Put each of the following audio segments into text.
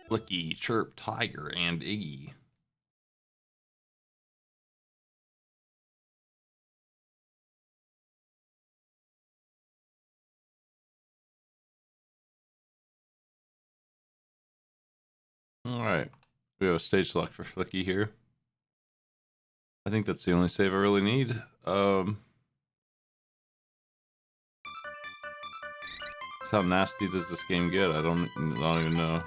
Flicky, Chirp, Tiger, and Iggy. Alright. We have a stage select for Flicky here. I think that's the only save I really need. How nasty does this game get? I don't even know.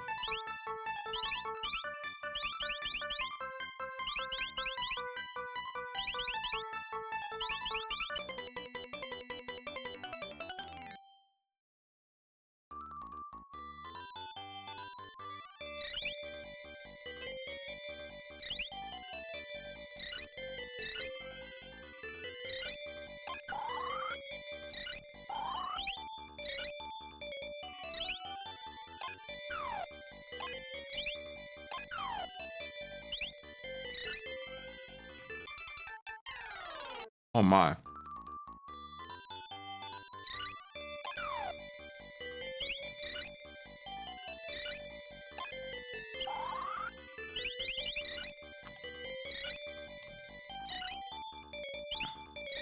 Oh my.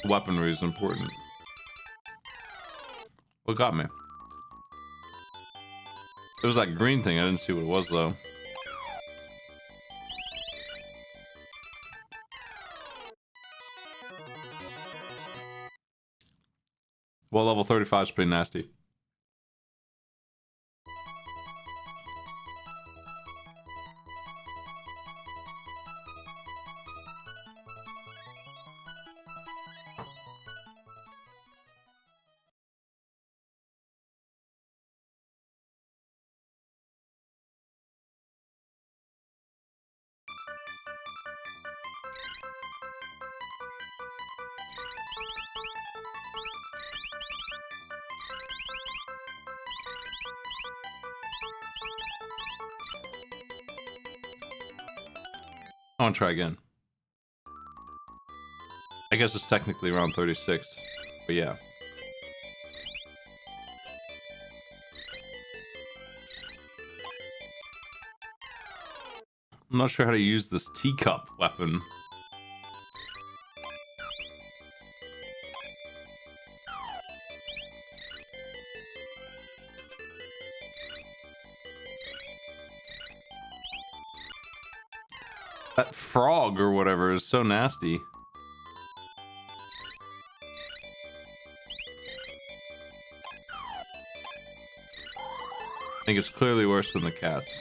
Weaponry is important. What got me? It was that green thing. I didn't see what it was though. Well, level 35 is pretty nasty. I want to try again. I guess it's technically around 36, but yeah. I'm not sure how to use this teacup weapon. That frog or whatever is so nasty. I think it's clearly worse than the cats.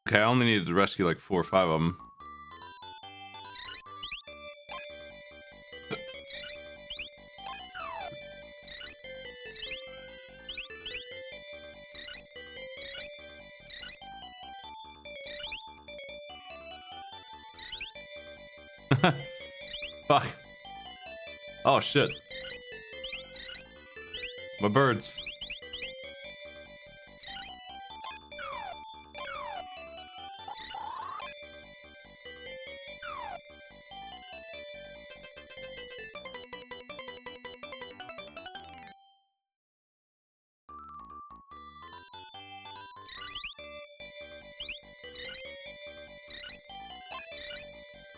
Okay, I only needed to rescue like 4 or 5 of them. Fuck. Oh shit. My birds.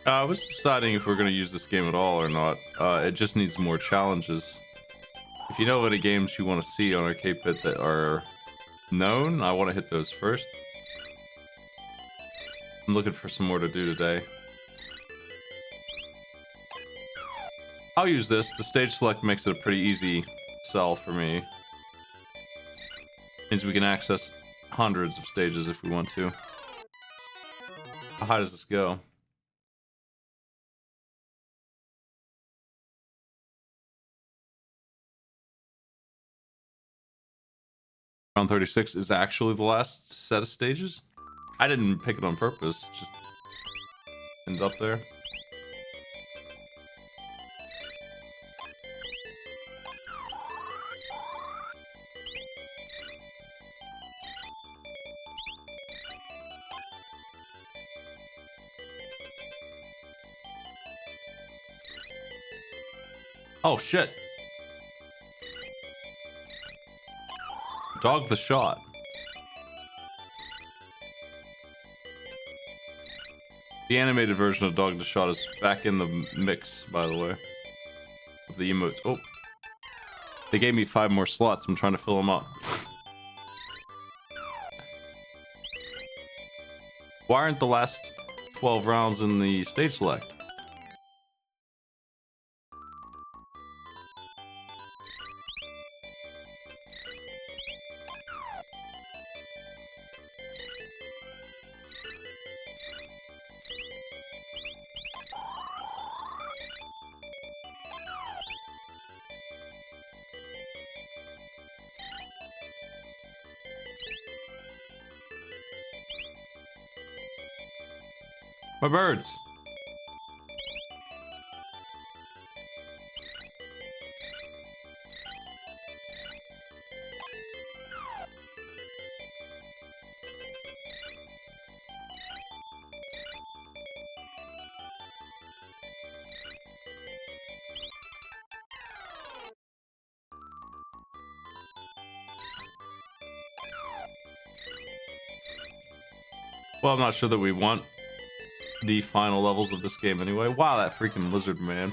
I was deciding if we're going to use this game at all or not. It just needs more challenges. If you know any games you want to see on Arcade Pit that are known, I want to hit those first. I'm looking for some more to do today. I'll use this. The stage select makes it a pretty easy sell for me. Means we can access hundreds of stages if we want to. How high does this go? Round 36 is actually the last set of stages? I didn't pick it on purpose, just ends up there. Oh shit. Dog the Shot. The animated version of Dog the Shot is back in the mix, by the way. Of the emotes. Oh. They gave me 5 more slots. I'm trying to fill them up. Why aren't the last 12 rounds in the stage select? My birds. Well, I'm not sure that we want the final levels of this game anyway. Wow, that freaking lizard man.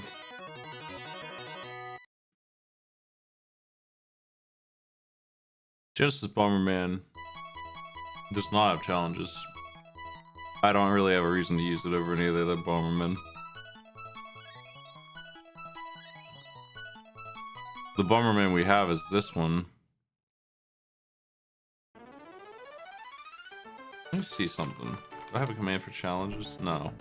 Genesis Bomberman does not have challenges. I don't really have a reason to use it over any of the other Bombermen. The Bomberman we have is this one. Let me see something. Do I have a command for challenges? No.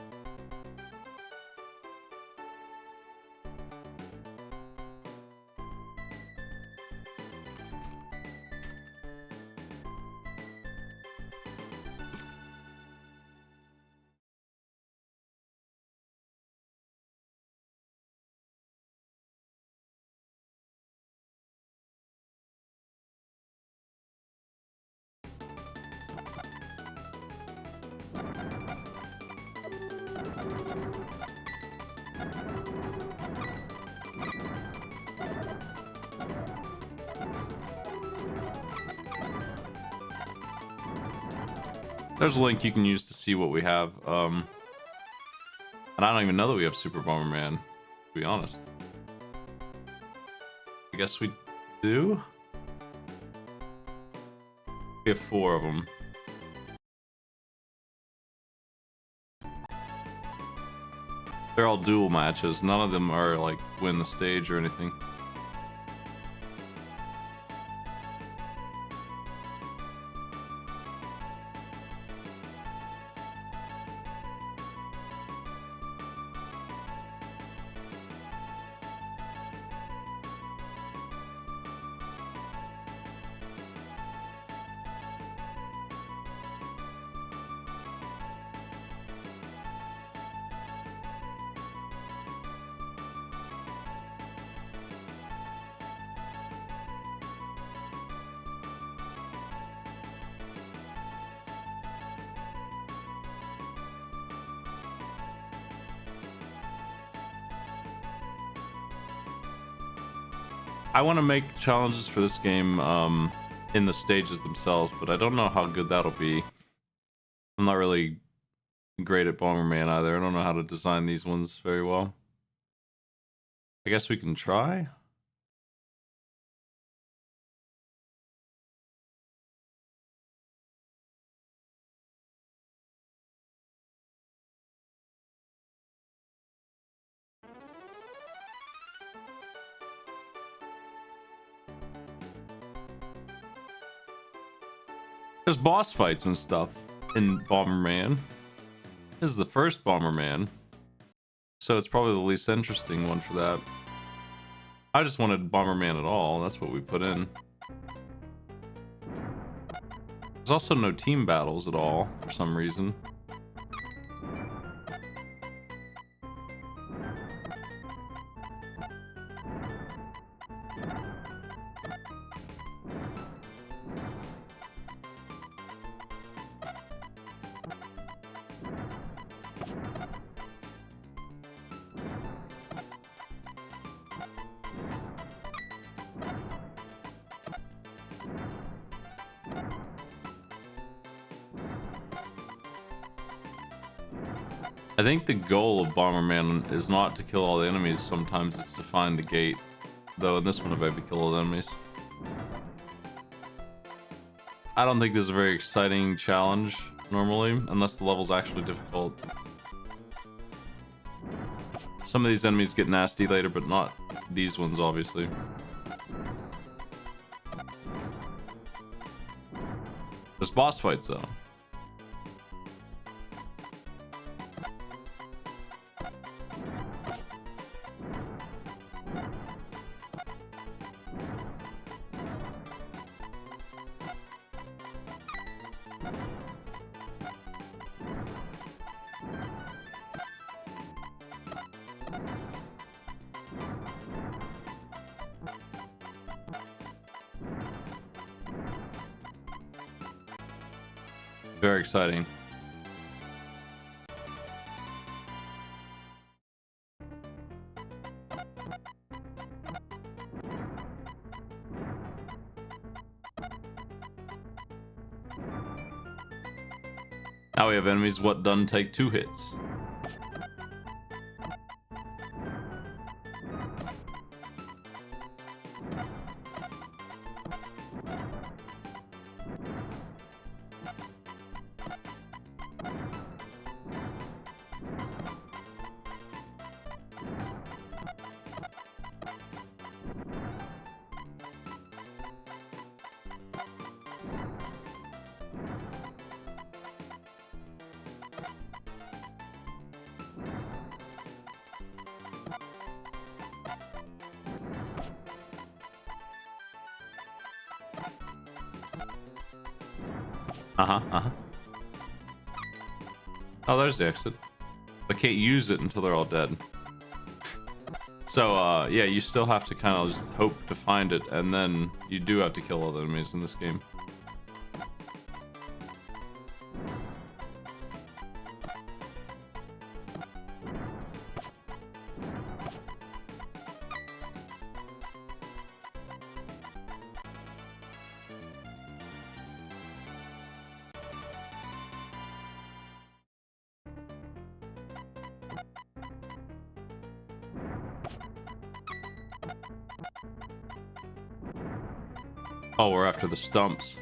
There's a link you can use to see what we have. And I don't even know that we have Super Bomberman, to be honest. I guess we do? We have 4 of them. They're all duel matches. None of them are like win the stage or anything. I want to make challenges for this game in the stages themselves, but I don't know how good that'll be. I'm not really great at Bomberman either. I don't know how to design these ones very well. I guess we can try. There's boss fights and stuff in Bomberman. This is the first Bomberman, so it's probably the least interesting one for that. I just wanted Bomberman at all. That's what we put in. There's also no team battles at all for some reason. I think the goal of Bomberman is not to kill all the enemies. Sometimes it's to find the gate. Though in this one, if I kill all the enemies. I don't think this is a very exciting challenge normally, unless the level's actually difficult. Some of these enemies get nasty later, but not these ones, obviously. There's boss fights, though. Very exciting. Now we have enemies what done take 2 hits. Oh, there's the exit. I can't use it until they're all dead. So, yeah, you still have to kind of just hope to find it, and then you do have to kill all the enemies in this game. Oh, we're after the stumps.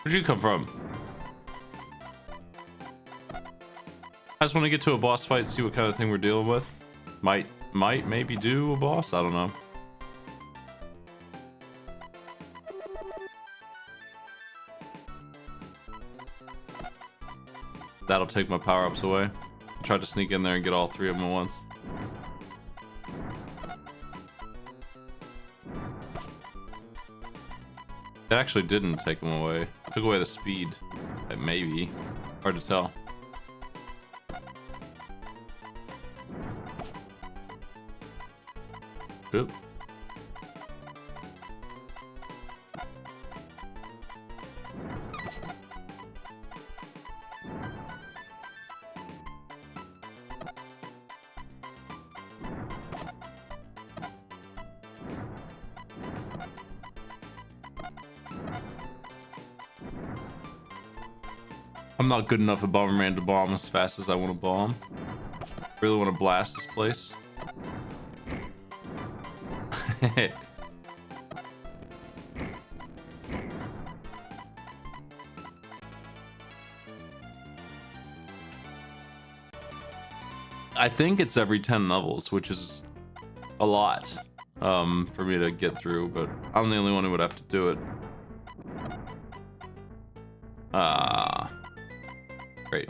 Where'd you come from? I just want to get to a boss fight, see what kind of thing we're dealing with. Maybe do a boss? I don't know. That'll take my power-ups away. I tried to sneak in there and get all 3 of them at once. It actually didn't take them away. It took away the speed. Maybe. Hard to tell. Oop. I'm not good enough at Bomberman to bomb as fast as I want to bomb. Really want to blast this place. I think it's every 10 levels, which is a lot for me to get through, but I'm the only one who would have to do it. Great.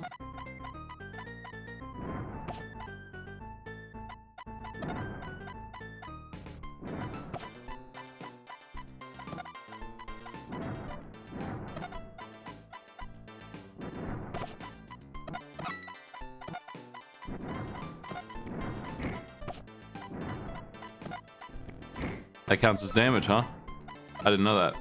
That counts as damage, huh? I didn't know that.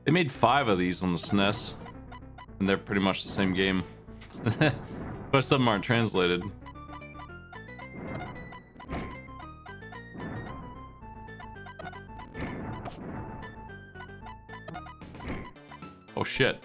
They made 5 of these on the SNES, and they're pretty much the same game. Most of them aren't translated. Oh shit.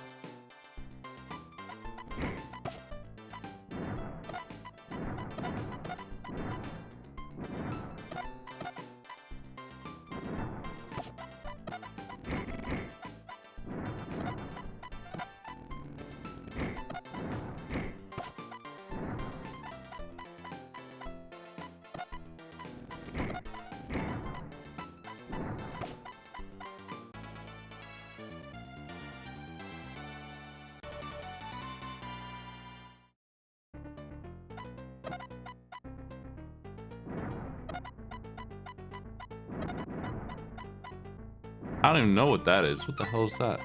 I don't even know what that is. What the hell is that?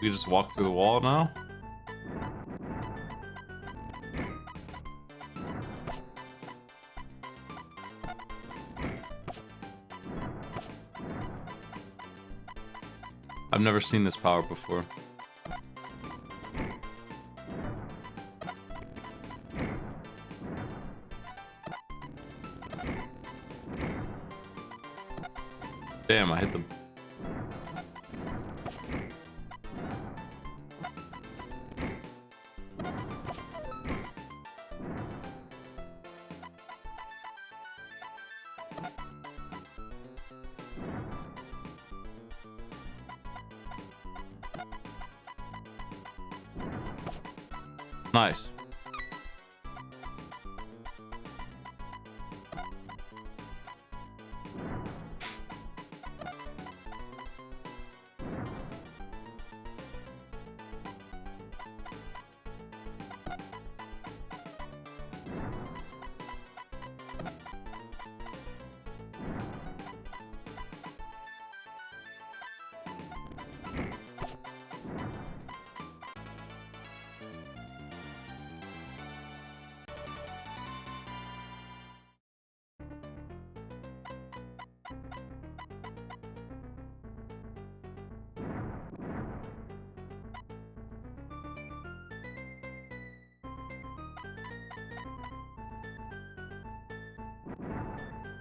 We just walk through the wall now? I've never seen this power before. Damn, I hit them. Nice.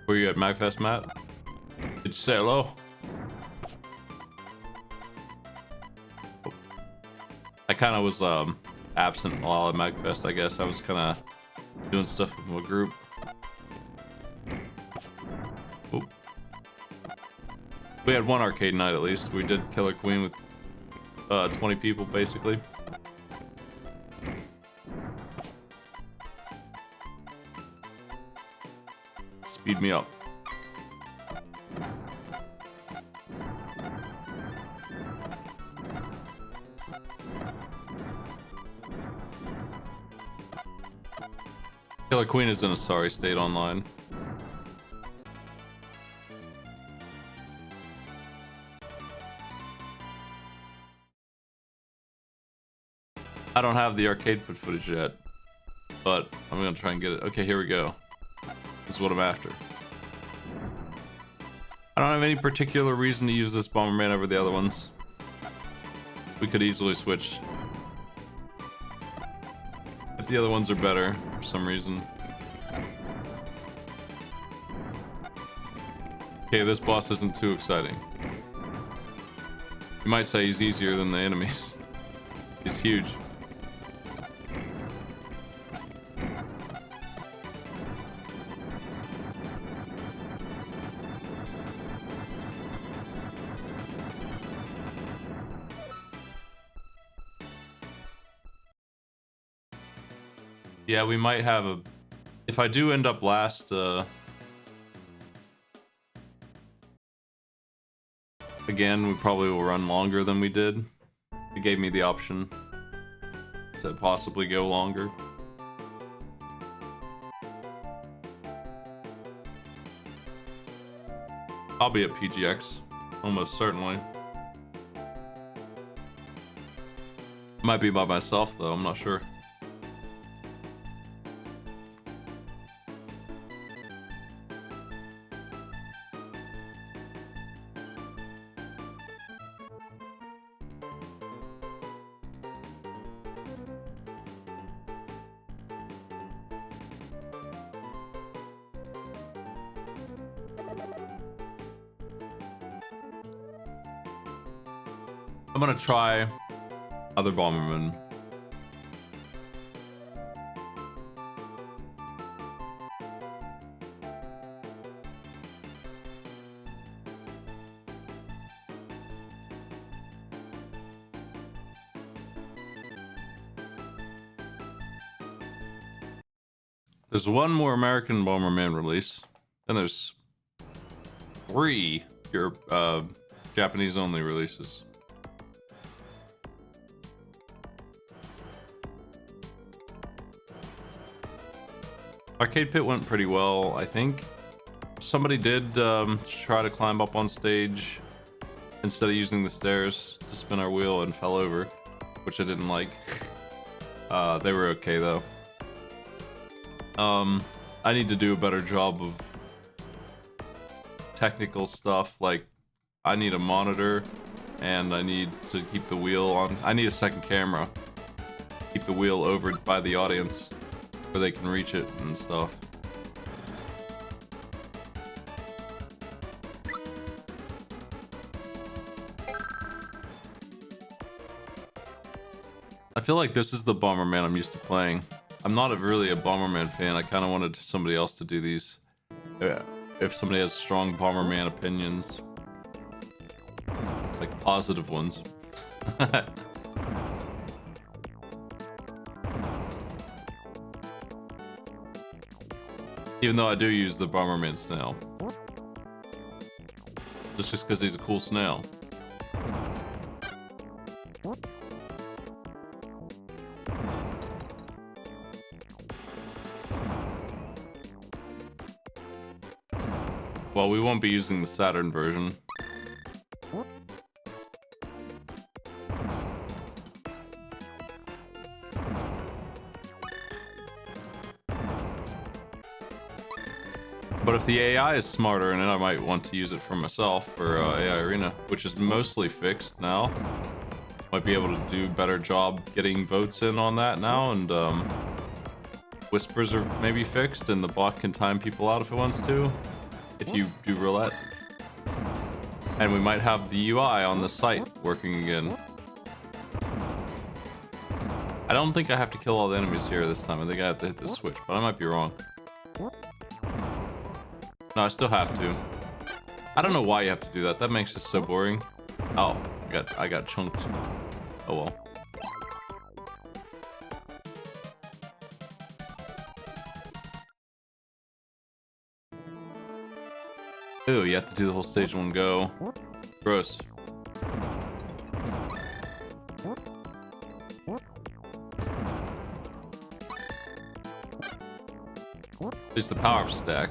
Were you at MagFest, Matt? Did you say hello? I kind of was absent while at MagFest, I guess. I was kind of doing stuff with my group. Oop. We had one arcade night at least. We did Killer Queen with 20 people basically. Speed me up. Killer Queen is in a sorry state online. I don't have the arcade footage yet, but I'm gonna try and get it. Okay, here we go. This is what I'm after. I don't have any particular reason to use this Bomberman over the other ones. We could easily switch if the other ones are better for some reason. Okay, this boss isn't too exciting. You might say he's easier than the enemies. He's huge. Yeah, we might have a... If I do end up last, again, we probably will run longer than we did. It gave me the option to possibly go longer. I'll be at PGX, almost certainly. Might be by myself though, I'm not sure. I'm gonna try other Bomberman. There's one more American Bomberman release, and there's 3 Japanese only releases. Arcade Pit went pretty well, I think. Somebody did try to climb up on stage instead of using the stairs to spin our wheel and fell over, which I didn't like. They were okay though. I need to do a better job of technical stuff. Like, I need a monitor and I need to keep the wheel on. I need a second camera. Keep the wheel over by the audience where they can reach it and stuff. I feel like this is the Bomberman I'm used to playing. I'm not really a Bomberman fan. I kind of wanted somebody else to do these. If somebody has strong Bomberman opinions. Like positive ones. Even though I do use the Bomberman snail. Just because he's a cool snail. Well, we won't be using the Saturn version. But if the AI is smarter in it, I might want to use it for myself for AI Arena, which is mostly fixed now. Might be able to do a better job getting votes in on that now, and whispers are maybe fixed, and the bot can time people out if it wants to, if you do roulette. And we might have the UI on the site working again. I don't think I have to kill all the enemies here this time. I think I have to hit the switch, but I might be wrong. No, I still have to. I don't know why you have to do that. That makes it so boring. Oh, I got chunked. Oh well. Ooh, you have to do the whole stage in one go. Gross. At least the power-up stack.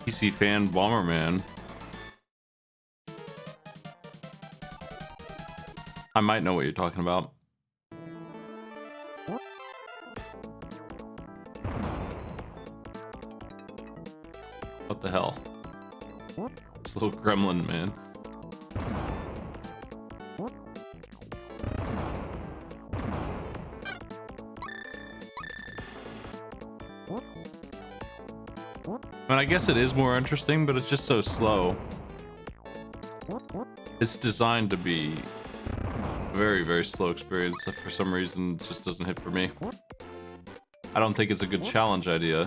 PC fan Bomberman. I might know what you're talking about. What the hell? This little gremlin, man. I mean, I guess it is more interesting, but it's just so slow. It's designed to be a very, very slow experience. For some reason, it just doesn't hit for me. I don't think it's a good challenge idea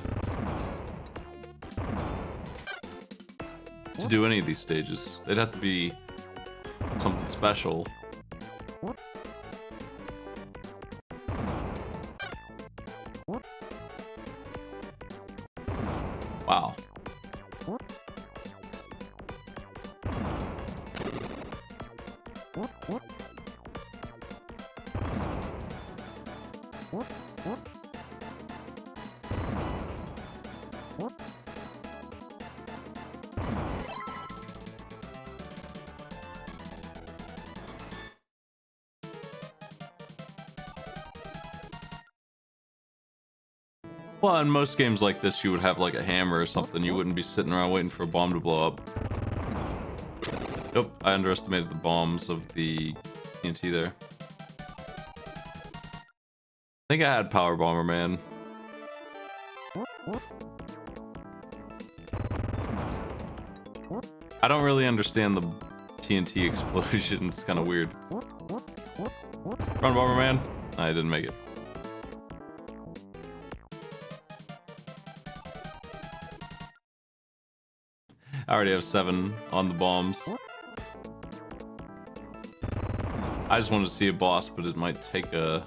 to do any of these stages. They'd have to be something special. Well, in most games like this, you would have like a hammer or something. You wouldn't be sitting around waiting for a bomb to blow up. Nope, I underestimated the bombs of the TNT there. I think I had Power Bomber, man. I don't really understand the TNT explosion. It's kind of weird. Run, Bomberman. I didn't make it. I already have 7 on the bombs. I just wanted to see a boss, but it might take a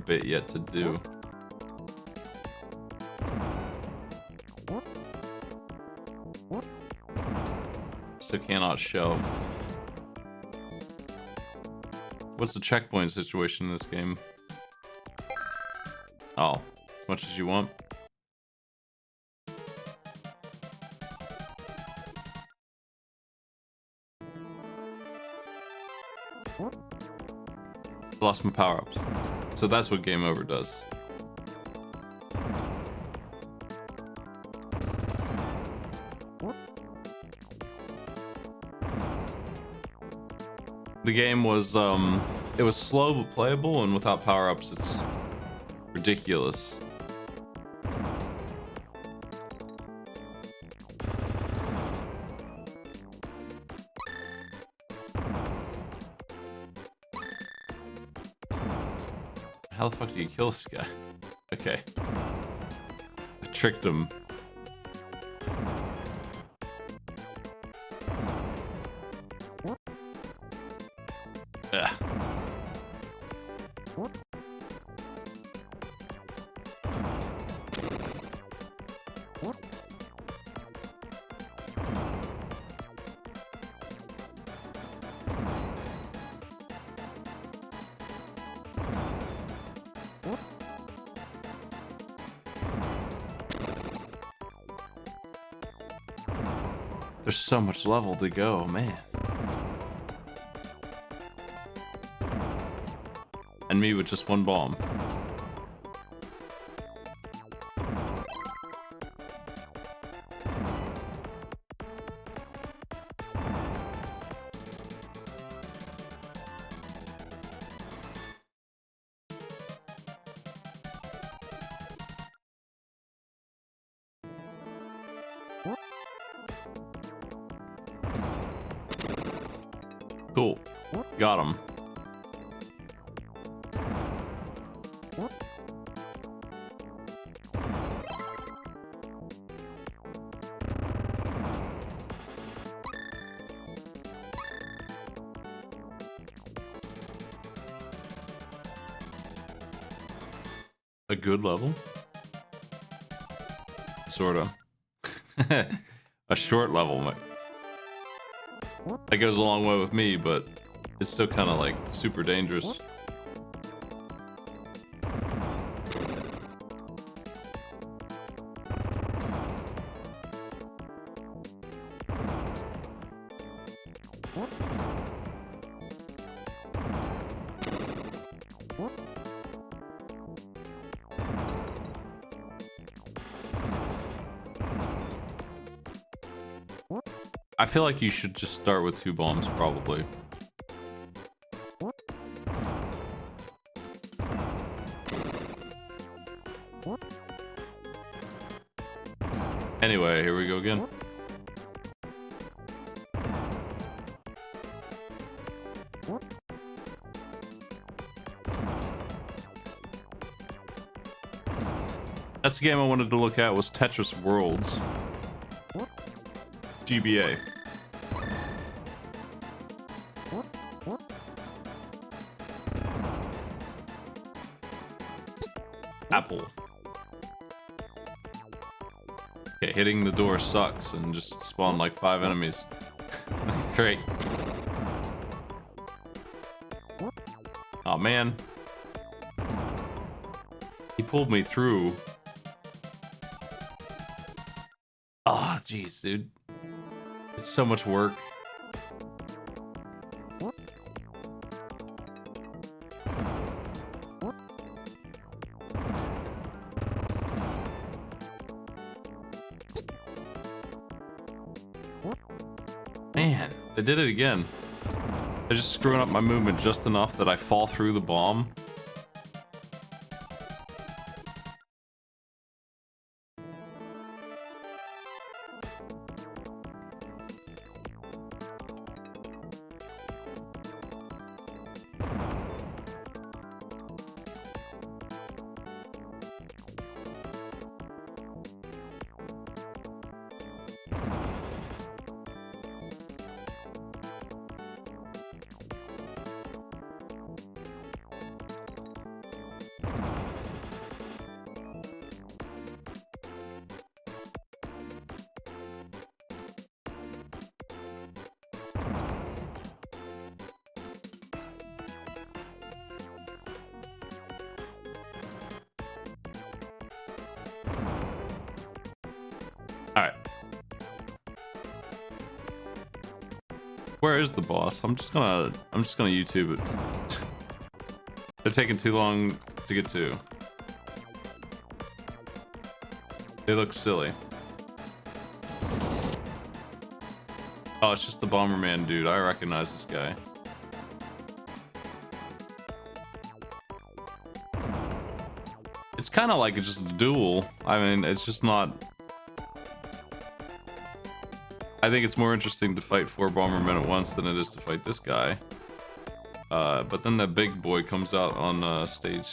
bit yet to do. Still cannot show. What's the checkpoint situation in this game? Oh, as much as you want. Lost my power-ups. So that's what game over does. The game was it was slow but playable, and without power-ups it's ridiculous. How the fuck do you kill this guy? Okay. I tricked him. Ugh. There's so much level to go, man. And me with just 1 bomb. Cool. Got him. A good level? Sorta. A short level, mate. That goes a long way with me, but it's still kind of like super dangerous. I feel like you should just start with 2 bombs, probably. Anyway, here we go again. That's the game I wanted to look at, was Tetris Worlds. GBA. Apple. Okay, hitting the door sucks and just spawn like 5 enemies. Great. Oh man. He pulled me through. Ah, oh, jeez, dude. It's so much work. Man, they did it again. They're just screwing up my movement just enough that I fall through the bomb. Alright. Where is the boss? I'm just gonna YouTube it. They're taking too long to get to. They look silly. Oh, it's just the Bomberman dude. I recognize this guy. It's kind of like it's just a duel. I mean, it's just not... I think it's more interesting to fight 4 Bombermen at once than it is to fight this guy. But then that big boy comes out on stage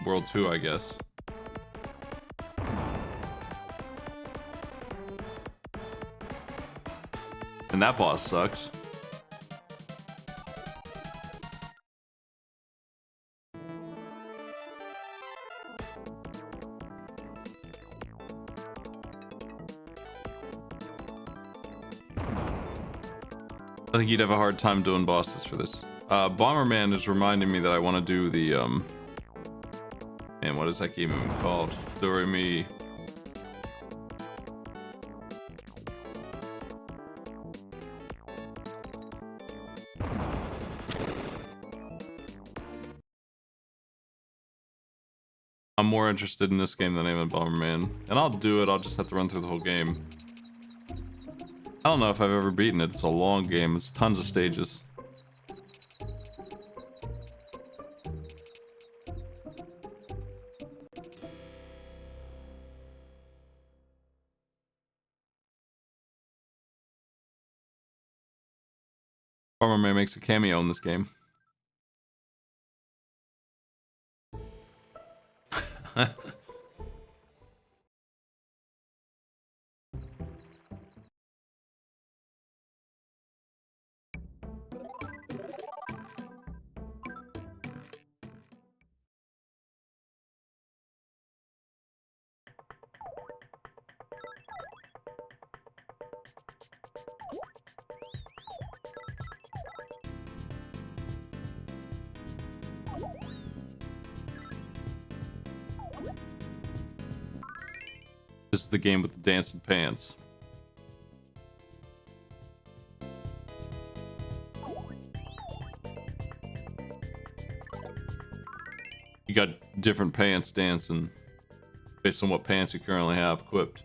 World 2, I guess. And that boss sucks. I think you'd have a hard time doing bosses for this. Bomberman is reminding me that I want to do the, man, what is that game even called? Doremi. I'm more interested in this game than even Bomberman. And I'll do it, I'll just have to run through the whole game. I don't know if I've ever beaten it. It's a long game. It's tons of stages. Bomberman makes a cameo in this game. This is the game with the dancing pants. You got different pants dancing based on what pants you currently have equipped.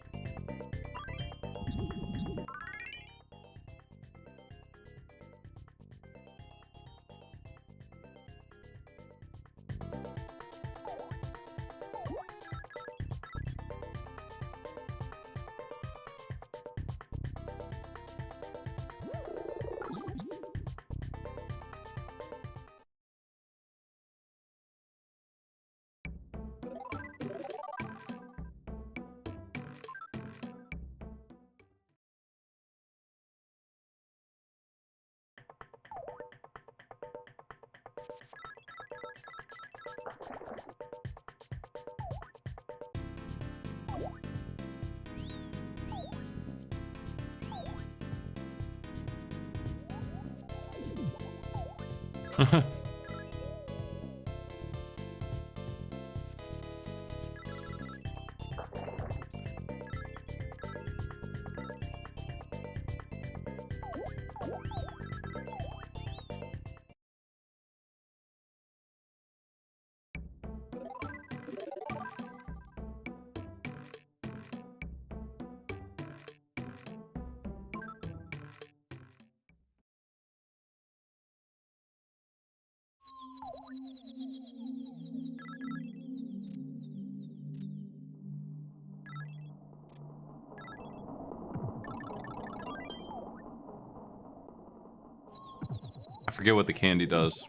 I forget what the candy does.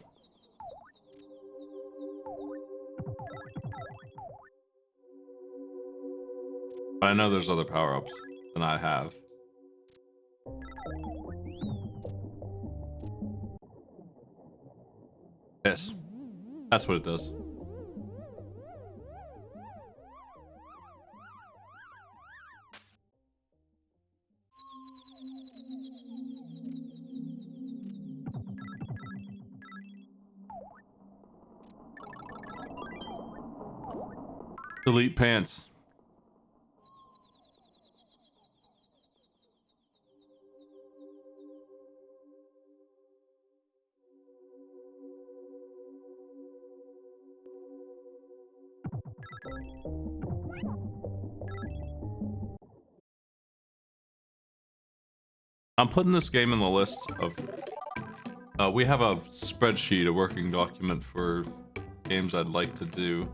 But I know there's other power-ups than I have. Yes. That's what it does. Delete pants. I'm putting this game in the list of... we have a spreadsheet, a working document for games I'd like to do.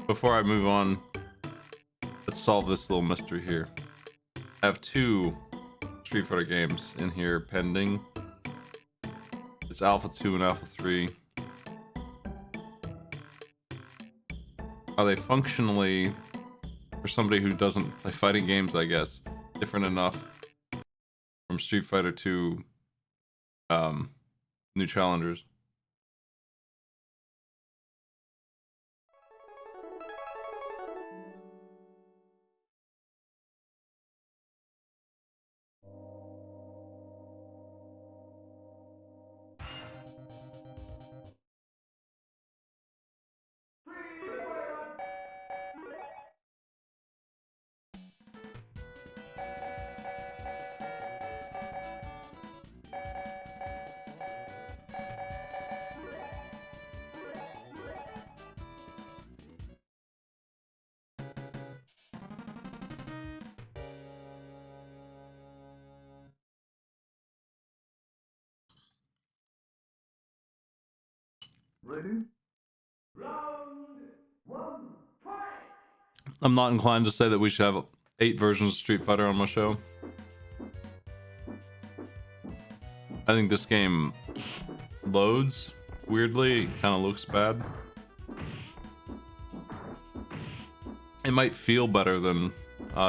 Before I move on, let's solve this little mystery here. I have 2 Street Fighter games in here pending. It's Alpha 2 and Alpha 3. Are they functionally, for somebody who doesn't play fighting games, I guess, different enough from Street Fighter 2 New Challengers? Ready? Round 1, fight! I'm not inclined to say that we should have 8 versions of Street Fighter on my show. I think this game loads weirdly. It kind of looks bad. It might feel better than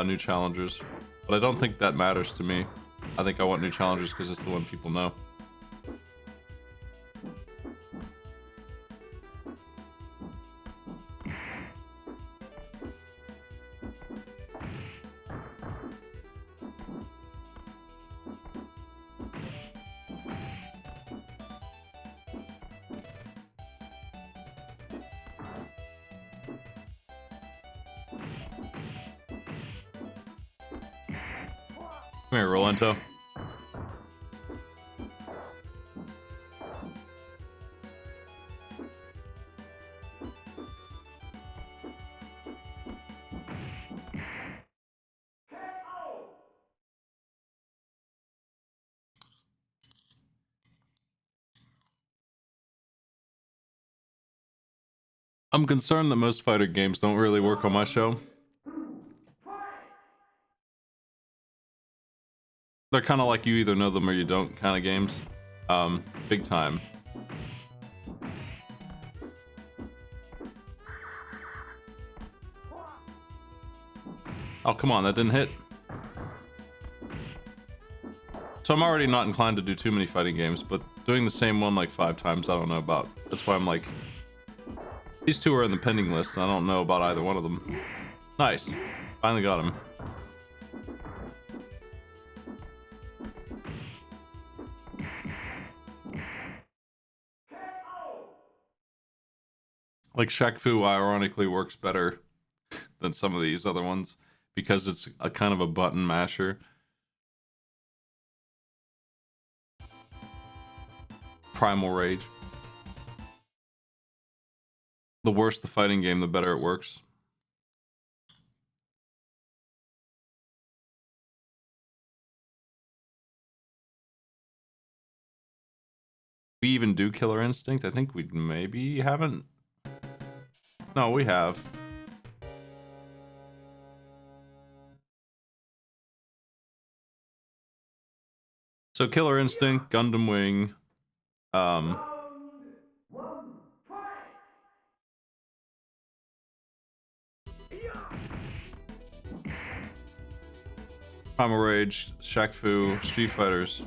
New Challengers, but I don't think that matters to me. I think I want New Challengers because it's the one people know. Come here, Rolento. I'm concerned that most fighter games don't really work on my show. They're kind of like you either know them or you don't kind of games. Big time. Oh, come on, that didn't hit. So I'm already not inclined to do too many fighting games, but doing the same one like 5 times, I don't know about. That's why I'm like... These two are in the pending list, and I don't know about either one of them. Nice. Finally got him. Like Shaq Fu ironically works better than some of these other ones because it's a kind of a button masher. Primal Rage. The worse the fighting game, the better it works. We even do Killer Instinct? I think we maybe haven't. No, we have. So Killer Instinct, Gundam Wing, Round one, fight! Primal Rage, Shaq Fu, Street Fighters.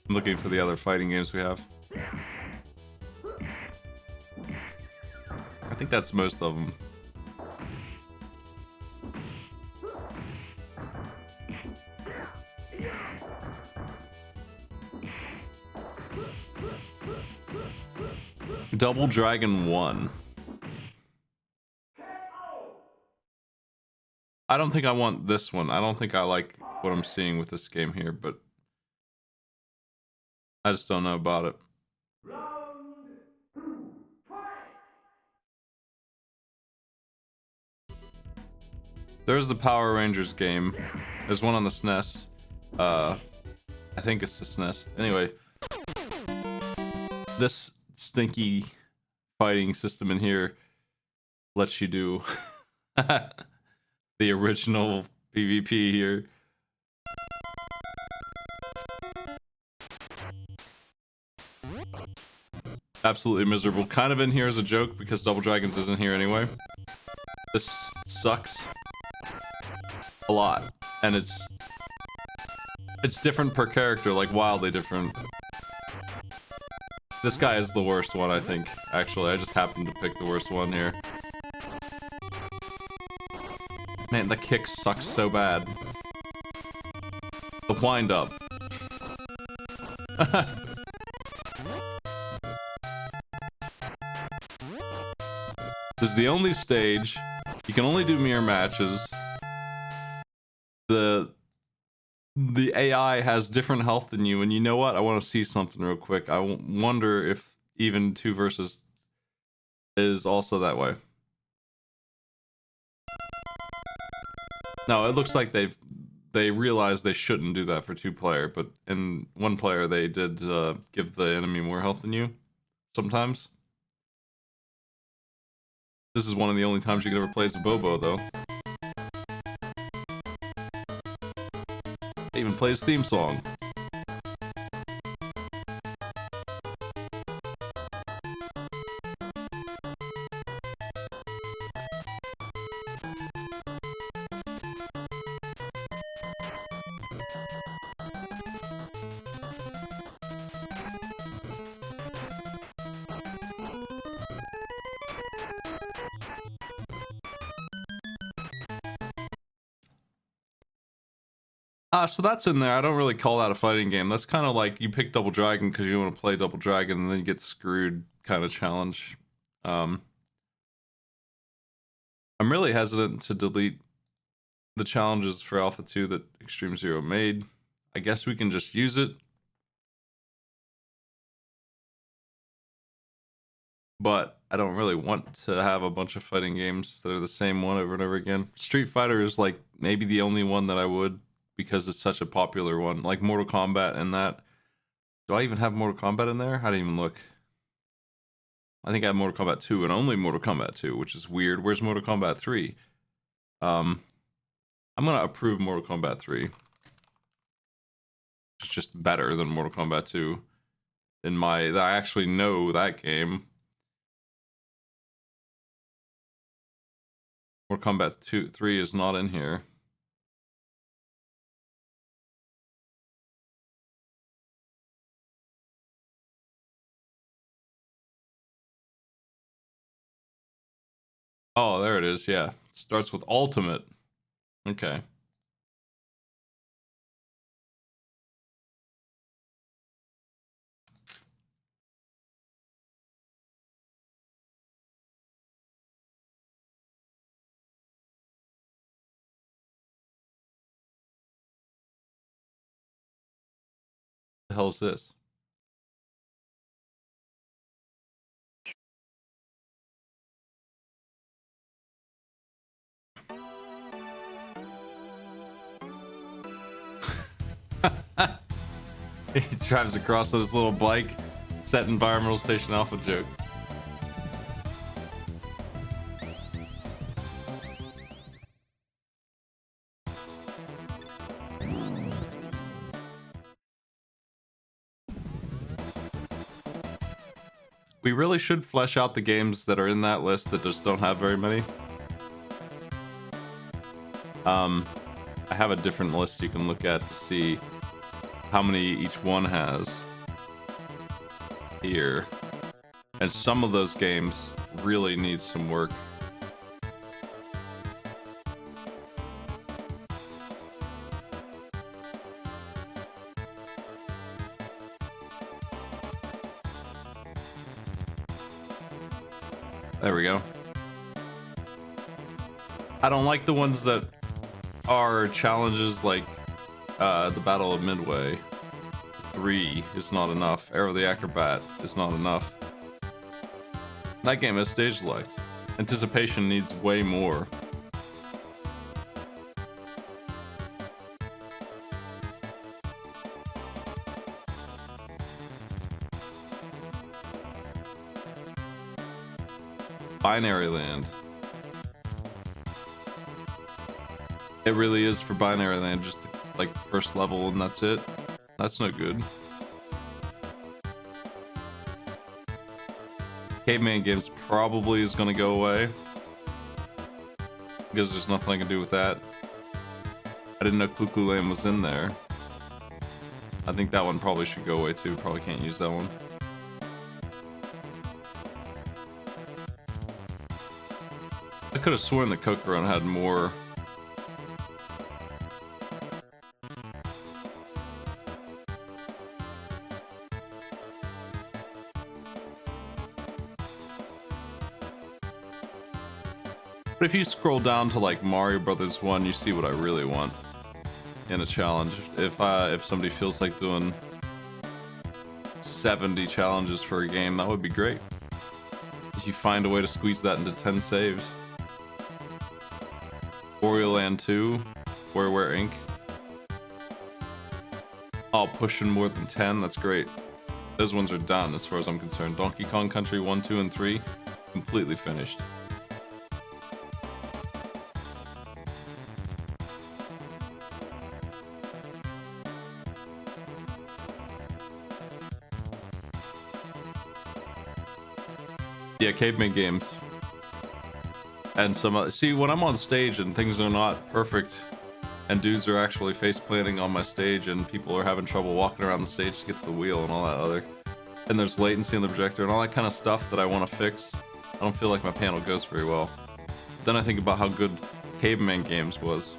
I'm looking for the other fighting games we have. I think that's most of them. Double Dragon 1. I don't think I want this one. I don't think I like what I'm seeing with this game here, but I just don't know about it. Round two, fight! There's the Power Rangers game. There's one on the SNES. I think it's the SNES. Anyway, this stinky fighting system in here lets you do the original PvP here. Absolutely miserable. Kind of in here as a joke because Double Dragons isn't here anyway. This sucks a lot, and it's different per character, like wildly different. This guy is the worst one, I think. Actually, I just happened to pick the worst one here. Man, the kick sucks so bad. The wind up. This is the only stage. You can only do mirror matches. The AI has different health than you, and you know what? I want to see something real quick. I wonder if even 2 versus is also that way. No, it looks like they realized they shouldn't do that for 2-player, but in 1-player they did give the enemy more health than you sometimes. This is one of the only times you can ever play as a Bobo, though. They even play his theme song. So that's in there. I don't really call that a fighting game. That's kind of like you pick Double Dragon because you want to play Double Dragon and then you get screwed kind of challenge. I'm really hesitant to delete the challenges for Alpha 2 that Extreme Zero made. I guess we can just use it. But I don't really want to have a bunch of fighting games that are the same one over and over again. Street Fighter is like maybe the only one that I would, because it's such a popular one. Like Mortal Kombat and that. Do I even have Mortal Kombat in there? I didn't even look. I think I have Mortal Kombat 2 and only Mortal Kombat 2, which is weird. Where's Mortal Kombat 3? I'm gonna approve Mortal Kombat 3. It's just better than Mortal Kombat 2. I actually know that game. Mortal Kombat 3 is not in here. Oh, there it is. Yeah. Starts with ultimate. Okay. The hell is this? He drives across on his little bike. Set environmental station alpha joke. We really should flesh out the games that are in that list that just don't have very many. I have a different list you can look at to see how many each one has here. And some of those games really need some work. There we go. I don't like the ones that are challenges like the Battle of Midway. 3 is not enough. Arrow the Acrobat is not enough. That game has stage select. Anticipation needs way more. Binary Land. It really is for Binary Land, just like the first level and that's it. That's no good. Caveman Games probably is going to go away because there's nothing I can do with that. I didn't know Clu Clu Land was in there. I think that one probably should go away too. Probably can't use that one. I could have sworn the Coke Run had more. But if you scroll down to like Mario Brothers 1, you see what I really want in a challenge. If somebody feels like doing 70 challenges for a game, that would be great. If you find a way to squeeze that into 10 saves. Wario Land 2, WarioWare Inc. Oh, pushing more than 10, that's great. Those ones are done as far as I'm concerned. Donkey Kong Country 1, 2, and 3, completely finished. Yeah, Caveman Games. And some see, when I'm on stage and things are not perfect and dudes are actually face planting on my stage and people are having trouble walking around the stage to get to the wheel and all that other, and there's latency in the projector and all that kind of stuff that I want to fix, I don't feel like my panel goes very well. Then I think about how good Caveman Games was.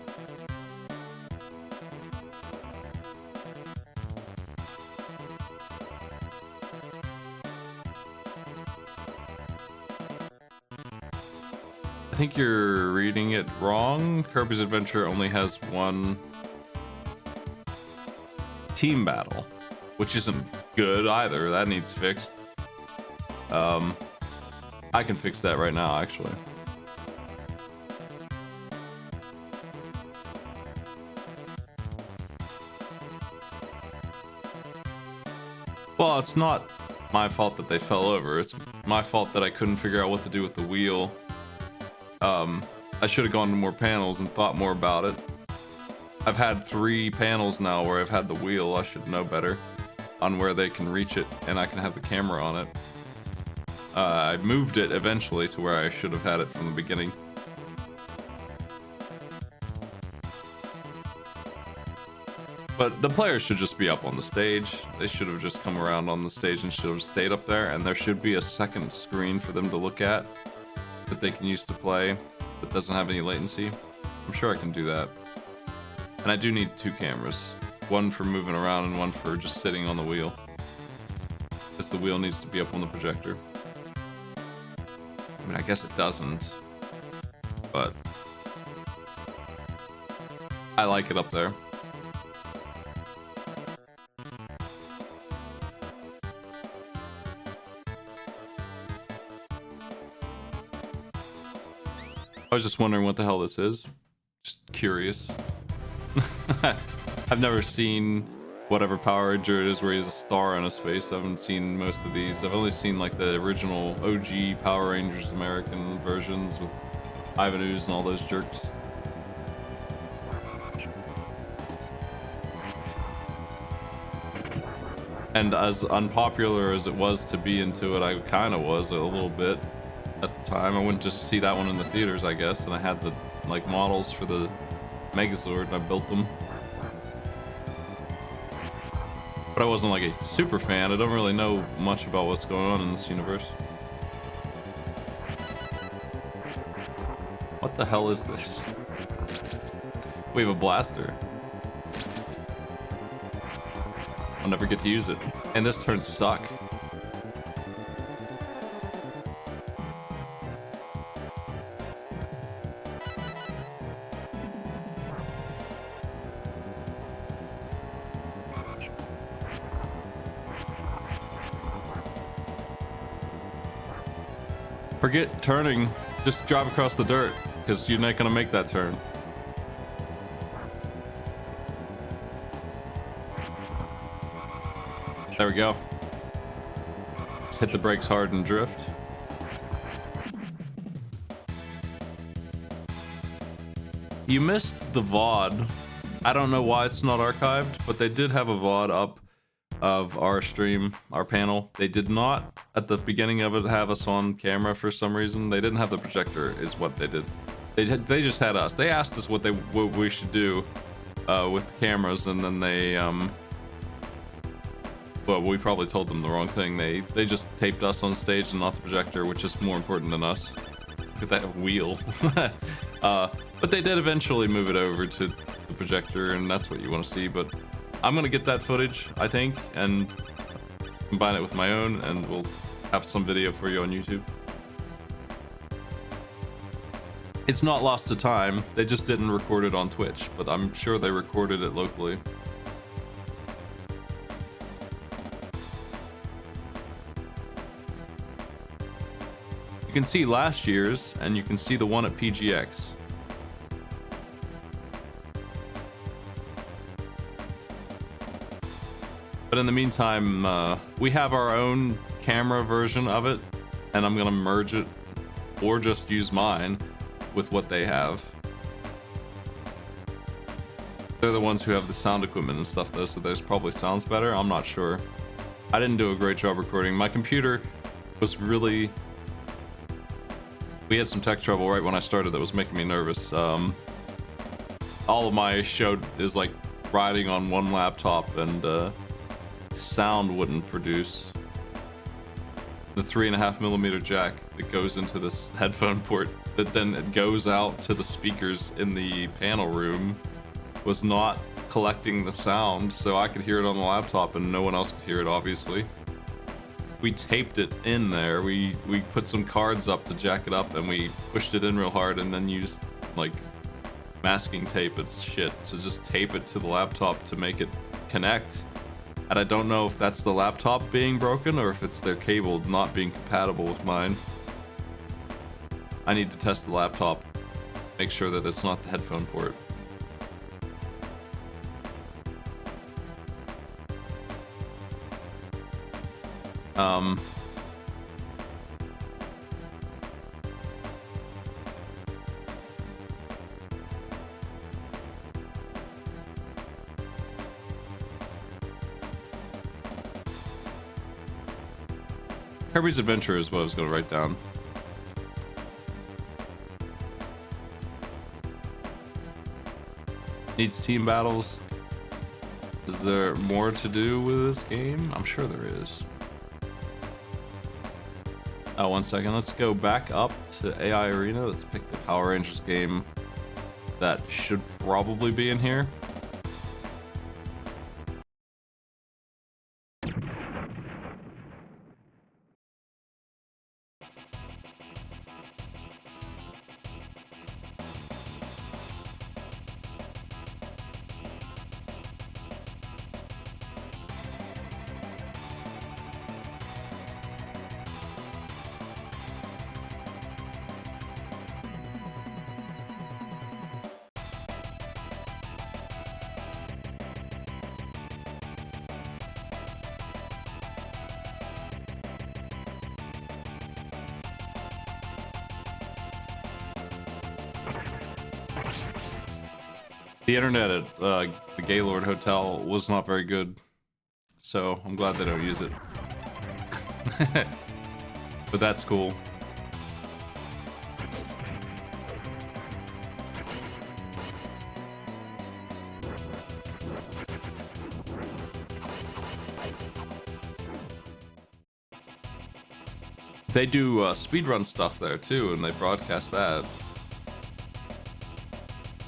I think you're reading it wrong. Kirby's Adventure only has one team battle, which isn't good either. That needs fixed. I can fix that right now, actually. Well, it's not my fault that they fell over. It's my fault that I couldn't figure out what to do with the wheel. I should have gone to more panels and thought more about it. I've had 3 panels now where I've had the wheel. I should know better on where they can reach it and I can have the camera on it. I moved it eventually to where I should have had it from the beginning. But the players should just be up on the stage. They should have just come around on the stage and should have stayed up there, and there should be a second screen for them to look at. that they can use to play that doesn't have any latency. I'm sure I can do that. And I do need 2 cameras. One for moving around and one for just sitting on the wheel. Because the wheel needs to be up on the projector. I mean, I guess it doesn't. But I like it up there. I was just wondering what the hell this is. Just curious. I've never seen whatever Power Ranger it is where he has a star on his face. I haven't seen most of these. I've only seen like the original OG Power Rangers American versions with Ivan Ooze and all those jerks. And as unpopular as it was to be into it, I kind of was a little bit at the time. I went just to see that one in the theaters, I guess, and I had the like models for the Megazord and I built them. But I wasn't like a super fan. I don't really know much about what's going on in this universe. What the hell is this? We have a blaster. I'll never get to use it. And this turns suck. Forget turning, just drive across the dirt, because you're not gonna make that turn. There we go. Just hit the brakes hard and drift. You missed the VOD. I don't know why it's not archived, but they did have a VOD up of our stream, our panel. They did not at the beginning of it have us on camera for some reason. They didn't have the projector is what they did. They just had us. They asked us what we should do with the cameras, and then they well, we probably told them the wrong thing. They just taped us on stage and not the projector, which is more important than us. Look at that wheel. But they did eventually move it over to the projector, and that's what you want to see. But I'm gonna get that footage, I think, and combine it with my own, and we'll have some video for you on YouTube. It's not lost to time. They just didn't record it on Twitch, but I'm sure they recorded it locally. You can see last year's, and you can see the one at PGX. But in the meantime, we have our own camera version of it, and I'm gonna merge it, or just use mine, with what they have. They're the ones who have the sound equipment and stuff though, so theirs probably sounds better. I'm not sure. I didn't do a great job recording. My computer was really... We had some tech trouble right when I started that was making me nervous. All of my show is like riding on one laptop, and sound wouldn't produce. The 3.5mm jack that goes into this headphone port that then it goes out to the speakers in the panel room was not collecting the sound, so I could hear it on the laptop and no one else could hear it, obviously. We taped it in there. We put some cards up to jack it up, and we pushed it in real hard, and then used like masking tape and shit to just tape it to the laptop to make it connect. And I don't know if that's the laptop being broken or if it's their cable not being compatible with mine. I need to test the laptop, make sure that it's not the headphone port. Kirby's Adventure is what I was going to write down. Needs team battles. Is there more to do with this game? I'm sure there is. One second. Let's go back up to AI Arena. Let's pick the Power Rangers game that should probably be in here. The internet at the Gaylord Hotel was not very good, so I'm glad they don't use it. But that's cool. They do speedrun stuff there too, and they broadcast that.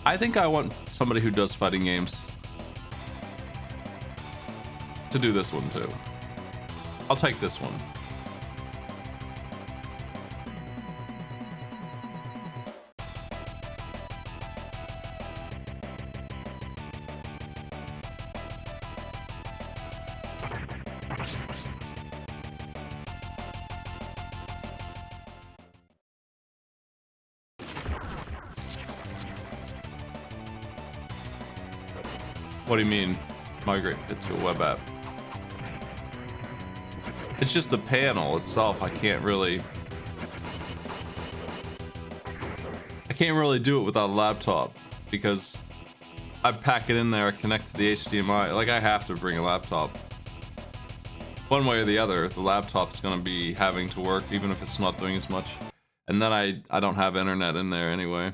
I think I want somebody who does fighting games to do this one too. I'll take this one. What do you mean, migrate it to a web app? It's just the panel itself. I can't really do it without a laptop because I pack it in there, connect to the HDMI. Like I have to bring a laptop. One way or the other, the laptop's gonna be having to work even if it's not doing as much. And then I don't have internet in there anyway.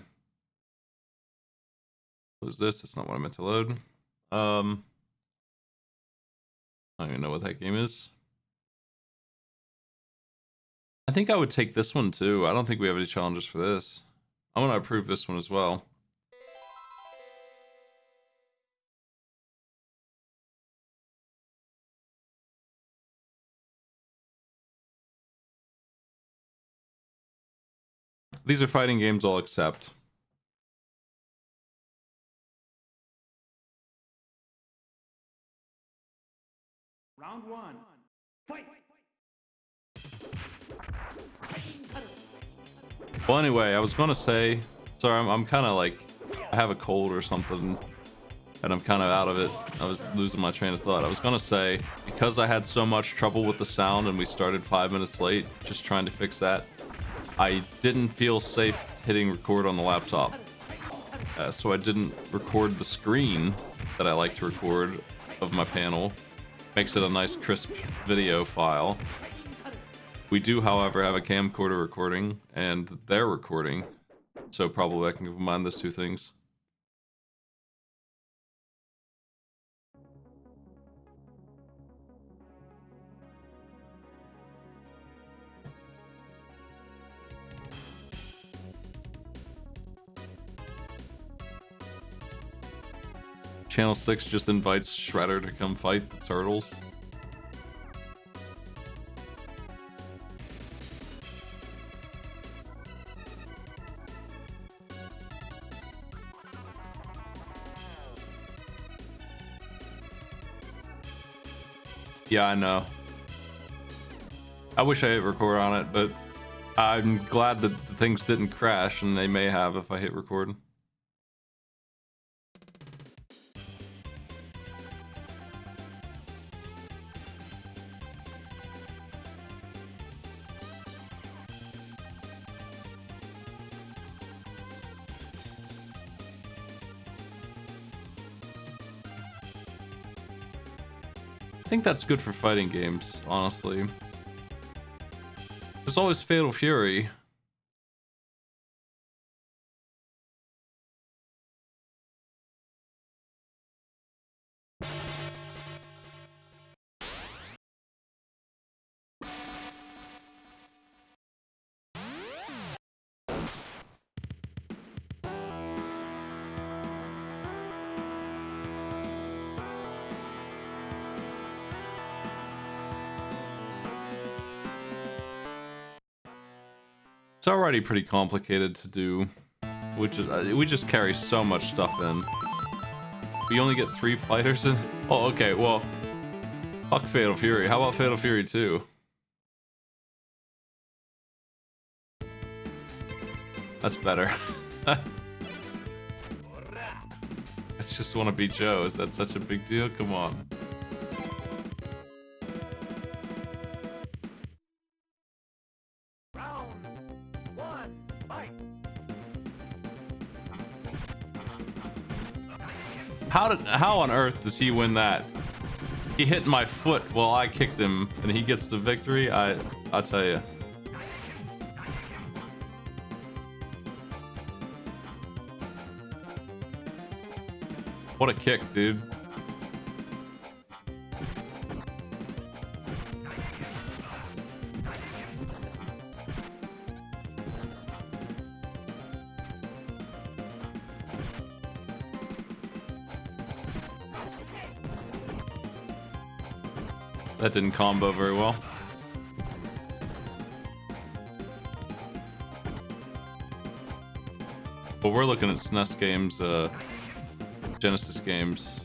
What is this? That's not what I meant to load. I don't even know what that game is. I think I would take this one too. I don't think we have any challenges for this. I want to approve this one as well. These are fighting games I'll accept. Round one. Fight. Well, anyway, I was gonna say, sorry, I'm kind of like, I have a cold or something, and I'm kind of out of it. I was losing my train of thought. I was gonna say, because I had so much trouble with the sound and we started 5 minutes late, just trying to fix that, I didn't feel safe hitting record on the laptop. So I didn't record the screen that I like to record of my panel. Makes it a nice crisp video file. We do, however, have a camcorder recording and their recording, so probably I can combine those two things. Channel 6 just invites Shredder to come fight the turtles. Yeah, I know. I wish I hit record on it, but I'm glad that the things didn't crash, and they may have if I hit record. I think that's good for fighting games, honestly. There's always Fatal Fury. It's already pretty complicated to do, which is we just carry so much stuff in. We only get 3 fighters in. Oh, okay. Well, fuck Fatal Fury. How about Fatal Fury 2? That's better. I just want to be Joe. Is that such a big deal? Come on. How on earth does he win that? He hit my foot while I kicked him, and he gets the victory. I'll tell you. What a kick, dude. That didn't combo very well. But we're looking at SNES games, Genesis games.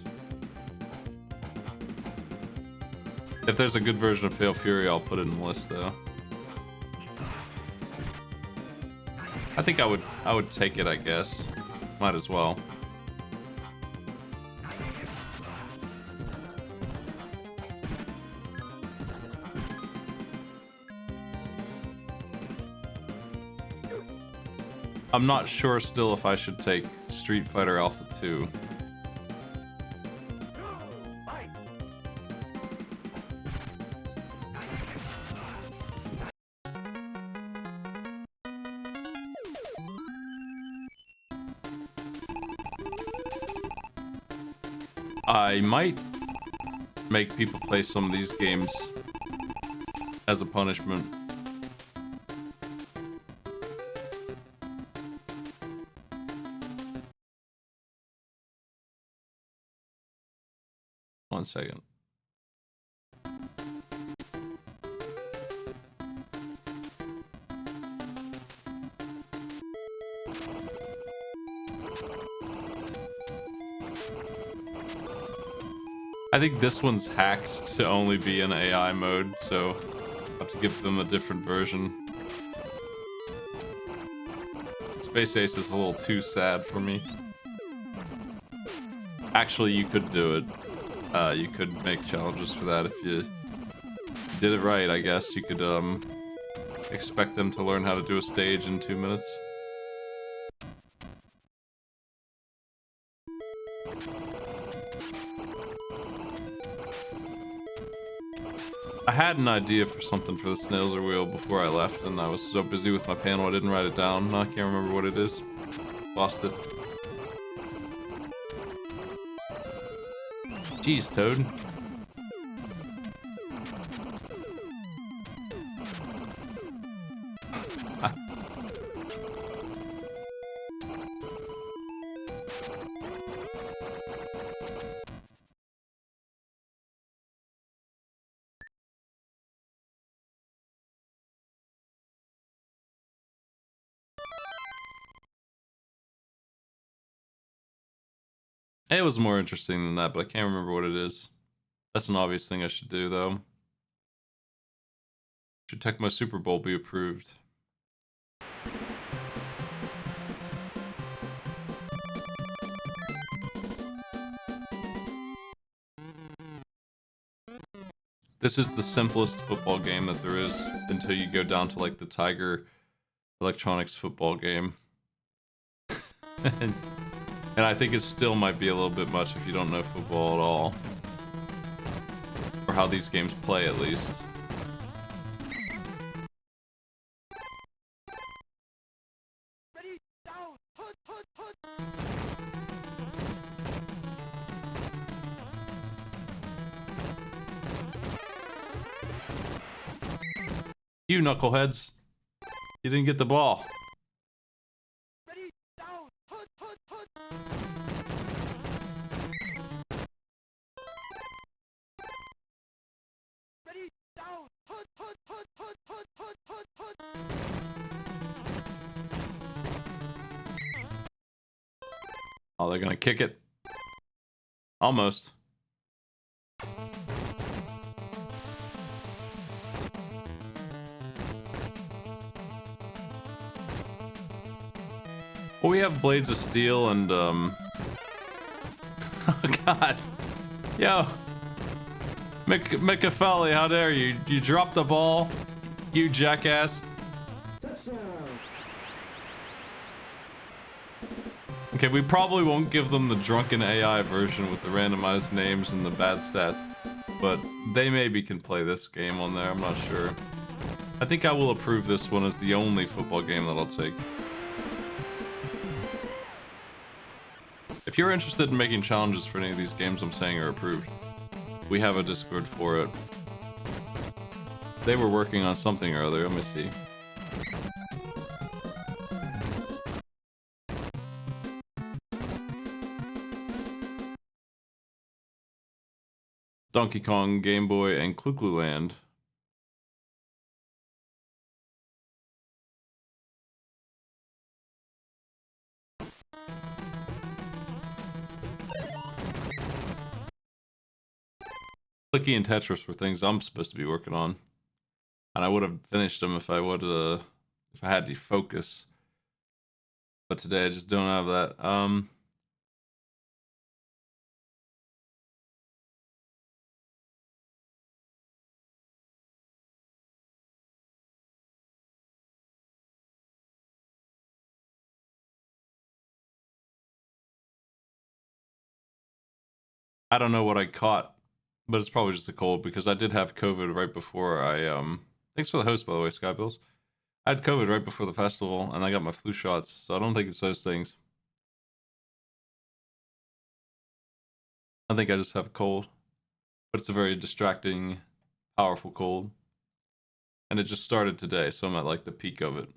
If there's a good version of Fatal Fury, I'll put it in the list, though. I think I would take it, I guess. Might as well. I'm not sure still if I should take Street Fighter Alpha 2. I might make people play some of these games as a punishment. One second. I think this one's hacked to only be in AI mode, so I'll have to give them a different version. Space Ace is a little too sad for me. Actually, you could do it. You could make challenges for that if you did it right, I guess. You could expect them to learn how to do a stage in 2 minutes. I had an idea for something for the Snails Wheel before I left, and I was so busy with my panel I didn't write it down. I can't remember what it is. Lost it. Jeez, Toad. It was more interesting than that, but I can't remember what it is. That's an obvious thing I should do, though. Should Tecmo Super Bowl be approved? This is the simplest football game that there is until you go down to like the Tiger Electronics football game. And I think it still might be a little bit much if you don't know football at all. Or how these games play, at least. Ready, down, put. You knuckleheads. You didn't get the ball. Ready, down, put. Ready, down, put. Oh, they're gonna kick it. Almost. Well, we have Blades of Steel and, oh god. Yo. McAfee, how dare you? You dropped the ball, you jackass. Okay, we probably won't give them the drunken AI version with the randomized names and the bad stats, but they maybe can play this game on there, I'm not sure. I think I will approve this one as the only football game that I'll take. If you're interested in making challenges for any of these games I'm saying are approved, we have a Discord for it. They were working on something or other, let me see. Donkey Kong, Game Boy, and Clu Clu Land. Clicky and Tetris were things I'm supposed to be working on, and I would have finished them if I would if I had to focus. But today I just don't have that. I don't know what I caught, but it's probably just a cold because I did have COVID right before I Thanks for the host, by the way, Skybills. I had COVID right before the festival, and I got my flu shots, so I don't think it's those things. I think I just have a cold, but it's a very distracting, powerful cold, and it just started today, so I'm at like the peak of it.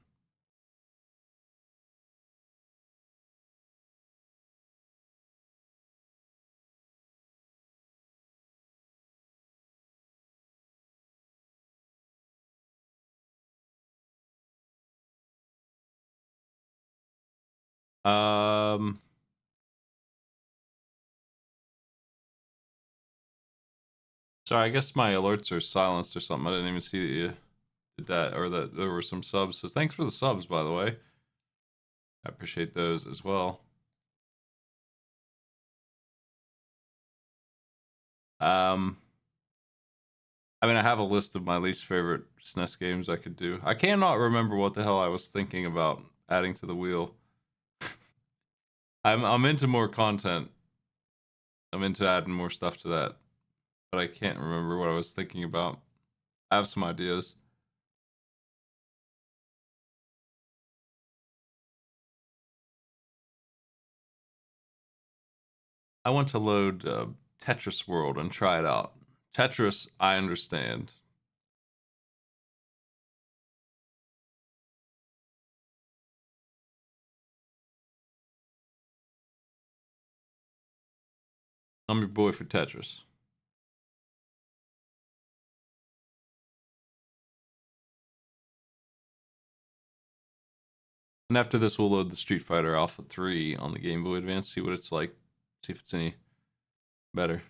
Um, Sorry, I guess my alerts are silenced or something. I didn't even see that you did that, or that there were some subs. So thanks for the subs, by the way. I appreciate those as well. Um, I mean, I have a list of my least favorite SNES games I could do. I cannot remember what the hell I was thinking about adding to the wheel. I'm into more content. I'm into adding more stuff to that, but I can't remember what I was thinking about. I have some ideas. I want to load Tetris World and try it out. Tetris, I understand. I'm your boy for Tetris. And after this, we'll load the Street Fighter Alpha 3 on the Game Boy Advance, see what it's like, see if it's any better.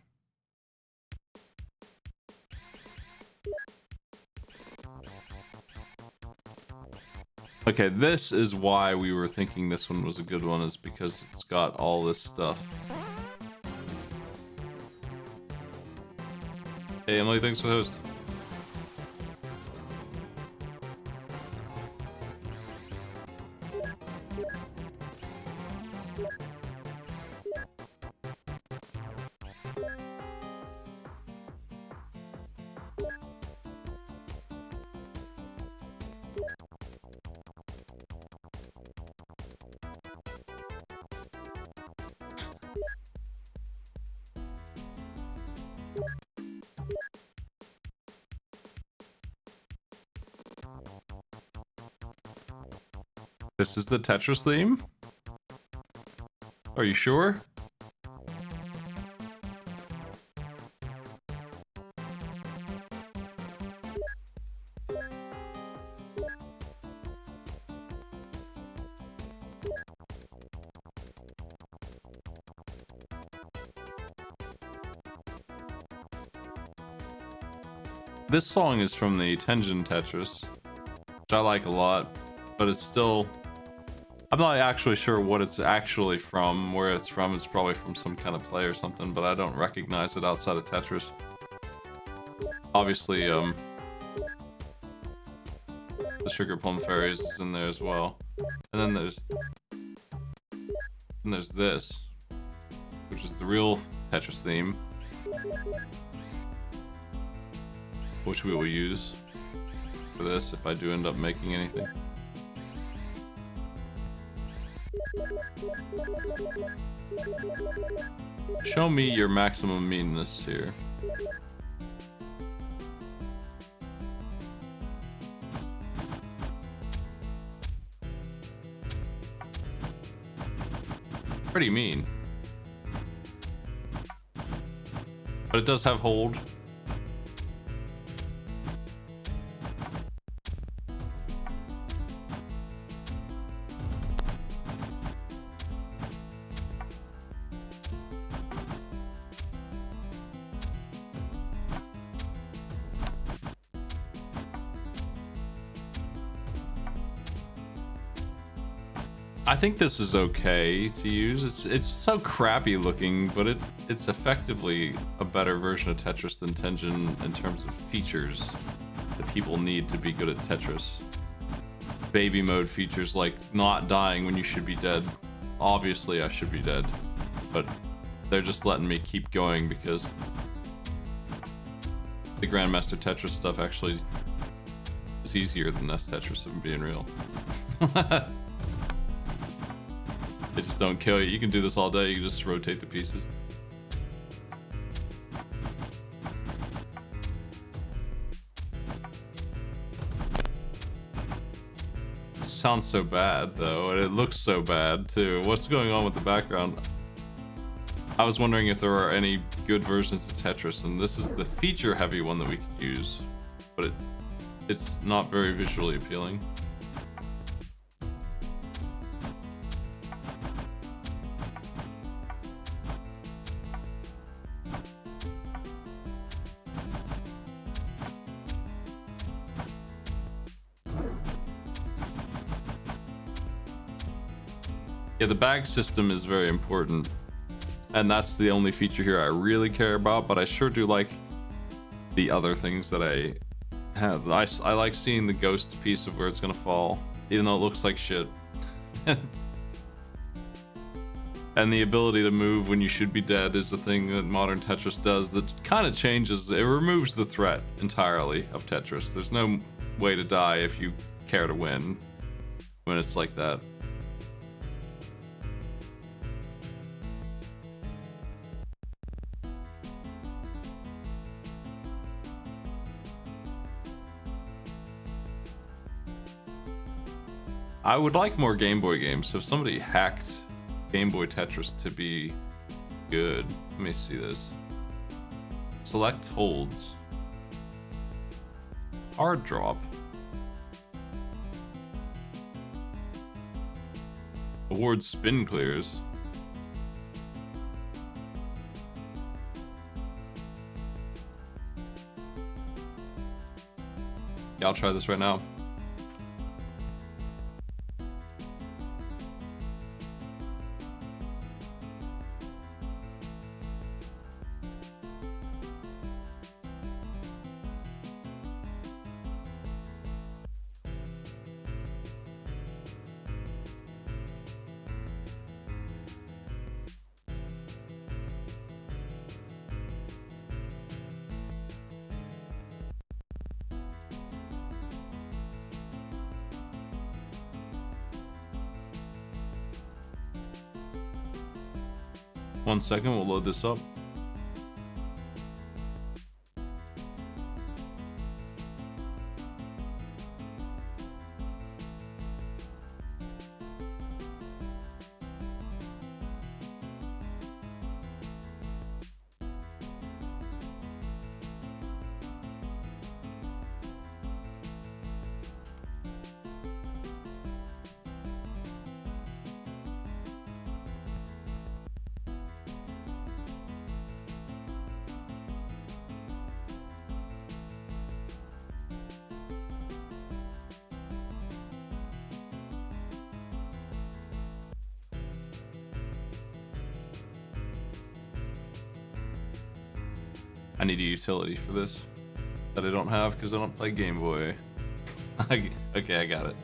Okay, this is why we were thinking this one was a good one, is because it's got all this stuff. Hey Emily, thanks for the host. This is the Tetris theme? Are you sure? This song is from the Tengen Tetris, which I like a lot, but it's still... I'm not actually sure what it's actually from, where it's from. It's probably from some kind of play or something, but I don't recognize it outside of Tetris. Obviously, the Sugar Plum Fairies is in there as well. And then there's this, which is the real Tetris theme, which we will use for this if I do end up making anything. Show me your maximum meanness here. Pretty mean. But it does have hold. I think this is okay to use. It's so crappy looking, but it's effectively a better version of Tetris than Tengen in terms of features that people need to be good at Tetris. Baby mode features like not dying when you should be dead. Obviously I should be dead, but they're just letting me keep going because the Grandmaster Tetris stuff actually is easier than this Tetris, if I'm being real. They just don't kill you. You can do this all day. You can just rotate the pieces. It sounds so bad, though, and it looks so bad, too. What's going on with the background? I was wondering if there are any good versions of Tetris, and this is the feature-heavy one that we could use, but it's not very visually appealing. Yeah, the bag system is very important, and that's the only feature here I really care about, but I sure do like the other things that I have. I like seeing the ghost piece of where it's gonna fall, even though it looks like shit. And the ability to move when you should be dead is a thing that modern Tetris does that kind of changes, it removes the threat entirely of Tetris. There's no way to die if you care to win when it's like that. I would like more Game Boy games, so if somebody hacked Game Boy Tetris to be good. Let me see this. Select holds. Hard drop. Award spin clears. Yeah, I'll try this right now. One second, we'll load this up. I need a utility for this that I don't have because I don't play Game Boy. Okay, I got it.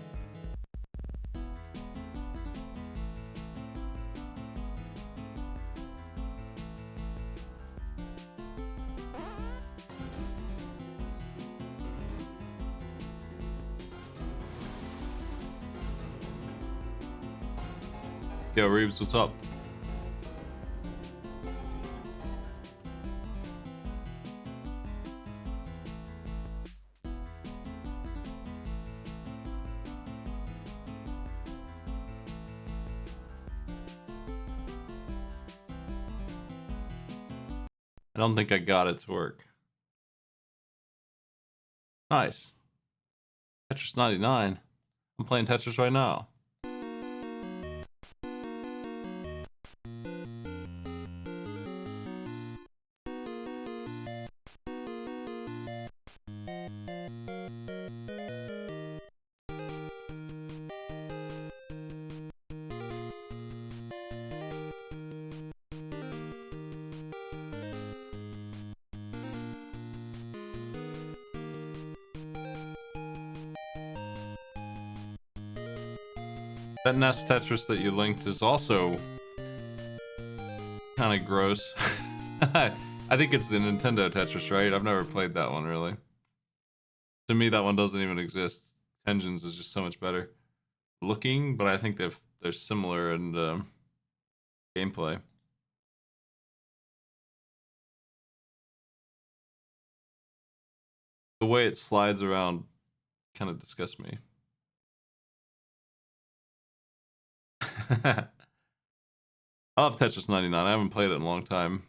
Yo, Reeves, what's up? I don't think I got it to work. Nice. Tetris 99. I'm playing Tetris right now. That NES Tetris that you linked is also kind of gross. I think it's the Nintendo Tetris, right? I've never played that one really. To me, that one doesn't even exist. Tengens is just so much better looking, but I think they're similar in gameplay. The way it slides around kind of disgusts me. I love Tetris 99. I haven't played it in a long time.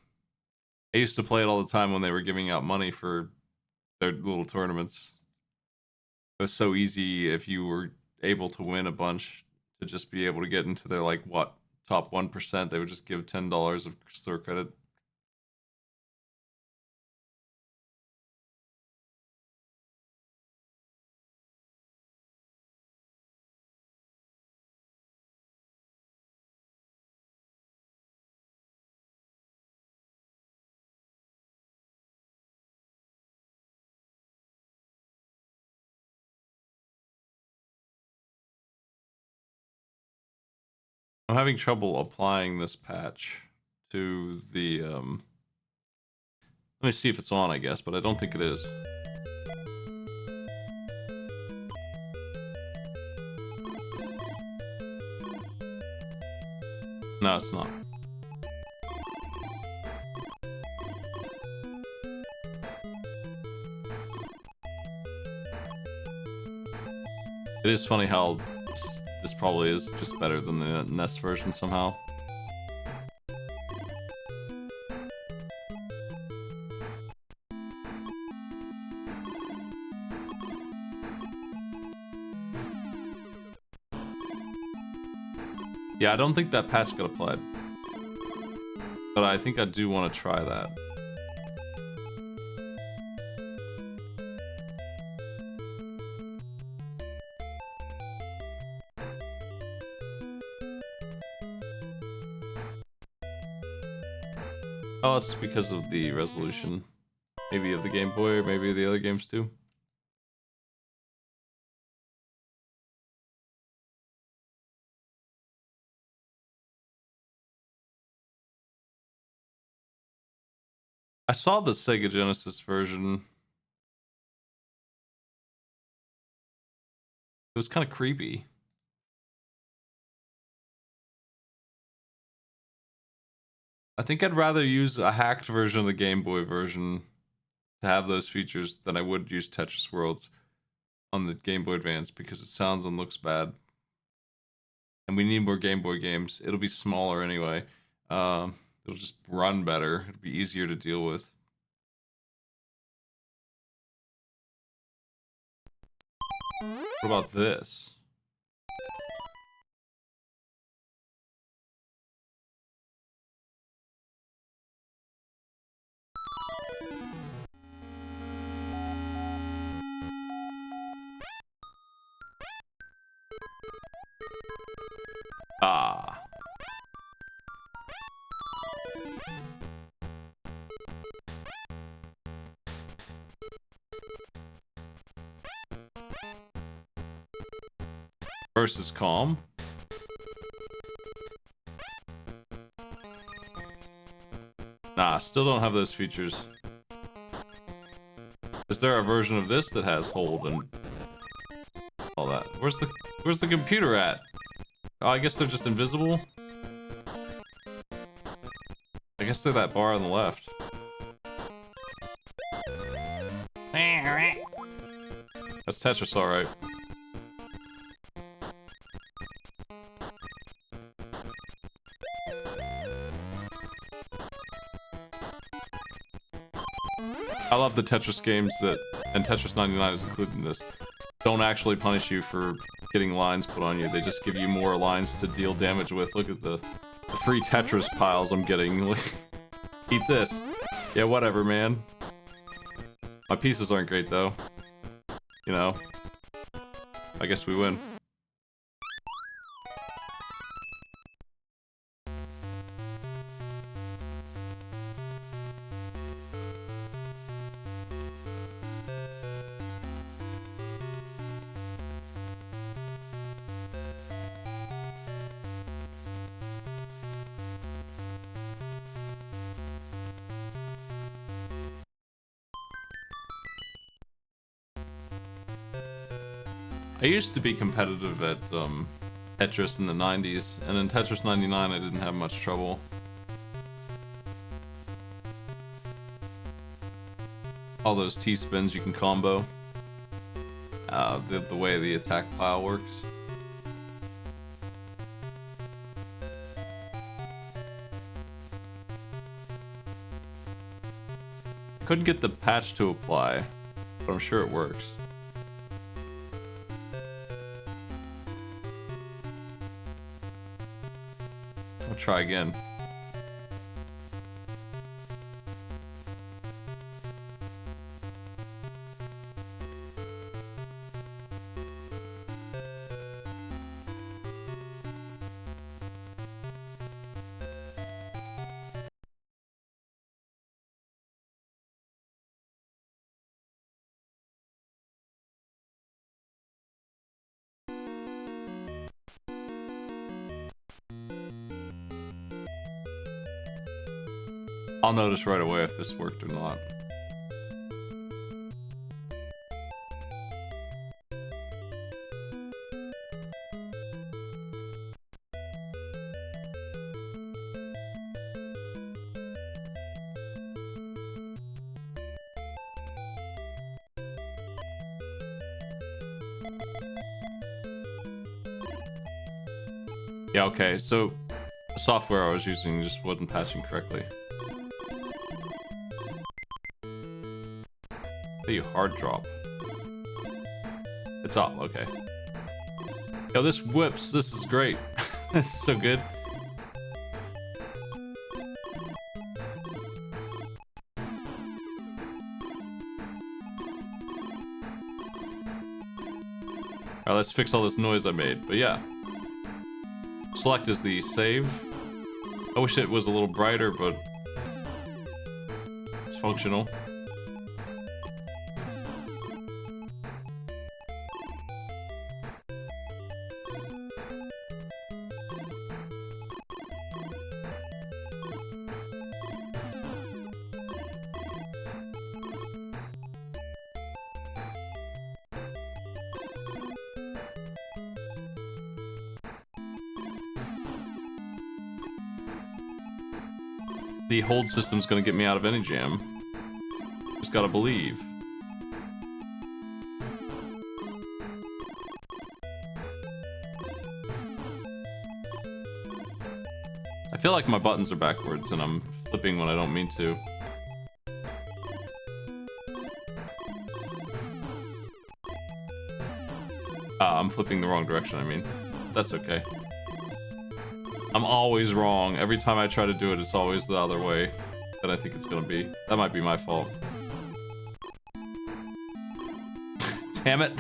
I used to play it all the time when they were giving out money for their little tournaments. It was so easy if you were able to win a bunch to just be able to get into their like what top 1%. They would just give $10 of store credit. I'm having trouble applying this patch to the let me see if it's on, I guess, but I don't think it is. No, it's not. It is funny how this probably is just better than the NES version somehow. Yeah, I don't think that patch got applied. But I think I do want to try that. Oh, it's because of the resolution. Maybe of the Game Boy, or maybe of the other games too. I saw the Sega Genesis version. It was kind of creepy. I think I'd rather use a hacked version of the Game Boy version to have those features than I would use Tetris Worlds on the Game Boy Advance because it sounds and looks bad. And we need more Game Boy games. It'll be smaller anyway. It'll just run better. It'll be easier to deal with. What about this? Ah. versus calm. Nah, still don't have those features. Is there a version of this that has hold and all that? Where's the computer at? Oh, I guess they're just invisible. I guess they're that bar on the left. That's Tetris, alright. I love the Tetris games that, and Tetris 99 is included in this, don't actually punish you for getting lines put on you. They just give you more lines to deal damage with. Look at the free Tetris piles I'm getting. Eat this. Yeah, whatever, man. My pieces aren't great, though. You know. I guess we win. I used to be competitive at Tetris in the 90s, and in Tetris 99 I didn't have much trouble. All those T-spins you can combo. The way the attack pile works. I couldn't get the patch to apply, but I'm sure it works. I'll try again. I'll notice right away if this worked or not. Yeah, okay, so the software I was using just wasn't patching correctly. Hey, you hard drop. It's up, okay. Yo, this whips. This is great. This is so good. Alright, let's fix all this noise I made. But yeah. Select is the save. I wish it was a little brighter, but it's functional. The hold system's gonna get me out of any jam. Just gotta believe. I feel like my buttons are backwards and I'm flipping when I don't mean to. I'm flipping the wrong direction, I mean. That's okay. I'm always wrong. Every time I try to do it, it's always the other way that I think it's gonna be. That might be my fault. Damn it.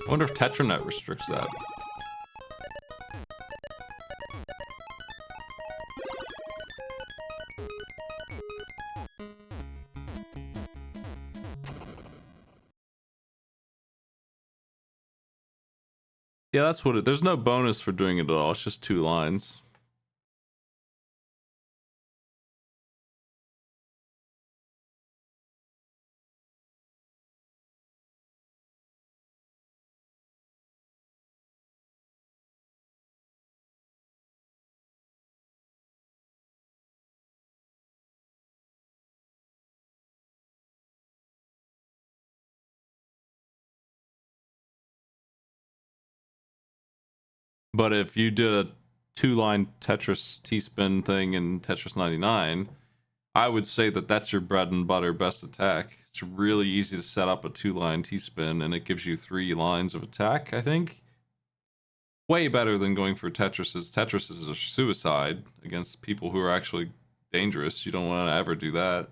I wonder if Tetranet restricts that. Yeah, that's what it... There's no bonus for doing it at all. It's just 2 lines. But if you did a 2-line Tetris T-spin thing in Tetris 99, I would say that that's your bread and butter best attack. It's really easy to set up a 2-line T-spin, and it gives you 3 lines of attack, I think. Way better than going for Tetris's. Tetris is a suicide against people who are actually dangerous. You don't want to ever do that.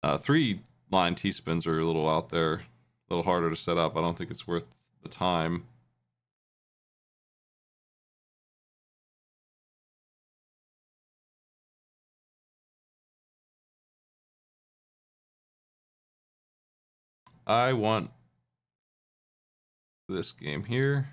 3-line T-spins are a little out there, a little harder to set up. I don't think it's worth the time. I want this game here.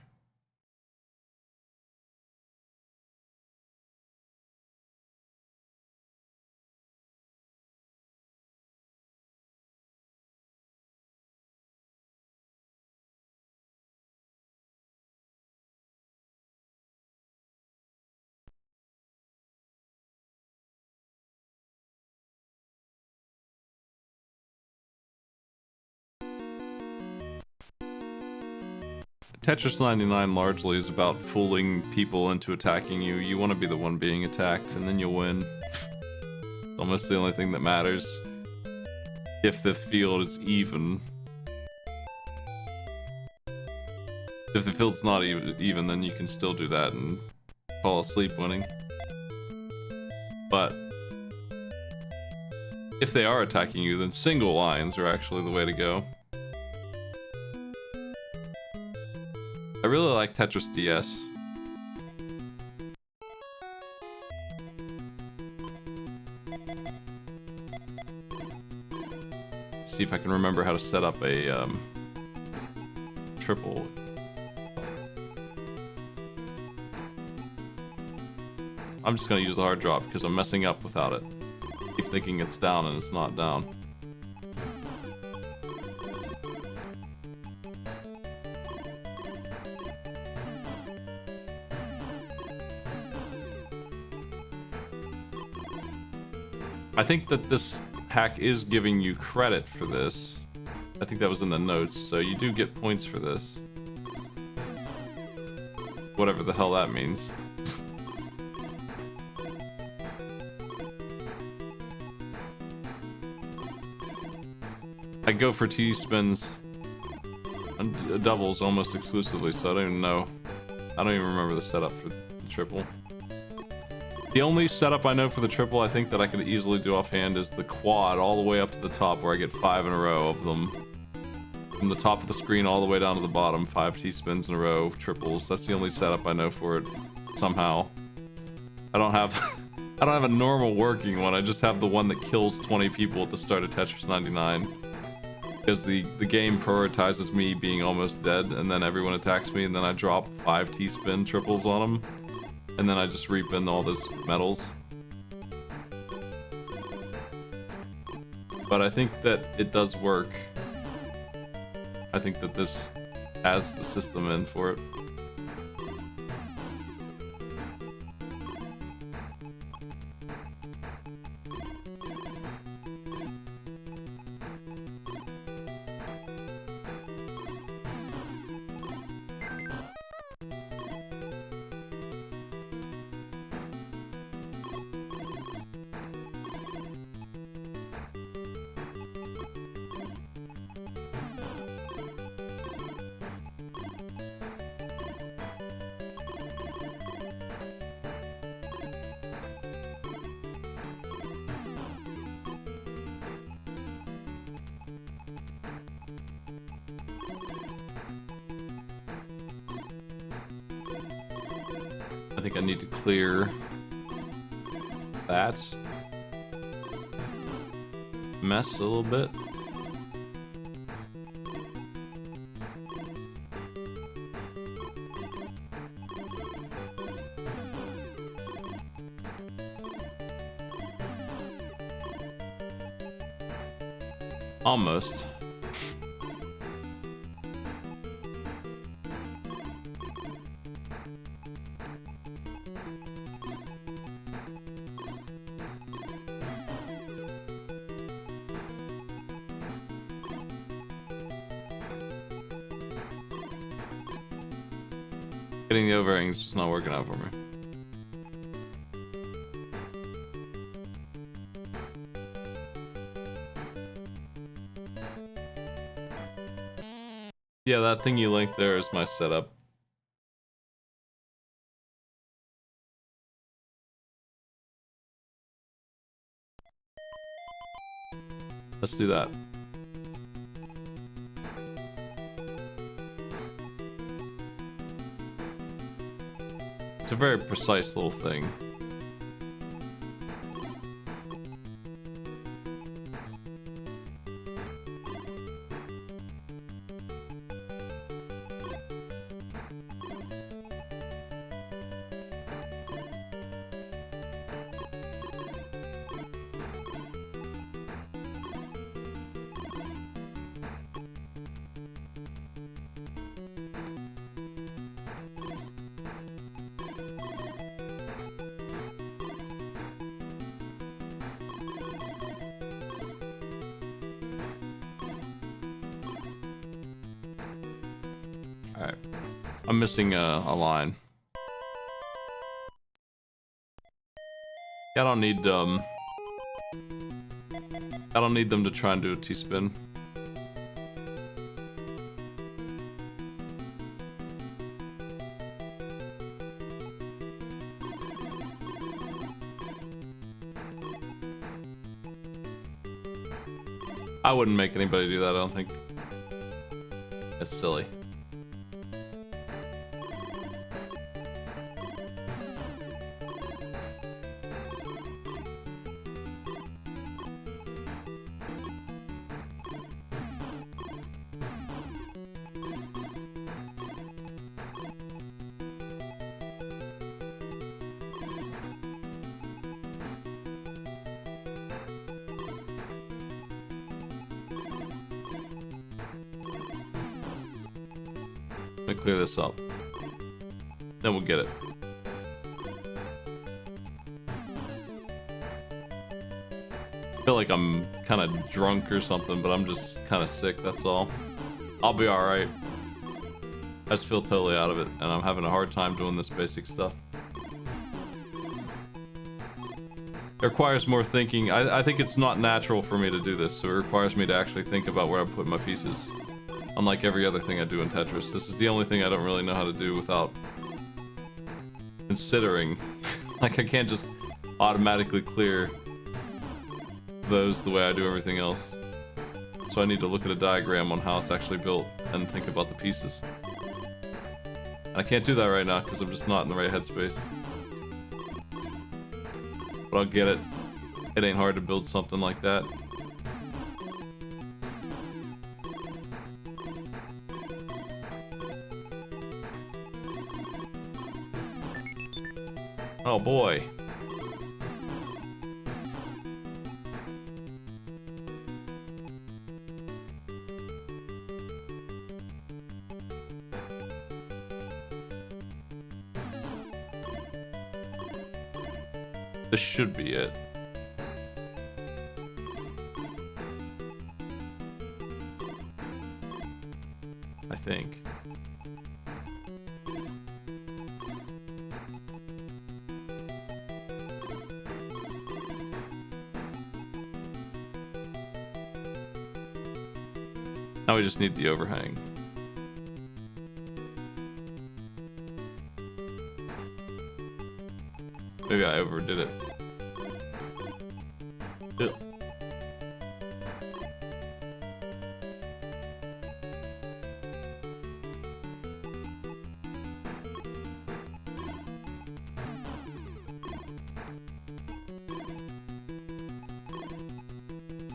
Tetris 99 largely is about fooling people into attacking you. You want to be the one being attacked, and then you'll win. It's almost the only thing that matters. If the field is even. If the field's not even, then you can still do that and fall asleep winning. But if they are attacking you, then single lines are actually the way to go. I really like Tetris DS. See if I can remember how to set up a triple. I'm just gonna use the hard drop because I'm messing up without it. Keep thinking it's down and it's not down. I think that this hack is giving you credit for this. I think that was in the notes, so you do get points for this. Whatever the hell that means. I go for T-spins and doubles almost exclusively, so I don't even know. I don't even remember the setup for the triple. The only setup I know for the triple I think that I could easily do offhand is the quad all the way up to the top where I get 5 in a row of them. From the top of the screen all the way down to the bottom, 5 T-spins in a row, triples. That's the only setup I know for it, somehow. I don't have I don't have a normal working one, I just have the one that kills 20 people at the start of Tetris 99. Because the game prioritizes me being almost dead, and then everyone attacks me, and then I drop 5 T-spin triples on them. And then I just reap in all those medals. But I think that it does work. I think that this has the system in for it. I think I need to clear that mess a little bit. Almost. Getting the overhang is just not working out for me. Yeah, that thing you linked there is my setup. Let's do that. It's a very precise little thing. Alright. I'm missing a line. I don't need them to try and do a T-spin. I wouldn't make anybody do that, I don't think. That's silly. Let me clear this up. Then we'll get it. I feel like I'm kind of drunk or something, but I'm just kind of sick, that's all. I'll be alright. I just feel totally out of it, and I'm having a hard time doing this basic stuff. It requires more thinking. I think it's not natural for me to do this, so it requires me to actually think about where I'm putting my pieces. Unlike every other thing I do in Tetris, this is the only thing I don't really know how to do without considering. Like, I can't just automatically clear those the way I do everything else. So I need to look at a diagram on how it's actually built and think about the pieces. And I can't do that right now because I'm just not in the right headspace. But I'll get it. It ain't hard to build something like that. Oh boy. This should be it. I think. Now we just need the overhang. Maybe I overdid it. Ew.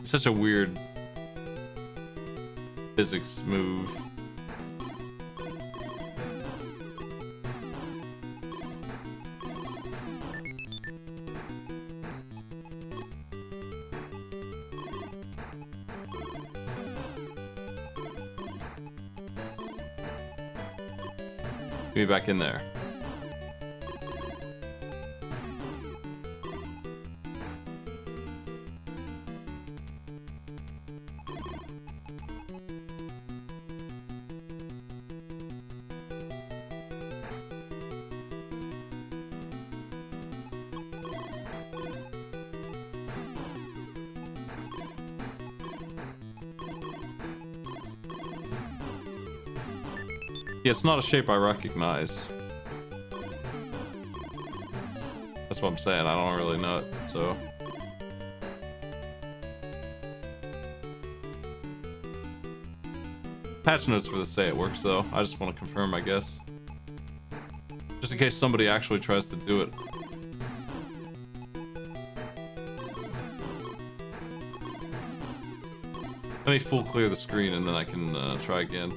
Such a weird physics move. Get me back in there. Yeah, it's not a shape I recognize. That's what I'm saying. I don't really know it, so. Patch notes for the say it works though. I just want to confirm, I guess. Just in case somebody actually tries to do it. Let me full clear the screen and then I can try again.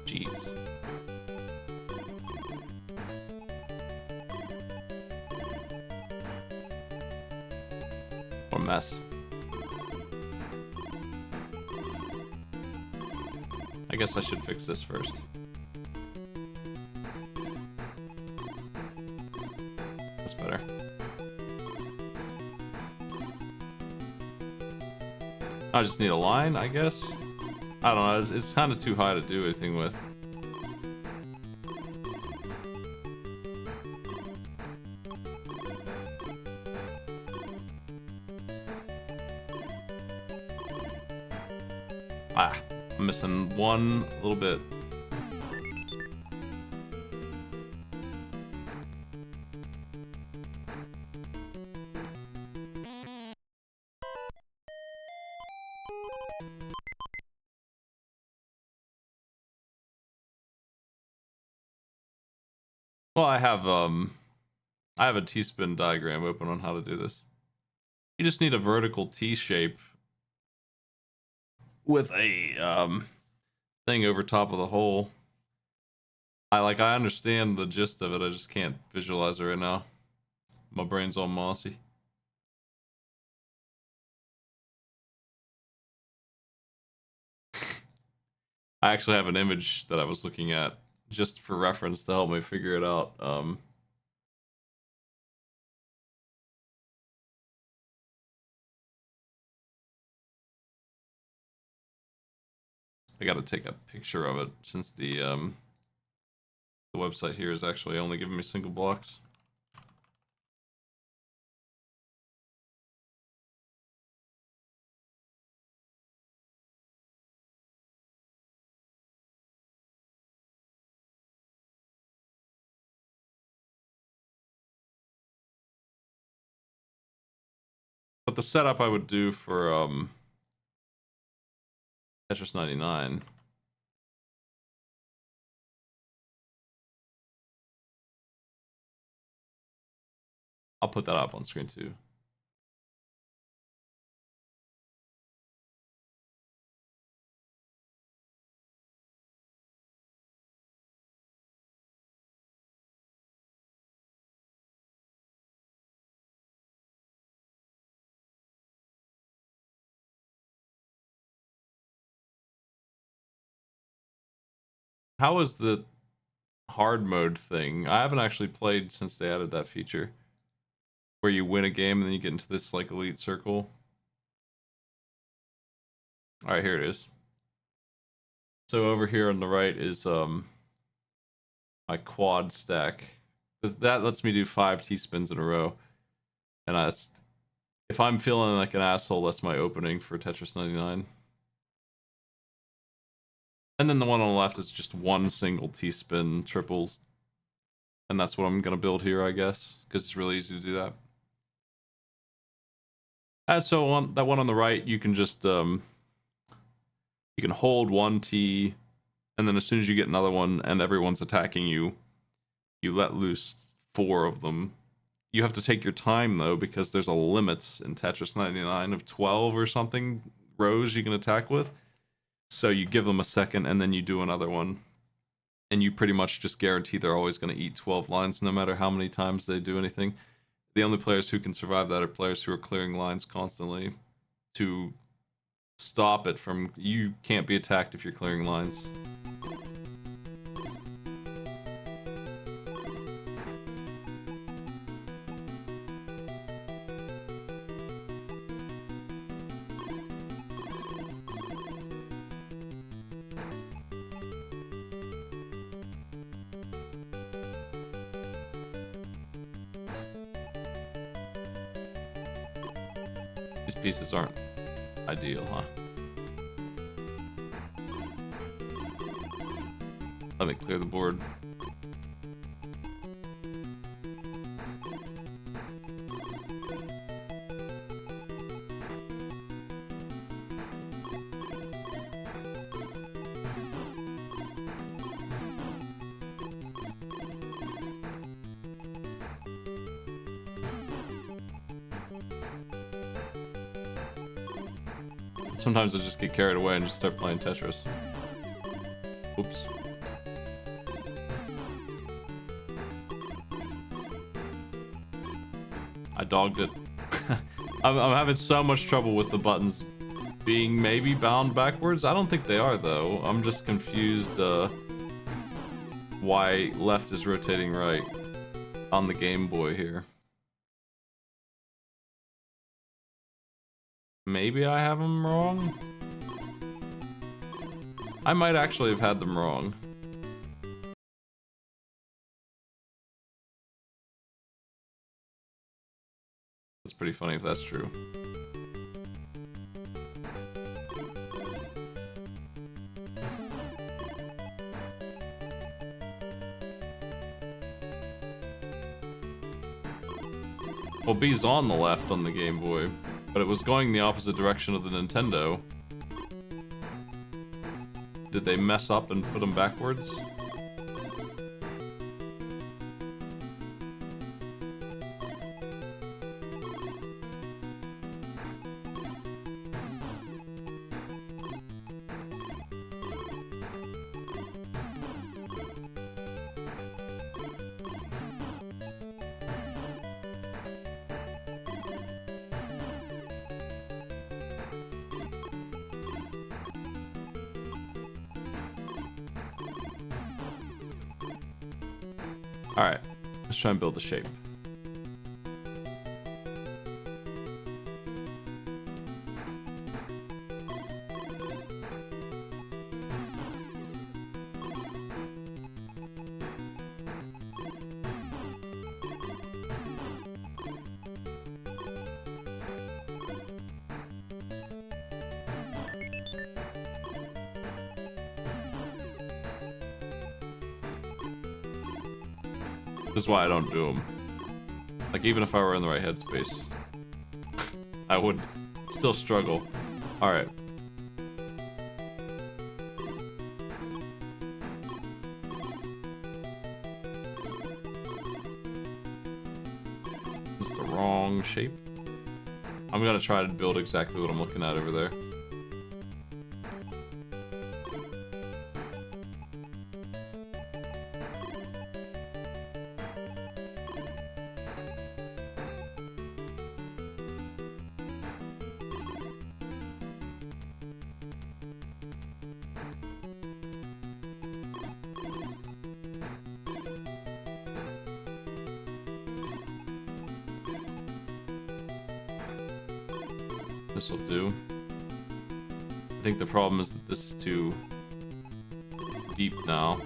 Jeez. What a mess. I guess I should fix this first. That's better. I just need a line, I guess. I don't know, it's kind of too high to do anything with. Ah, I'm missing one little bit. Well, I have a T-spin diagram open on how to do this. You just need a vertical T shape with a thing over top of the hole. I understand the gist of it, I just can't visualize it right now. My brain's all mossy. I actually have an image that I was looking at just for reference to help me figure it out. I gotta take a picture of it since the website here is actually only giving me single blocks. But the setup I would do for Tetris 99. I'll put that up on screen too. How is the hard mode thing? I haven't actually played since they added that feature where you win a game and then you get into this like elite circle. All right, here it is. So over here on the right is my quad stack. That lets me do 5 T-spins in a row, and that's if I'm feeling like an asshole, that's my opening for Tetris 99. And then the one on the left is just one single T-spin triples, and that's what I'm gonna build here, I guess, because it's really easy to do that. And so on that one on the right, you can just you can hold one T, and then as soon as you get another one and everyone's attacking you, you let loose 4 of them. You have to take your time though, because there's a limit in Tetris 99 of 12 or something rows you can attack with. So you give them a second and then you do another one. And you pretty much just guarantee they're always going to eat 12 lines no matter how many times they do anything. The only players who can survive that are players who are clearing lines constantly to stop it from... You can't be attacked if you're clearing lines. These pieces aren't ideal, huh? Let me clear the board. Sometimes I just get carried away and just start playing Tetris. Oops. I dogged it. I'm having so much trouble with the buttons being maybe bound backwards. I don't think they are though. I'm just confused why left is rotating right on the Game Boy here. Maybe I have them wrong? I might actually have had them wrong. That's pretty funny if that's true. Well, B's on the left on the Game Boy, but it was going the opposite direction of the Nintendo. Did they mess up and put them backwards? Alright, let's try and build the shape. This is why I don't do them. Like, even if I were in the right headspace, I would still struggle. Alright. This is the wrong shape. I'm gonna try to build exactly what I'm looking at over there. This'll do. I think the problem is that this is too deep now.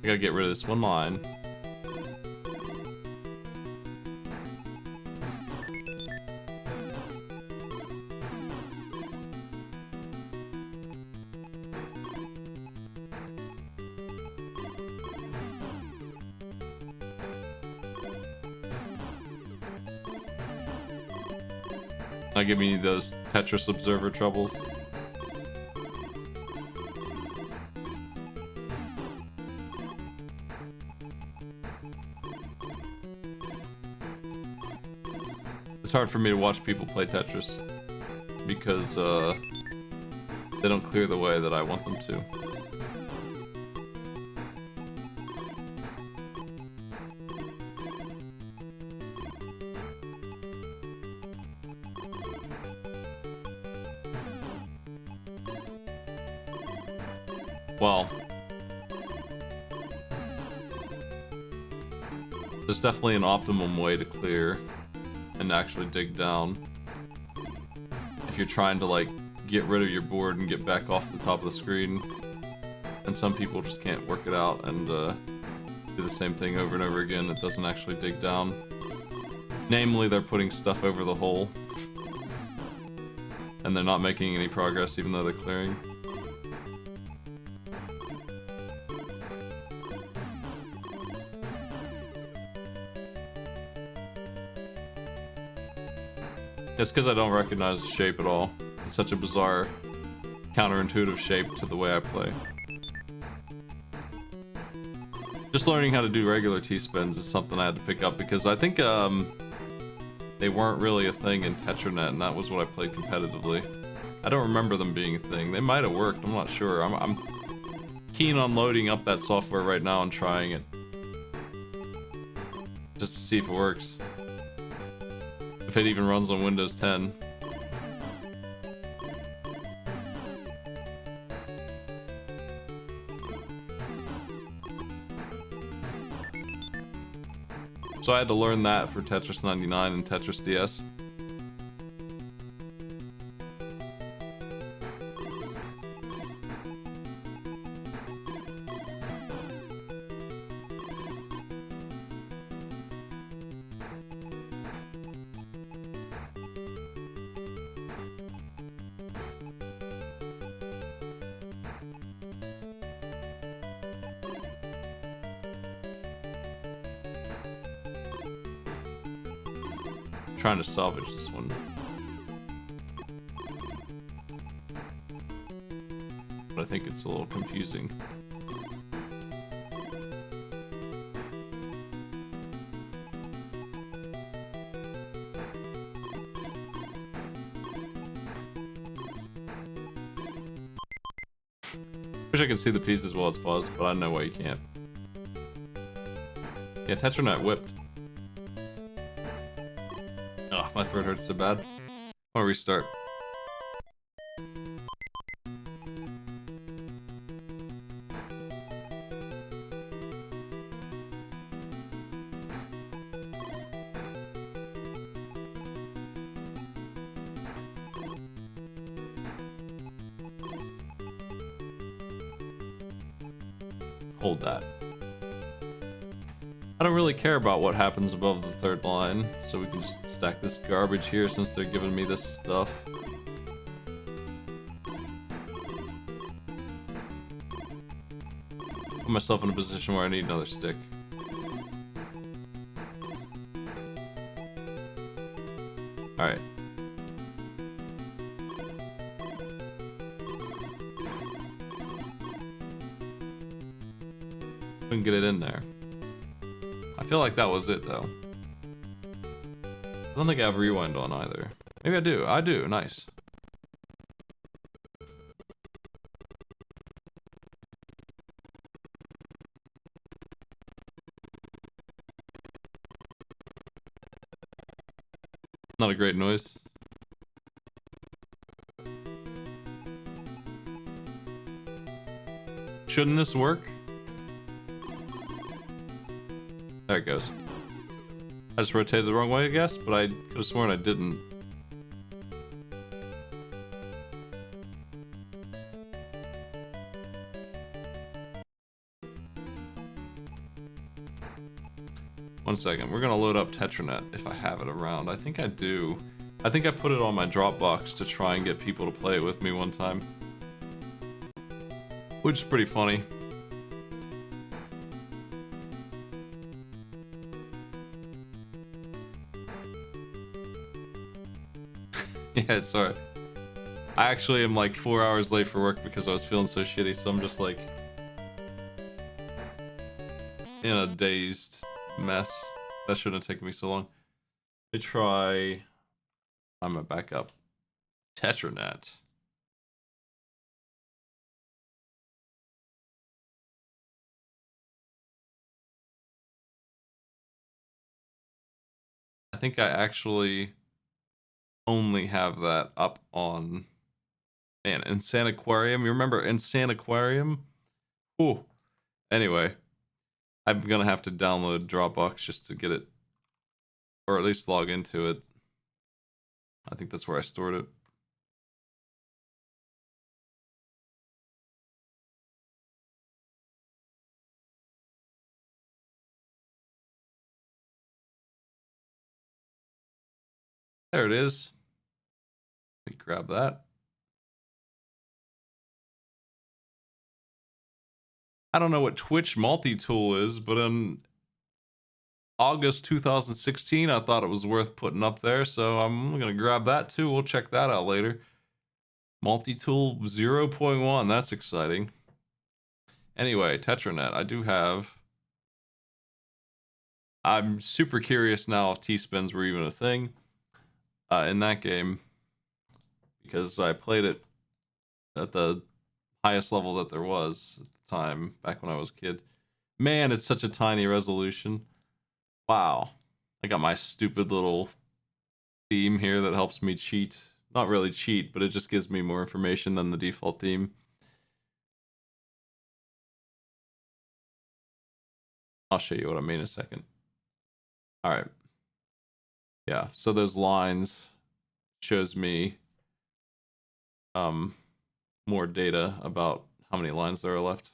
I gotta get rid of this one line. Not giving you those Tetris Observer troubles. It's hard for me to watch people play Tetris because they don't clear the way that I want them to. Well, there's definitely an optimum way to clear and actually dig down. If you're trying to like get rid of your board and get back off the top of the screen, and some people just can't work it out and do the same thing over and over again, it doesn't actually dig down. Namely, they're putting stuff over the hole and they're not making any progress even though they're clearing. It's because I don't recognize the shape at all. It's such a bizarre, counterintuitive shape to the way I play. Just learning how to do regular T-spins is something I had to pick up because I think they weren't really a thing in Tetranet, and that was what I played competitively. I don't remember them being a thing. They might have worked, I'm not sure. I'm keen on loading up that software right now and trying it. Just to see if it works. If it even runs on Windows 10. So I had to learn that for Tetris 99 and Tetris DS. Trying to salvage this one. But I think it's a little confusing. Wish I could see the pieces while it's paused, but I know why you can't. Yeah, Tetranet whipped. Oh, my throat hurts so bad. I'll restart. Hold that. I don't really care about what happens above the third line, so we can just stack this garbage here since they're giving me this stuff. Put myself in a position where I need another stick. Alright. Couldn't get it in there. I feel like that was it though. I don't think I have rewind on either. Maybe I do. I do. Nice. Not a great noise. Shouldn't this work? There it goes. I just rotated the wrong way, I guess, but I could have sworn I didn't. One second, we're gonna load up Tetranet if I have it around. I think I do. I think I put it on my Dropbox to try and get people to play it with me one time. Which is pretty funny. Yeah, sorry. I actually am like 4 hours late for work because I was feeling so shitty, so I'm just like in a dazed mess. That shouldn't have taken me so long. Let me try. I'm gonna back up. Tetranet. I think I actually only have that up on, man, Insaniquarium. You remember Insaniquarium? Ooh. Anyway, I'm gonna have to download Dropbox just to get it, or at least log into it. I think that's where I stored it. There it is. Let me grab that. I don't know what Twitch multi-tool is, but in August 2016, I thought it was worth putting up there, so I'm gonna grab that too. We'll check that out later. Multi-tool 0.1, that's exciting. Anyway, Tetranet, I do have. I'm super curious now if T-spins were even a thing in that game, because I played it at the highest level that there was at the time, back when I was a kid. Man, it's such a tiny resolution. Wow. I got my stupid little theme here that helps me cheat. Not really cheat, but it just gives me more information than the default theme. I'll show you what I mean in a second. All right. Yeah, so those lines shows me more data about how many lines there are left.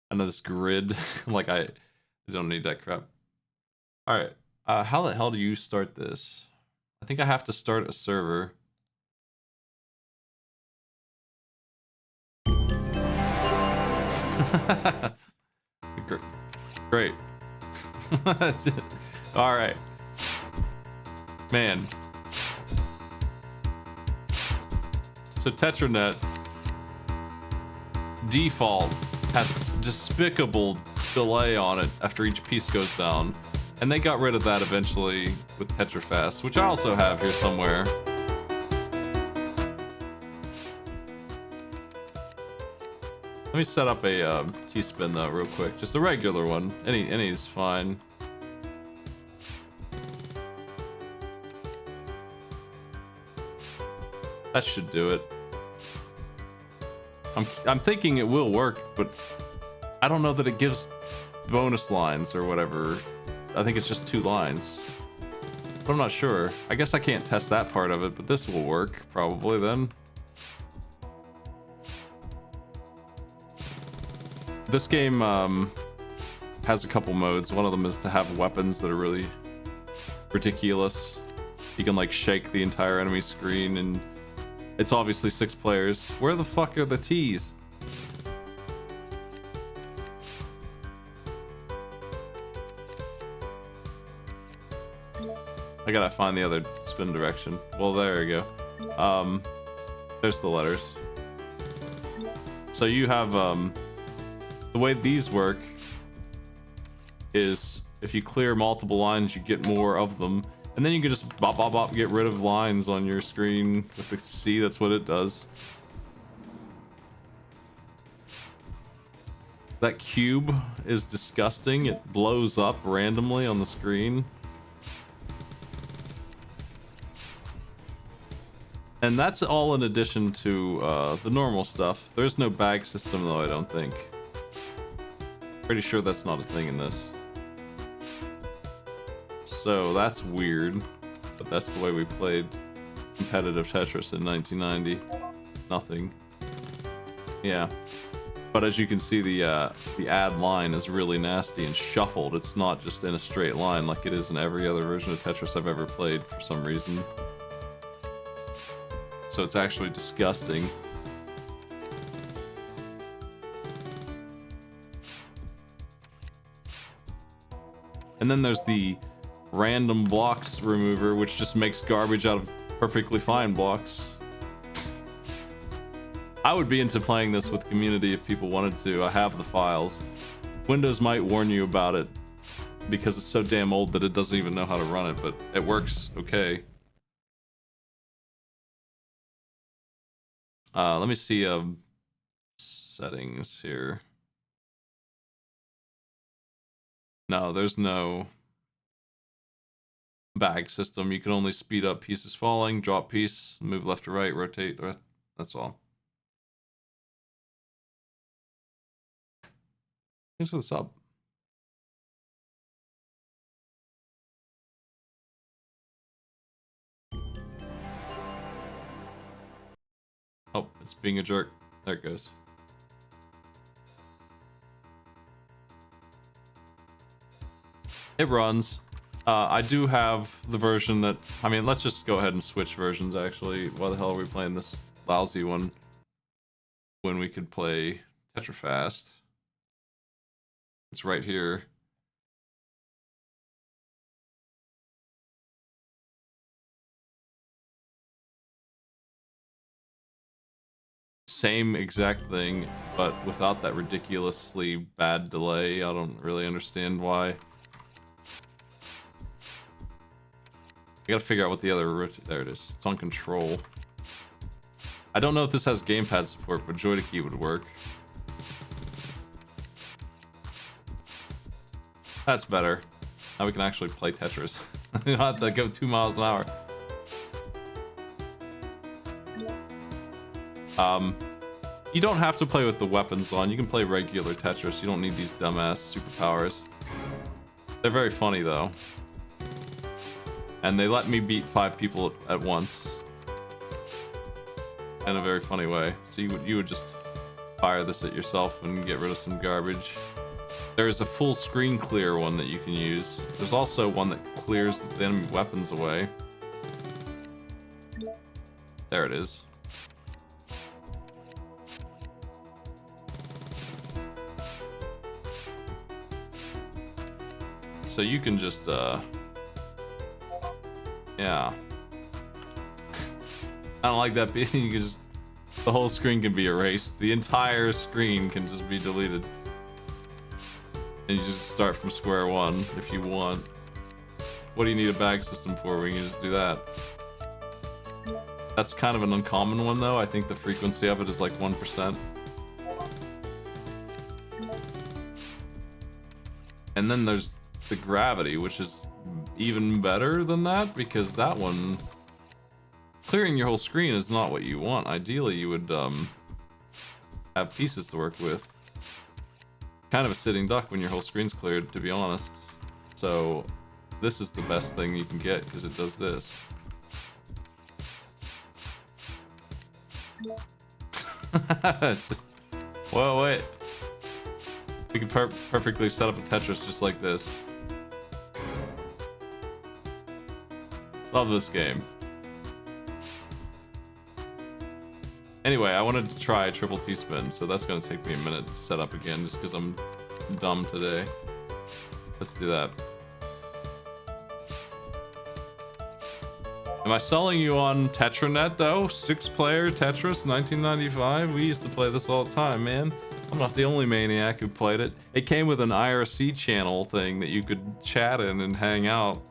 And this grid, like I don't need that crap. All right, how the hell do you start this? I think I have to start a server. Great. All right, man. So Tetranet default has despicable delay on it after each piece goes down, and they got rid of that eventually with Tetrafast, which I also have here somewhere. Let me set up a T-spin though real quick, just a regular one. Any is fine. That should do it. I'm thinking it will work, but I don't know that it gives bonus lines or whatever. I think it's just 2 lines. But I'm not sure. I guess I can't test that part of it, but this will work probably then. This game has a couple modes. One of them is to have weapons that are really ridiculous. You can like shake the entire enemy screen, and it's obviously 6 players. Where the fuck are the T's? I gotta find the other spin direction. Well, there you go. There's the letters. So you have the way these work is if you clear multiple lines, you get more of them. And then you can just bop, bop, bop, get rid of lines on your screen with the C. That's what it does. That cube is disgusting. It blows up randomly on the screen. And that's all in addition to the normal stuff. There's no bag system though, I don't think. Pretty sure that's not a thing in this. So that's weird, but that's the way we played competitive Tetris in 1990. Nothing. Yeah. But as you can see, the add line is really nasty and shuffled. It's not just in a straight line like it is in every other version of Tetris I've ever played for some reason. So it's actually disgusting. And then there's the random blocks remover, which just makes garbage out of perfectly fine blocks. I would be into playing this with community if people wanted to. I have the files. Windows might warn you about it because it's so damn old that it doesn't even know how to run it, but it works okay. Let me see settings here. No, there's no bag system. You can only speed up pieces falling, drop piece, move left to right, rotate. That's all. Thanks for the sub. Oh, it's being a jerk. There it goes. It runs. I do have the version that... I mean, let's just go ahead and switch versions, actually. Why the hell are we playing this lousy one when we could play Tetrafast? It's right here. Same exact thing, but without that ridiculously bad delay. I don't really understand why. I gotta figure out what the other... There it is. It's on control. I don't know if this has gamepad support, but Joy to Key would work. That's better. Now we can actually play Tetris. You don't have to go 2 miles an hour. You don't have to play with the weapons on. You can play regular Tetris. You don't need these dumbass superpowers. They're very funny though. And they let me beat 5 people at once. In a very funny way. So you would just fire this at yourself and get rid of some garbage. There is a full screen clear one that you can use. There's also one that clears the enemy weapons away. There it is. So you can just, yeah. I don't like that. You can just, the whole screen can be erased. The entire screen can just be deleted. And you just start from square one if you want. What do you need a bag system for? We can just do that. That's kind of an uncommon one though. I think the frequency of it is like 1%. And then there's the gravity, which is even better than that, because that one, clearing your whole screen is not what you want. Ideally you would have pieces to work with. Kind of a sitting duck when your whole screen's cleared, to be honest. So this is the best thing you can get because it does this. Whoa, wait. We can perfectly set up a Tetris just like this. Love this game. Anyway, I wanted to try Triple T-Spin, so that's going to take me a minute to set up again just because I'm dumb today. Let's do that. Am I selling you on Tetranet though? 6-player Tetris 1995? We used to play this all the time, man. I'm not the only maniac who played it. It came with an IRC channel thing that you could chat in and hang out.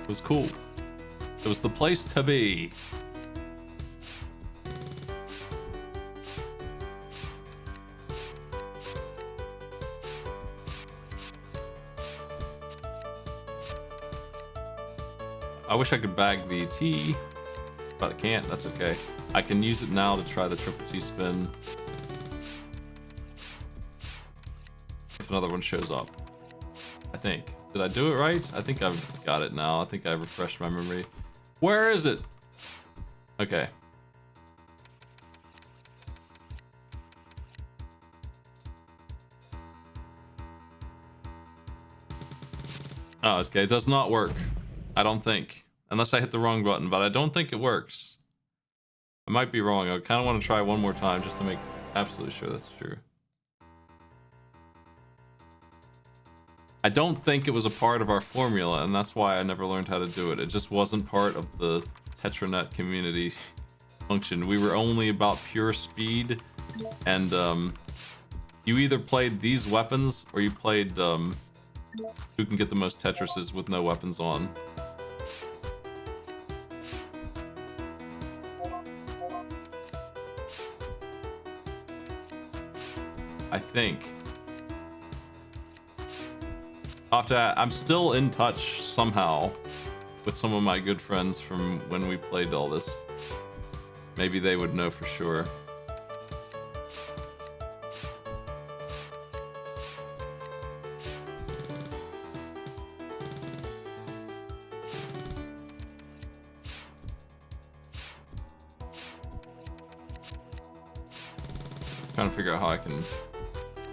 It was cool. It was the place to be. I wish I could bag the T, but I can't. That's okay. I can use it now to try the triple T spin. If another one shows up. I think. Did I do it right? I think I've got it now. I think I refreshed my memory. Where is it? Okay. Oh, okay. It does not work. I don't think. Unless I hit the wrong button, but I don't think it works. I might be wrong. I kind of want to try one more time just to make absolutely sure that's true. I don't think it was a part of our formula, and that's why I never learned how to do it. It just wasn't part of the Tetranet community function. We were only about pure speed, and you either played these weapons or you played who can get the most Tetrises with no weapons on. I think. I'm still in touch somehow with some of my good friends from when we played all this. Maybe they would know for sure. Trying to figure out how I can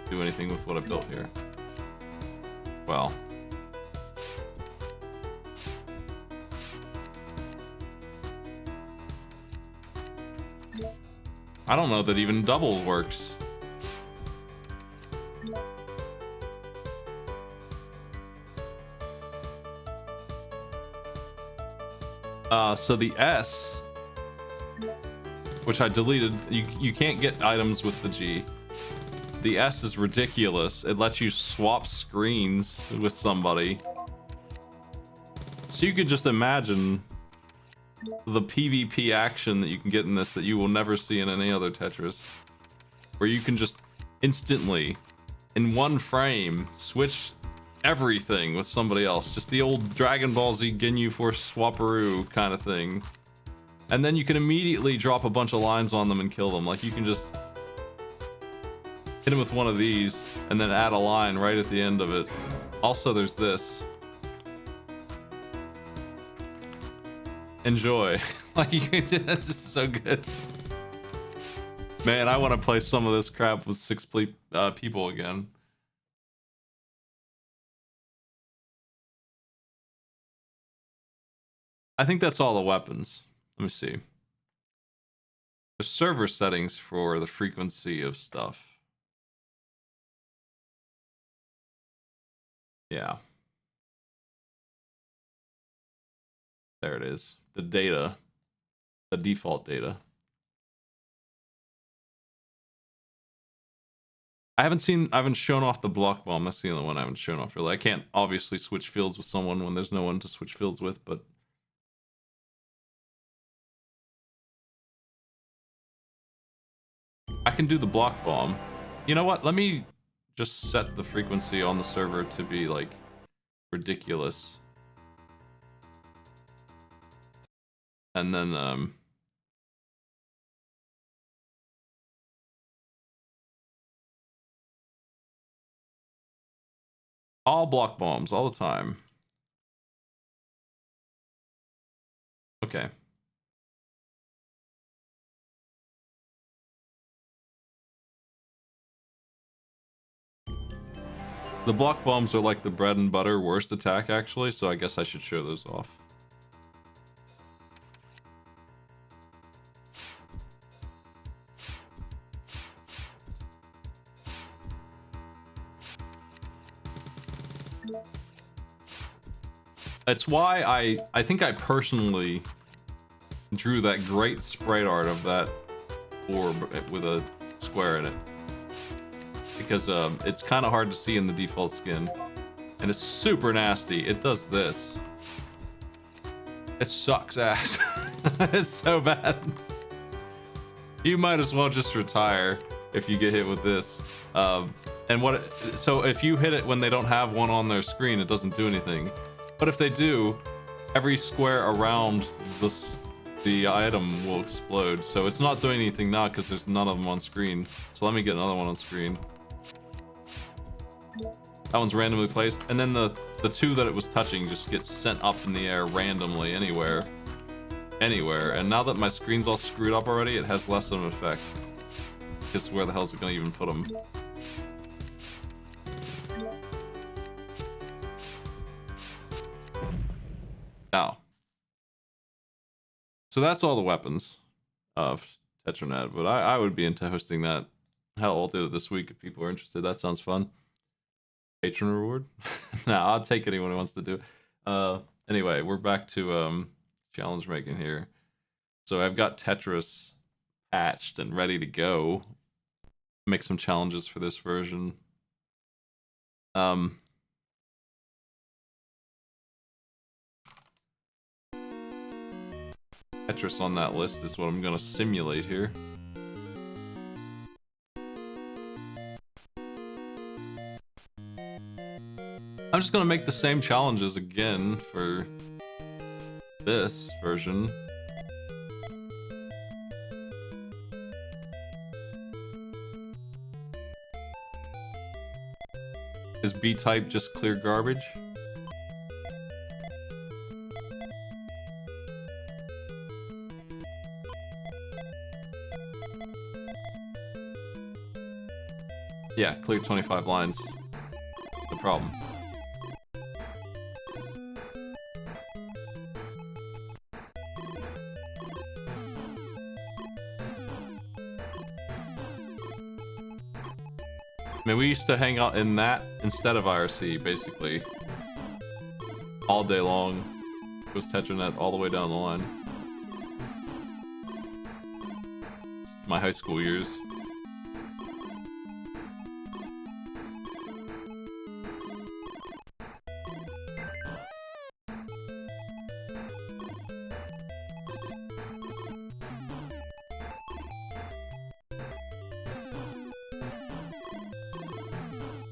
do anything with what I built here. Well, I don't know that even double works. So the S, which I deleted, you can't get items with the G. The S is ridiculous. It lets you swap screens with somebody. So you could just imagine the PvP action that you can get in this that you will never see in any other Tetris. Where you can just instantly, in one frame, switch everything with somebody else. Just the old Dragon Ball Z Ginyu Force Swaparoo kind of thing. And then you can immediately drop a bunch of lines on them and kill them. Like you can just hit him with one of these and then add a line right at the end of it. Also, there's this. Enjoy. Like, this is so good. Man, I want to play some of this crap with 6 people again. I think that's all the weapons. Let me see. There's server settings for the frequency of stuff. Yeah. There it is. The data. The default data. I haven't shown off the block bomb. That's the only one I haven't shown off really. I can't obviously switch fields with someone when there's no one to switch fields with, but I can do the block bomb. You know what? Let me just set the frequency on the server to be like ridiculous. And then all block bombs all the time. Okay. The block bombs are like the bread and butter worst attack actually, so I guess I should show those off. That's why I think I personally drew that great sprite art of that orb with a square in it. Because it's kind of hard to see in the default skin. And it's super nasty. It does this. It sucks ass. It's so bad. You might as well just retire if you get hit with this. So if you hit it when they don't have one on their screen, it doesn't do anything. But if they do, every square around the item will explode. So it's not doing anything now because there's none of them on screen. So let me get another one on screen. That one's randomly placed, and then the two that it was touching just gets sent up in the air randomly anywhere. And now that my screen's all screwed up already, it has less of an effect. Because where the hell is it gonna even put them? Now. So that's all the weapons of Tetranet, but I would be into hosting that. Hell, I'll do it this week if people are interested. That sounds fun. Patron reward? Nah, I'll take anyone who wants to do it. Anyway, we're back to challenge making here. So I've got Tetris patched and ready to go. Make some challenges for this version. Tetris on that list is what I'm gonna simulate here. I'm just gonna make the same challenges again for this version. Is B-type just clear garbage? Yeah, clear 25 lines. No problem. I mean, we used to hang out in that instead of IRC, basically. All day long. It was Tetranet all the way down the line. My high school years.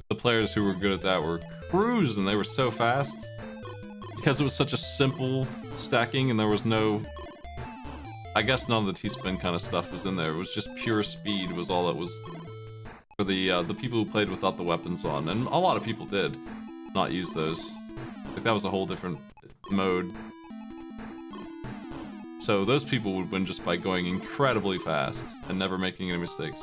The players who were good at that were cruising. They were so fast because it was such a simple stacking, and there was no, I guess none of the T-spin kind of stuff was in there. It was just pure speed was all it was for the people who played without the weapons on, and a lot of people did not use those. Like that was a whole different mode. So those people would win just by going incredibly fast and never making any mistakes.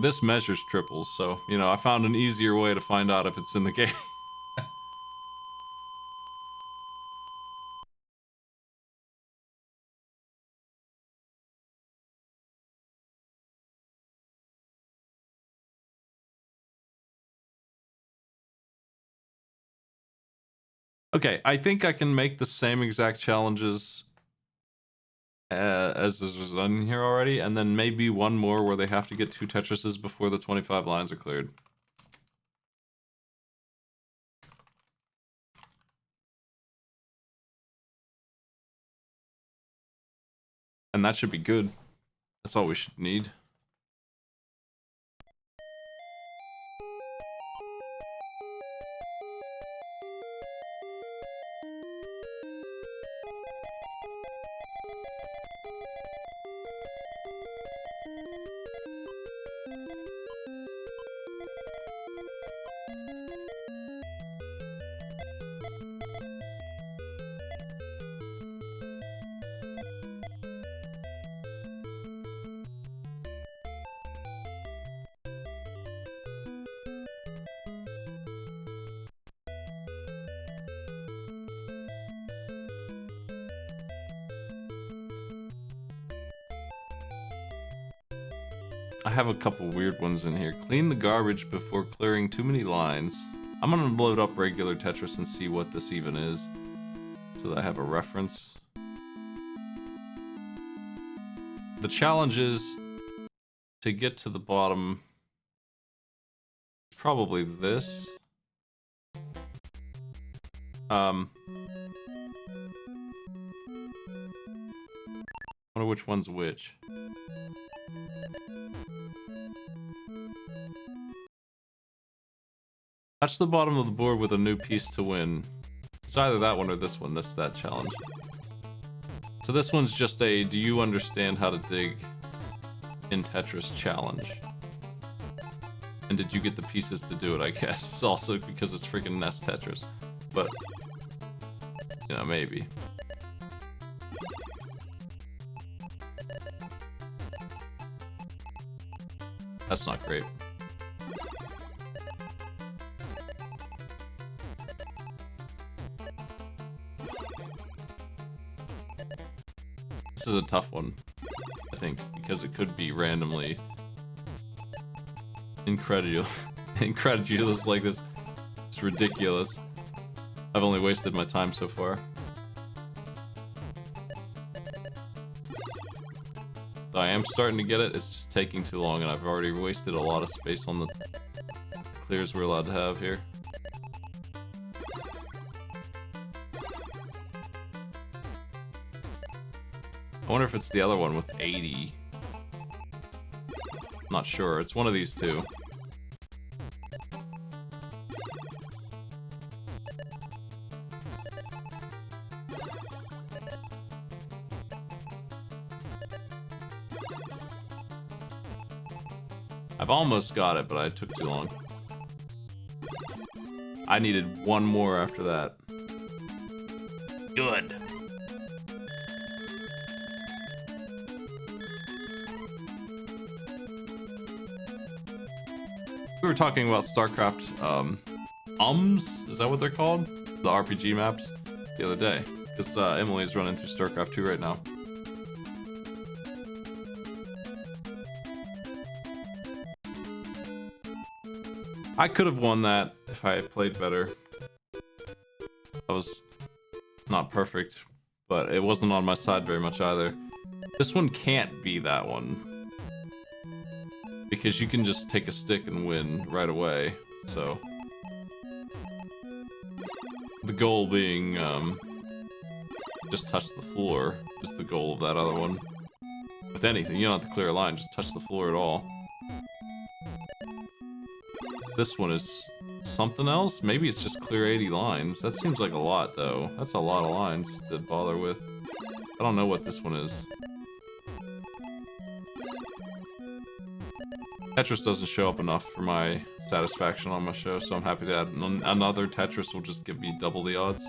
This measures triples, so, you know, I found an easier way to find out if it's in the game. Okay, I think I can make the same exact challenges as is done here already, and then maybe one more where they have to get 2 Tetrises before the 25 lines are cleared. And that should be good. That's all we should need. I have a couple weird ones in here. Clean the garbage before clearing too many lines. I'm gonna load up regular Tetris and see what this even is, so that I have a reference. The challenge is to get to the bottom. Probably this. Wonder which one's which. Touch the bottom of the board with a new piece to win. It's either that one or this one. That's that challenge. So this one's just a do you understand how to dig in Tetris challenge. And did you get the pieces to do it, I guess. It's also because it's freaking NES Tetris. But, you know, maybe. That's not great. This is a tough one, I think, because it could be randomly incredulous like this. It's ridiculous. I've only wasted my time so far. So I am starting to get it, it's just taking too long and I've already wasted a lot of space on the clears we're allowed to have here. I wonder if it's the other one with 80. Not sure, it's one of these two. I've almost got it, but I took too long. I needed one more after that. Good. We were talking about StarCraft, is that what they're called? The RPG maps? The other day. Because Emily's running through StarCraft 2 right now. I could have won that if I had played better. I was not perfect, but it wasn't on my side very much either. This one can't be that one. Because you can just take a stick and win right away, so. The goal being, just touch the floor is the goal of that other one. With anything, you don't have to clear a line, just touch the floor at all. This one is something else? Maybe it's just clear 80 lines. That seems like a lot, though. That's a lot of lines to bother with. I don't know what this one is. Tetris doesn't show up enough for my satisfaction on my show, so I'm happy to add another Tetris will just give me double the odds.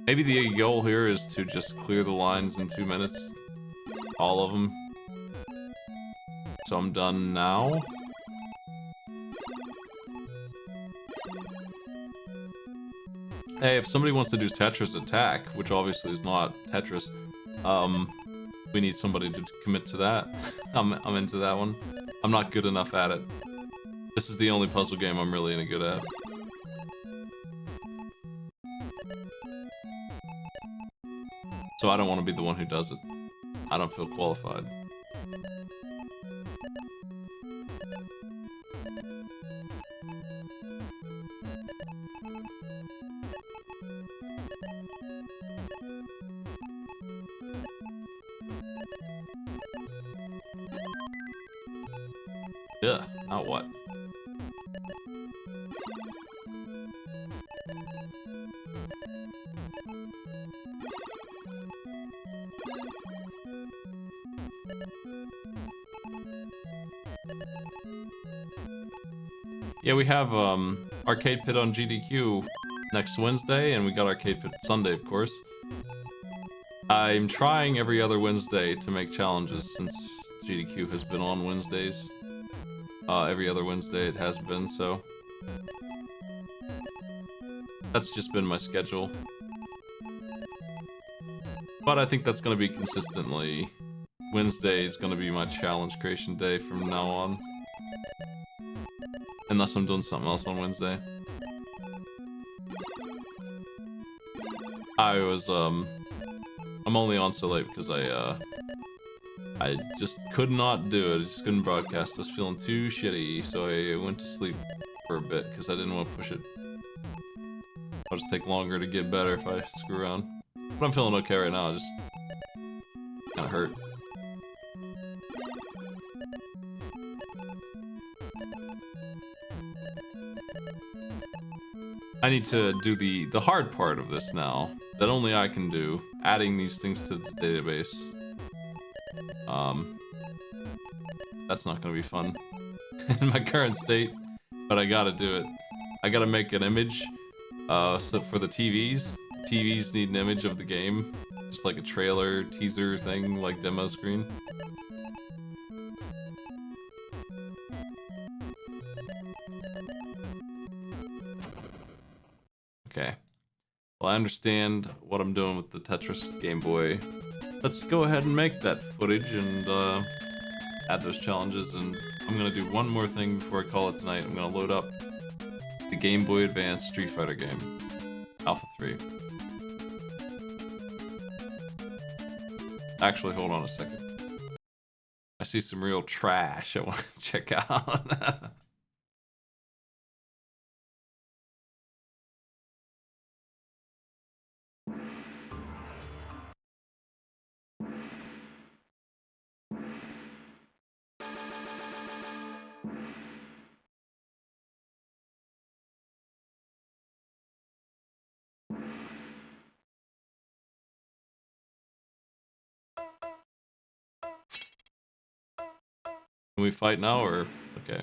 Maybe the goal here is to just clear the lines in 2 minutes. All of them. So I'm done now. Hey, if somebody wants to do Tetris Attack, which obviously is not Tetris, we need somebody to commit to that. I'm into that one. I'm not good enough at it. This is the only puzzle game I'm really any good at. So I don't want to be the one who does it. I don't feel qualified. Yeah, now what? Yeah, we have Arcade Pit on GDQ next Wednesday, and we got Arcade Pit Sunday, of course. I'm trying every other Wednesday to make challenges since GDQ has been on Wednesdays. Every other Wednesday it has been, so that's just been my schedule. But I think that's going to be consistently. Wednesday is going to be my challenge creation day from now on. Unless I'm doing something else on Wednesday. I'm only on so late because I just could not do it. I just couldn't broadcast. I was feeling too shitty, so I went to sleep for a bit because I didn't want to push it. I'll just take longer to get better if I screw around. But I'm feeling okay right now. I just kind of hurt. I need to do the hard part of this now, that only I can do, adding these things to the database. That's not gonna be fun in my current state, but I gotta do it. I gotta make an image, so for the TVs. TVs need an image of the game, just like a trailer, teaser thing, like demo screen. Okay. Well, I understand what I'm doing with the Tetris Game Boy. Let's go ahead and make that footage and add those challenges, and I'm gonna do one more thing before I call it tonight. I'm gonna load up the Game Boy Advance Street Fighter game, Alpha 3. Actually, hold on a second. I see some real trash I want to check out. Can we fight now, or okay?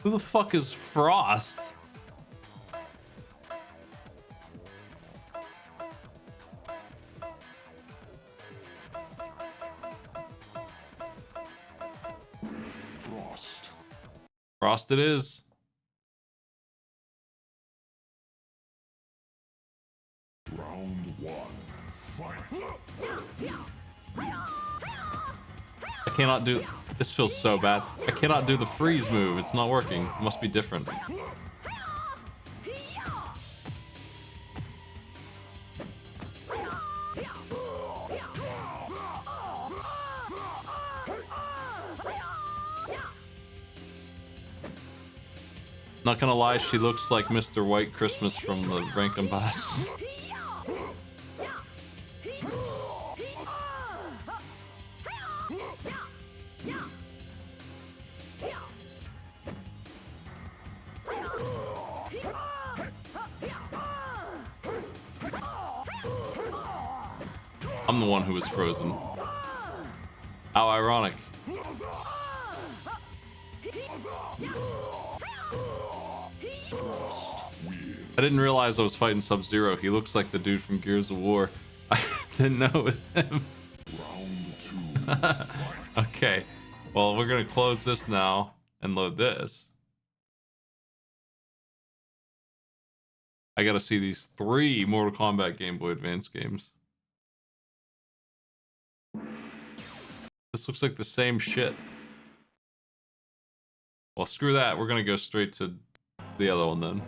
Who the fuck is Frost? Frost it is. Round one. I cannot do. This feels so bad. I cannot do the freeze move. It's not working. It must be different. Not gonna lie, she looks like Mr. White Christmas from the Rankin Bass. I'm the one who was frozen. How ironic. I didn't realize I was fighting Sub-Zero. He looks like the dude from Gears of War. I didn't know it was him. Okay, well, we're gonna close this now and load this. I gotta see these 3 Mortal Kombat Game Boy Advance games. This looks like the same shit. Well, screw that. We're gonna go straight to the other one then.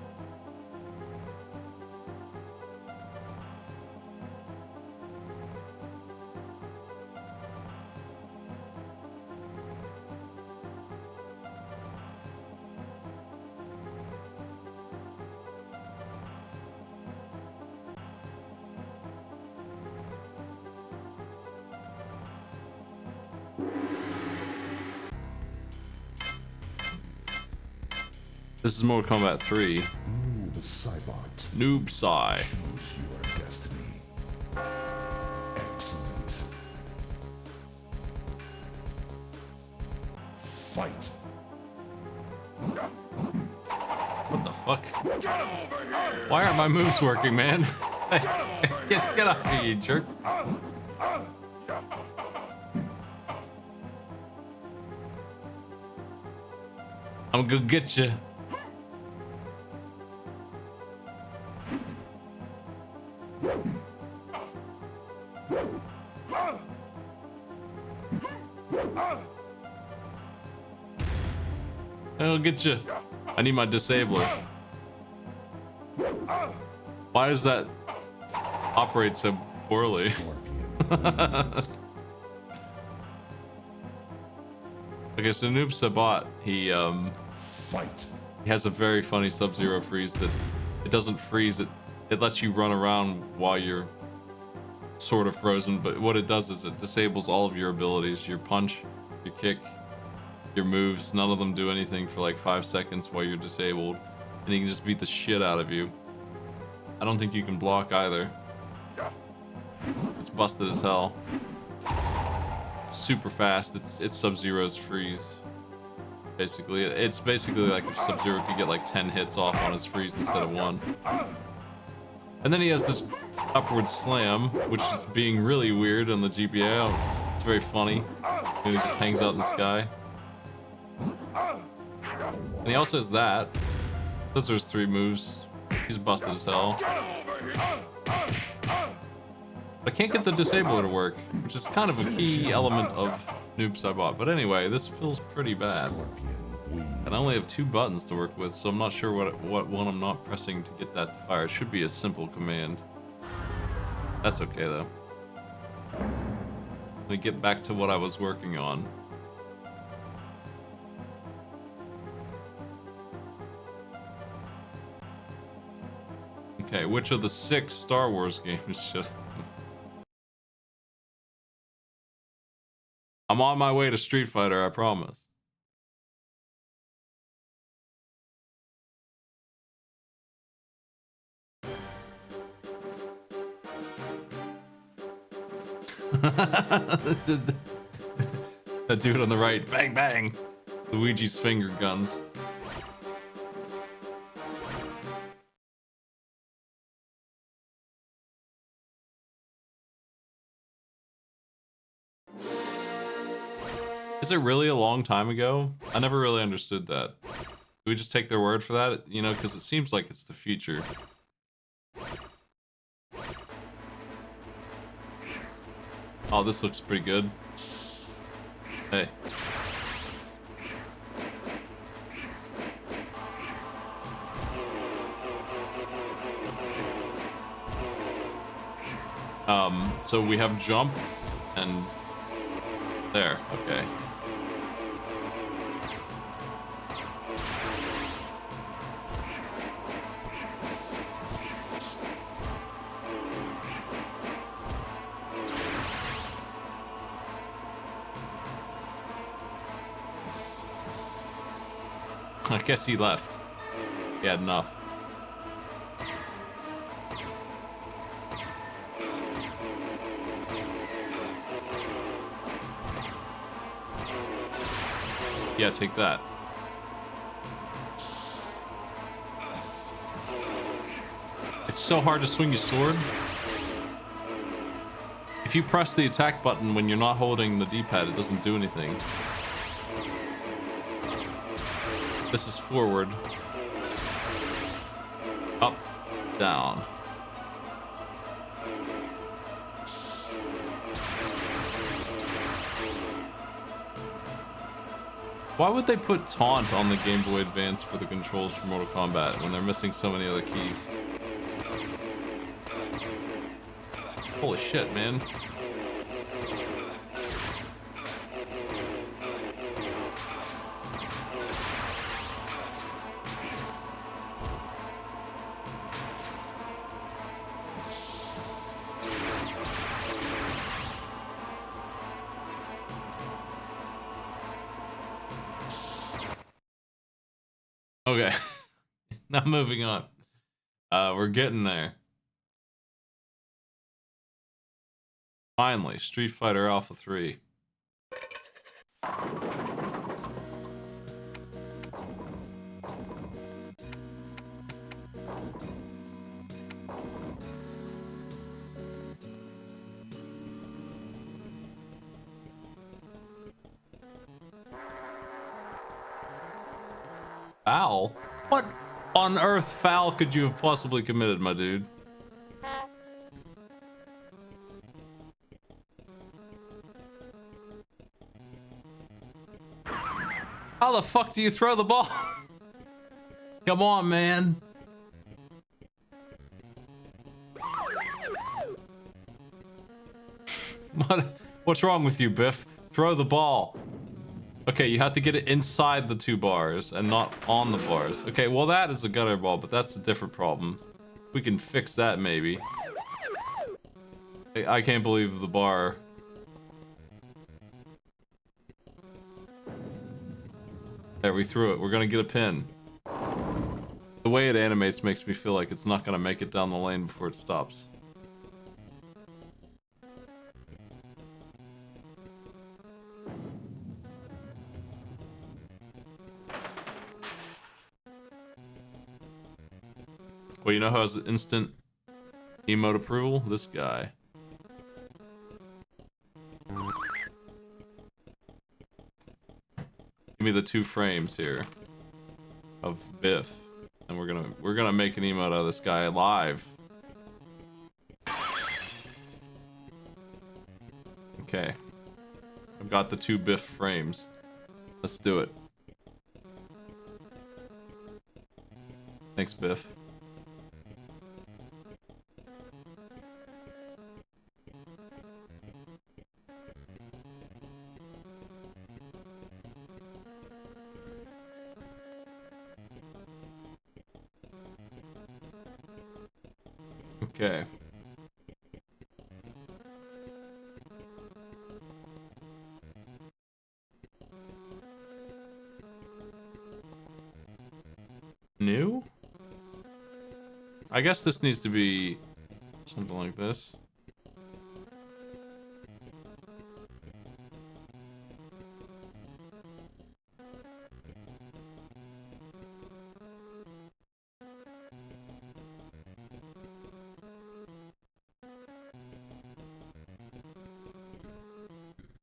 This is Mortal Kombat 3. Noob Saibot. Noob Sai. Choose your destiny. Excellent. Fight. What the fuck? Why aren't my moves working, man? Get off me, you jerk. I'm gonna get you. I'll get you. I need my disabler. Why does that operate so poorly? Scorpion. Okay, so Noob Saibot, he Fight. has a very funny Sub-Zero freeze that it doesn't freeze, it lets you run around while you're sort of frozen, but what it does is it disables all of your abilities, your punch, your kick, your moves. None of them do anything for like 5 seconds while you're disabled, and he can just beat the shit out of you. I don't think you can block either. It's busted as hell. It's super fast. It's Sub-Zero's freeze. Basically, it's basically like if Sub-Zero could get like 10 hits off on his freeze instead of 1. And then he has this upward slam, which is being really weird on the GBA. It's very funny. And he just hangs out in the sky. And he also has that. Those are his 3 moves. He's busted as hell. But I can't get the disabler to work, which is kind of a key element of Noob Saibot. But anyway, this feels pretty bad. And I only have 2 buttons to work with, so I'm not sure what one I'm not pressing to get that to fire. It should be a simple command. That's okay though. Let me get back to what I was working on. Okay, which of the 6 Star Wars games should... I'm on my way to Street Fighter, I promise. This is that dude on the right. Bang, bang. Luigi's finger guns. Is it really a long time ago? I never really understood that. Do we just take their word for that? You know, because it seems like it's the future. Oh, this looks pretty good. Hey. So we have jump and there, okay. I guess he left. He had enough. Yeah, take that. It's so hard to swing your sword. If you press the attack button when you're not holding the D-pad, it doesn't do anything. This is forward. Up, down. Why would they put taunt on the Game Boy Advance for the controls for Mortal Kombat when they're missing so many other keys? Holy shit, man. Okay, now moving on. We're getting there. Finally, Street Fighter Alpha 3. Foul? What on earth foul could you have possibly committed, my dude? How the fuck do you throw the ball? Come on, man. What? What's wrong with you, Biff? Throw the ball. Okay, you have to get it inside the 2 bars and not on the bars. Okay, well that is a gutter ball, but that's a different problem. We can fix that maybe. I can't believe the bar. There, we threw it. We're gonna get a pin. The way it animates makes me feel like it's not gonna make it down the lane before it stops. Well, you know who has instant emote approval? This guy. Give me the 2 frames here of Biff, and we're gonna make an emote out of this guy live. Okay, I've got the 2 Biff frames. Let's do it. Thanks, Biff. Okay. New? I guess this needs to be something like this.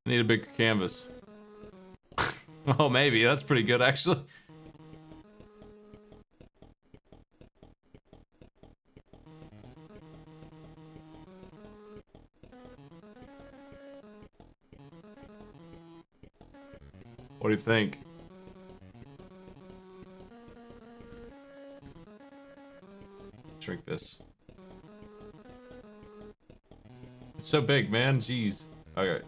I need a bigger canvas. Oh, maybe. That's pretty good, actually. What do you think? Shrink this. It's so big, man. Jeez. Okay.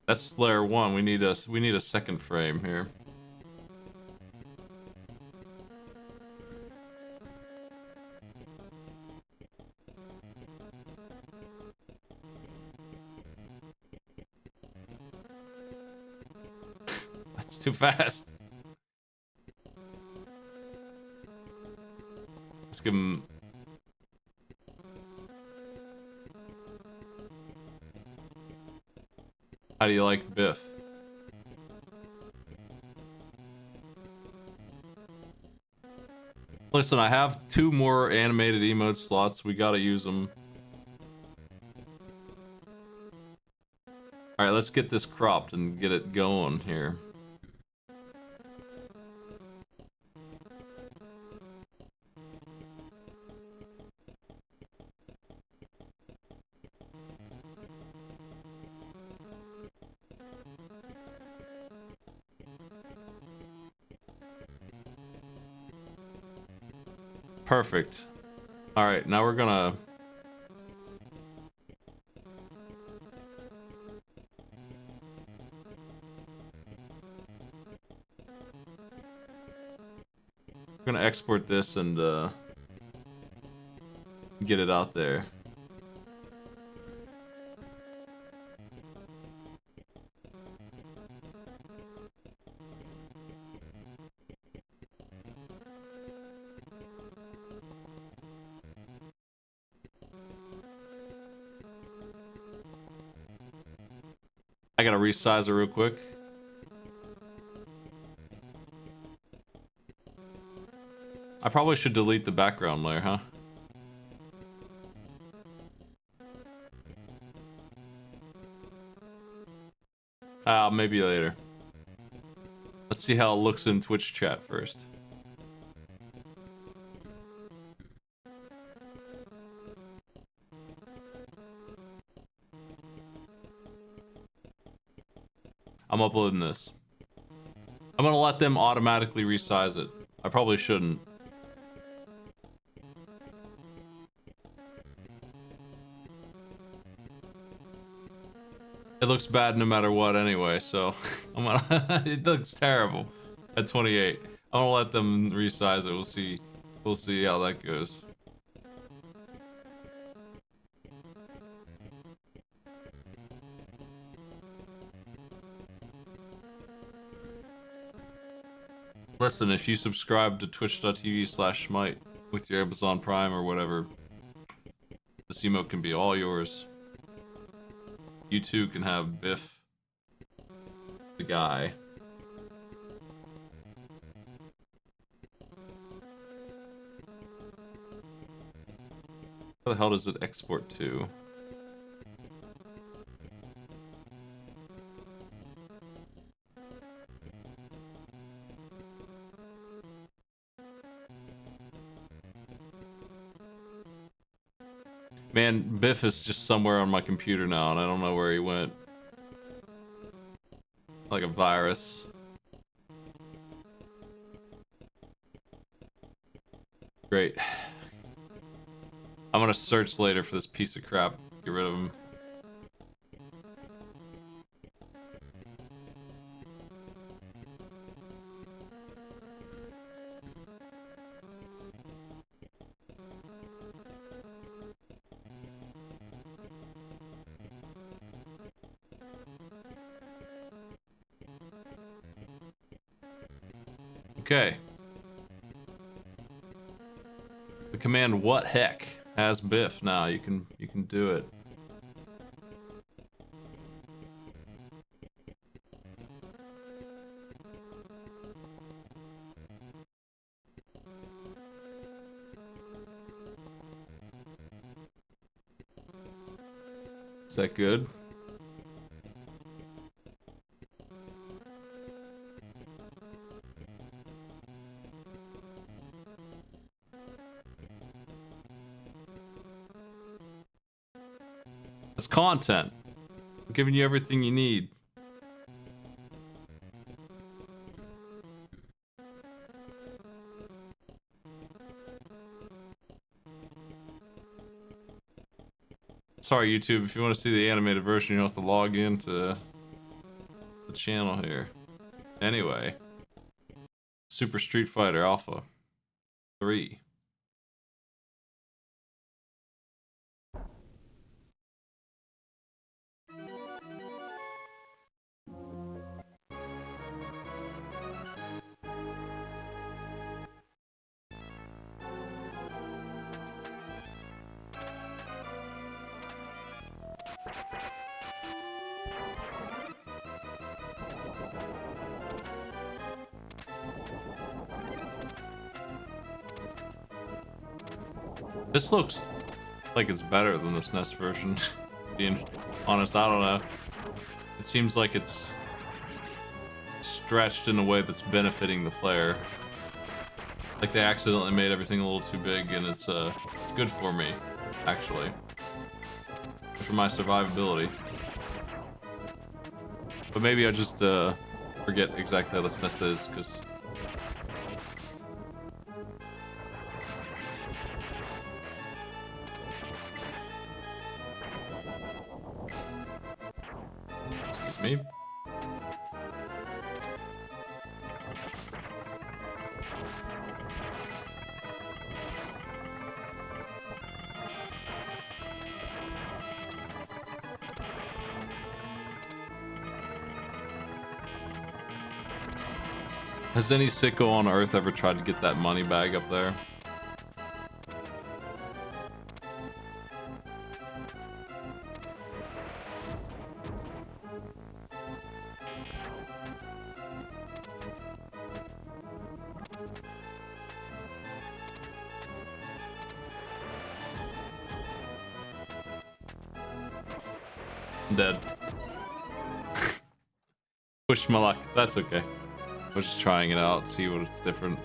That's layer 1. We need a second frame here. That's too fast. Let's give him. How do you like Biff? Listen, I have 2 more animated emote slots. We gotta use them. Alright, let's get this cropped and get it going here. Perfect. Alright, now we're gonna... We're gonna export this and get it out there. I gotta resize it real quick. I probably should delete the background layer, huh? Maybe later. Let's see how it looks in Twitch chat first. I'm uploading this. I'm gonna let them automatically resize it. I probably shouldn't. looks bad no matter what anyway, so I'm gonna it looks terrible at 28. I'm gonna let them resize it. We'll see how that goes. Listen, if you subscribe to twitch.tv/Schmite with your Amazon Prime or whatever, this emote can be all yours. You too can have Biff, the guy. Where the hell does it export to? Man, Biff is just somewhere on my computer now, and I don't know where he went. Like a virus. Great. I'm gonna search later for this piece of crap. Get rid of him. Okay. The command what heck has Biff now. You can do it. Is that good? It's content. I'm giving you everything you need. Sorry, YouTube, if you want to see the animated version, you'll have to log into the channel here. Anyway, Super Street Fighter Alpha 3. This looks like it's better than this NES version. Being honest, I don't know. It seems like it's stretched in a way that's benefiting the player. Like they accidentally made everything a little too big, and it's good for me, actually. For my survivability. But maybe I just forget exactly how this NES is, because me. Has any sicko on Earth ever tried to get that money bag up there? I'm dead. Push my luck. That's okay. We're just trying it out, see what it's different.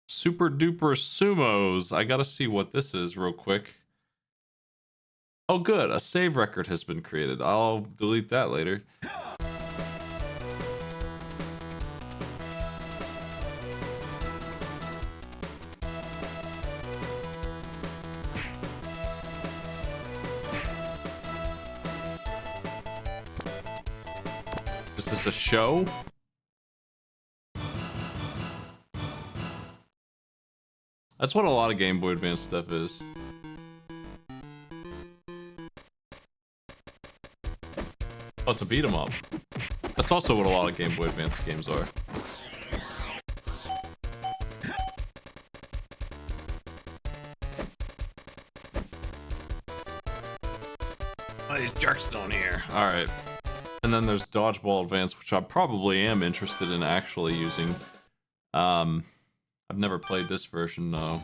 Super duper sumos. I gotta see what this is real quick. Oh good, a save record has been created. I'll delete that later. Is this a show? That's what a lot of Game Boy Advance stuff is. Oh, it's a beat 'em up. That's also what a lot of Game Boy Advance games are. Oh, these jerks don't hear. Alright. And then there's Dodgeball Advance, which I probably am interested in actually using. I've never played this version, though.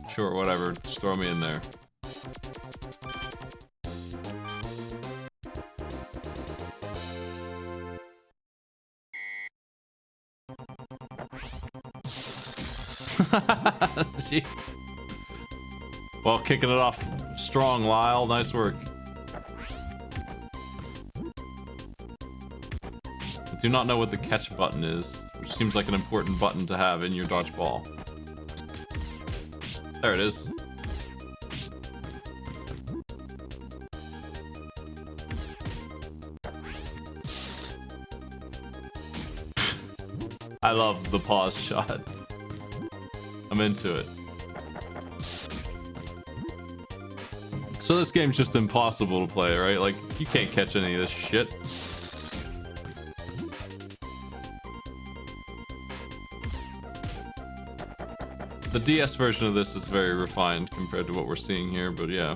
Sure, whatever. Just throw me in there. Gee. Well, kicking it off strong, Lyle. Nice work. I do not know what the catch button is, which seems like an important button to have in your dodgeball. There it is. I love the pause shot. I'm into it. So this game's just impossible to play, right? Like, you can't catch any of this shit. The DS version of this is very refined compared to what we're seeing here, but yeah.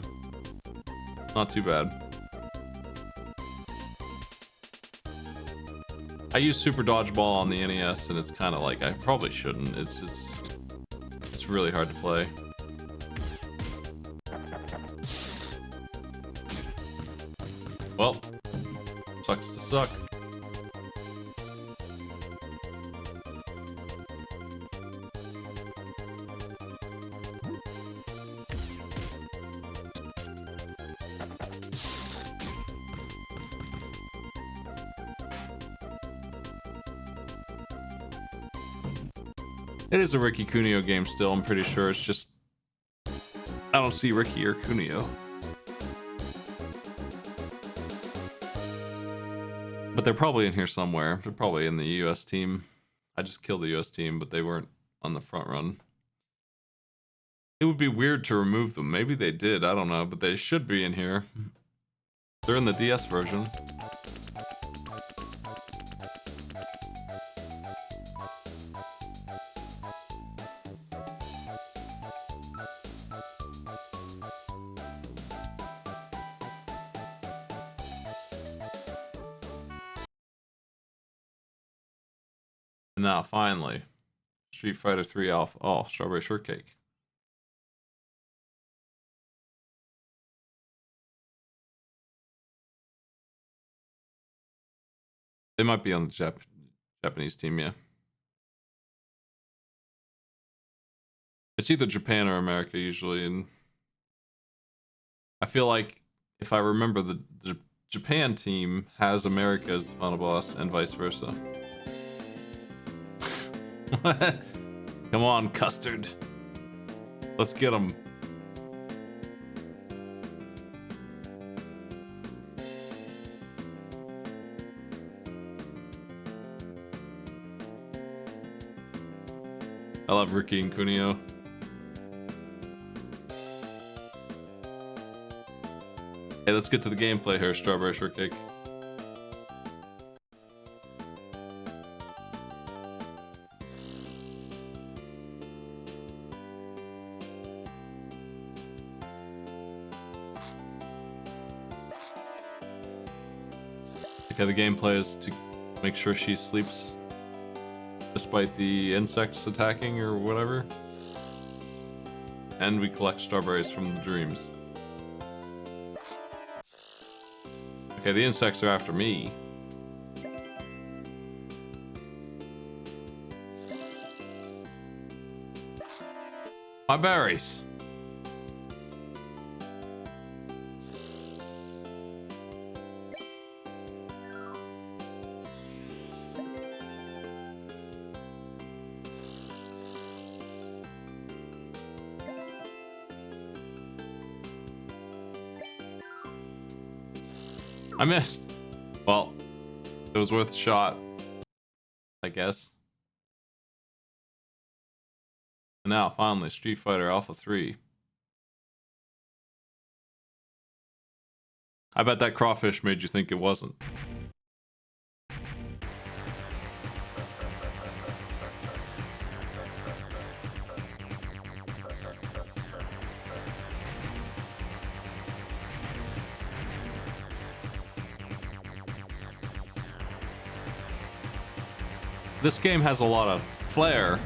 Not too bad. I use Super Dodgeball on the NES, and it's kind of like, I probably shouldn't. It's really hard to play. Well, sucks to suck. It is a Ricky Cuneo game still, I'm pretty sure. It's just I don't see Ricky or Cuneo. But they're probably in here somewhere. They're probably in the US team. I just killed the US team, but they weren't on the front run. It would be weird to remove them. Maybe they did, I don't know, but they should be in here. They're in the DS version. Now, finally, Street Fighter 3 Alpha. Oh, Strawberry Shortcake. They might be on the Japanese team, yeah. It's either Japan or America usually, and I feel like if I remember, the Japan team has America as the final boss, and vice versa. Come on, Custard. Let's get him. I love Ricky and Cuneo. Hey, let's get to the gameplay here, Strawberry Shortcake. Okay, the gameplay is to make sure she sleeps despite the insects attacking or whatever. And we collect strawberries from the dreams. Okay, the insects are after me. My berries. I missed. Well, it was worth a shot, I guess. And now, finally, Street Fighter Alpha 3. I bet that crawfish made you think it wasn't. This game has a lot of flair,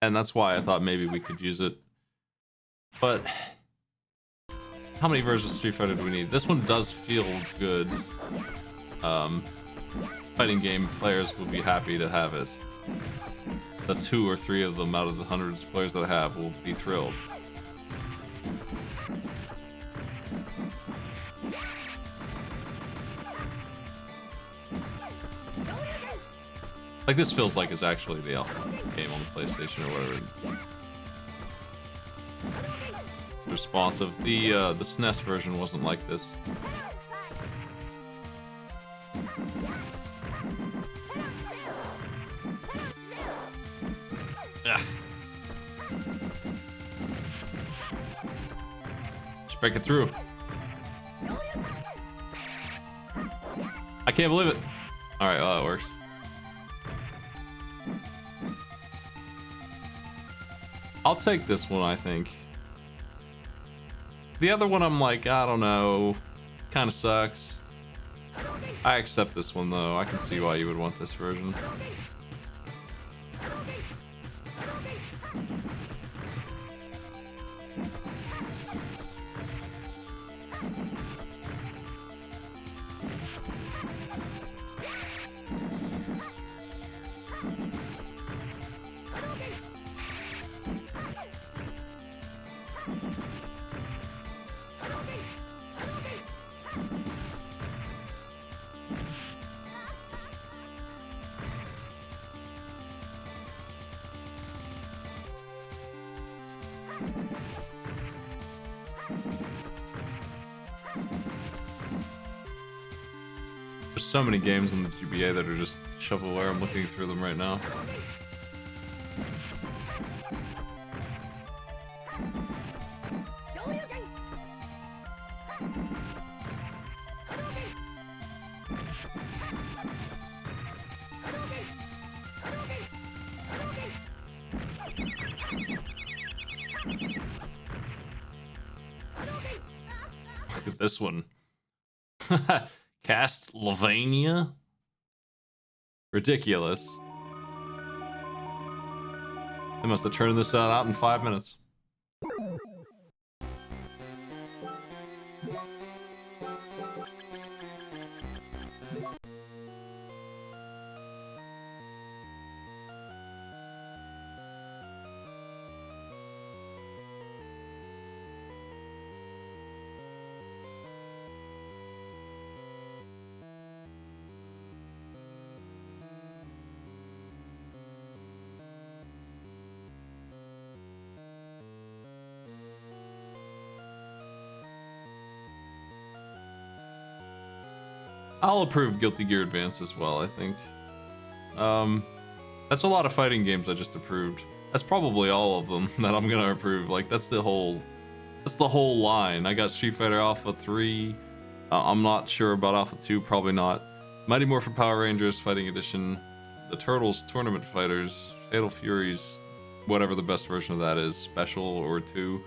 and that's why I thought maybe we could use it. But how many versions of Street Fighter do we need? This one does feel good. Fighting game players will be happy to have it. The 2 or 3 of them out of the hundreds of players that I have will be thrilled. Like, this feels like it's actually the alpha game on the PlayStation or whatever. Responsive. The SNES version wasn't like this. Ugh. Just break it through. I can't believe it. Alright, well, that works. I'll take this one, I think. The other one, I'm like, I don't know. Kind of sucks. I accept this one, though. I can see why you would want this version. There's so many games in the GBA that are just shovelware. I'm looking through them right now. Look at this one. Castlevania? Ridiculous. They must have turned this out in 5 minutes. I'll approve Guilty Gear Advance as well, I think. That's a lot of fighting games I just approved. That's probably all of them that I'm gonna approve. Like, that's the whole line. I got Street Fighter Alpha 3. I'm not sure about Alpha 2, probably not. Mighty Morphin Power Rangers Fighting Edition. The Turtles Tournament Fighters. Fatal Furies, whatever the best version of that is, Special or 2.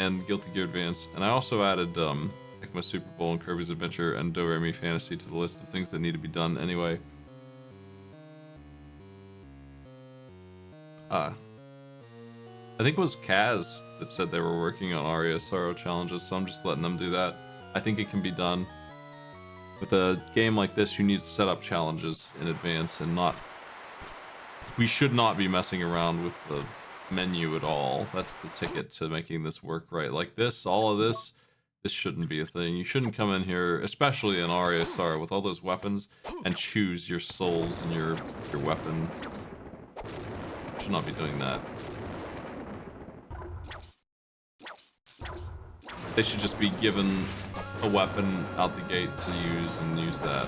And Guilty Gear Advance. And I also added, Tecmo Super Bowl and Kirby's Adventure and Do-Re-Mi Fantasy to the list of things that need to be done anyway. I think it was Kaz that said they were working on Aria Sorrow challenges, so I'm just letting them do that. I think it can be done. With a game like this, you need to set up challenges in advance and not... We should not be messing around with the menu at all. That's the ticket to making this work right. Like this, all of this... This shouldn't be a thing. You shouldn't come in here, especially in Aria Sorrow, with all those weapons, and choose your souls and your weapon. You should not be doing that. They should just be given a weapon out the gate to use and use that.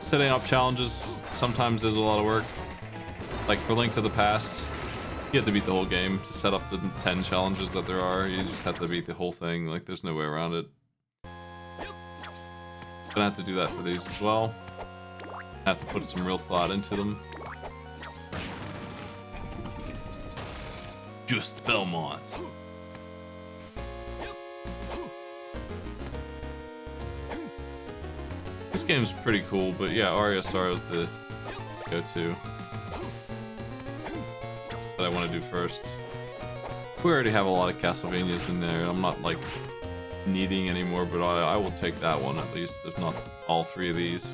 Setting up challenges sometimes is a lot of work. Like for Link to the Past, you have to beat the whole game to set up the 10 challenges that there are. You just have to beat the whole thing. Like there's no way around it. Gonna have to do that for these as well. Have to put some real thought into them. Just Belmont. This game's pretty cool, but yeah, Aria Sorrow is the go-to that I want to do first. We already have a lot of Castlevanias in there. I'm not like needing anymore, but I will take that one at least, if not all three of these.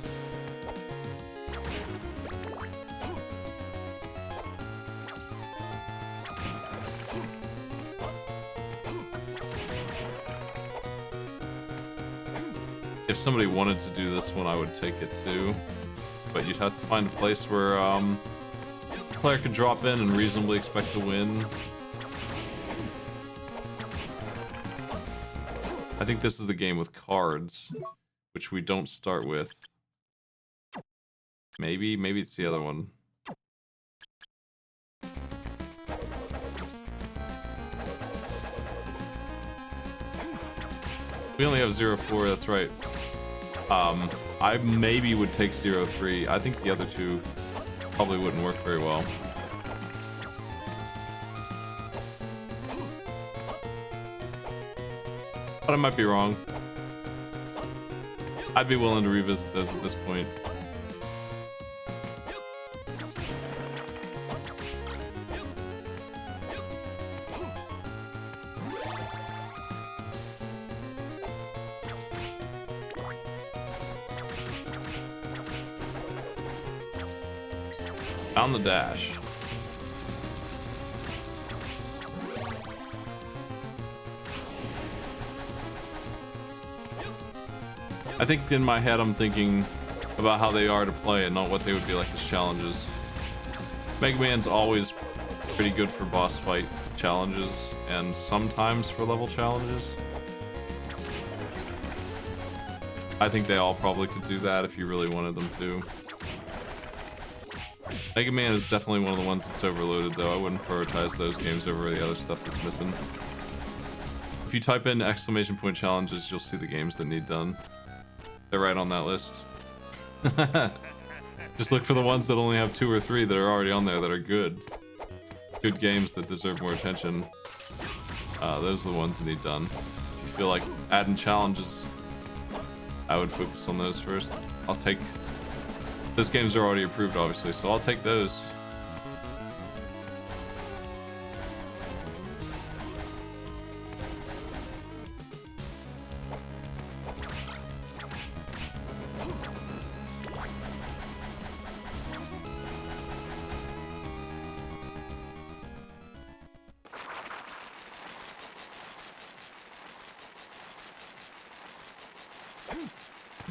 If somebody wanted to do this one, I would take it too, but you'd have to find a place where the player could drop in and reasonably expect to win. I think this is the game with cards, which we don't start with. Maybe it's the other one. We only have 0-4, that's right. I maybe would take 0-3. I think the other two probably wouldn't work very well. But I might be wrong. I'd be willing to revisit those at this point. On the dash. I think in my head I'm thinking about how they are to play and not what they would be like as challenges. Mega Man's always pretty good for boss fight challenges and sometimes for level challenges. I think they all probably could do that if you really wanted them to. Mega Man is definitely one of the ones that's overloaded, though. I wouldn't prioritize those games over the other stuff that's missing. If you type in exclamation point challenges, you'll see the games that need done. They're right on that list. Just look for the ones that only have 2 or 3 that are already on there that are good. Good games that deserve more attention. Those are the ones that need done. If you feel like adding challenges, I would focus on those first. I'll take... Those games are already approved, obviously, so I'll take those.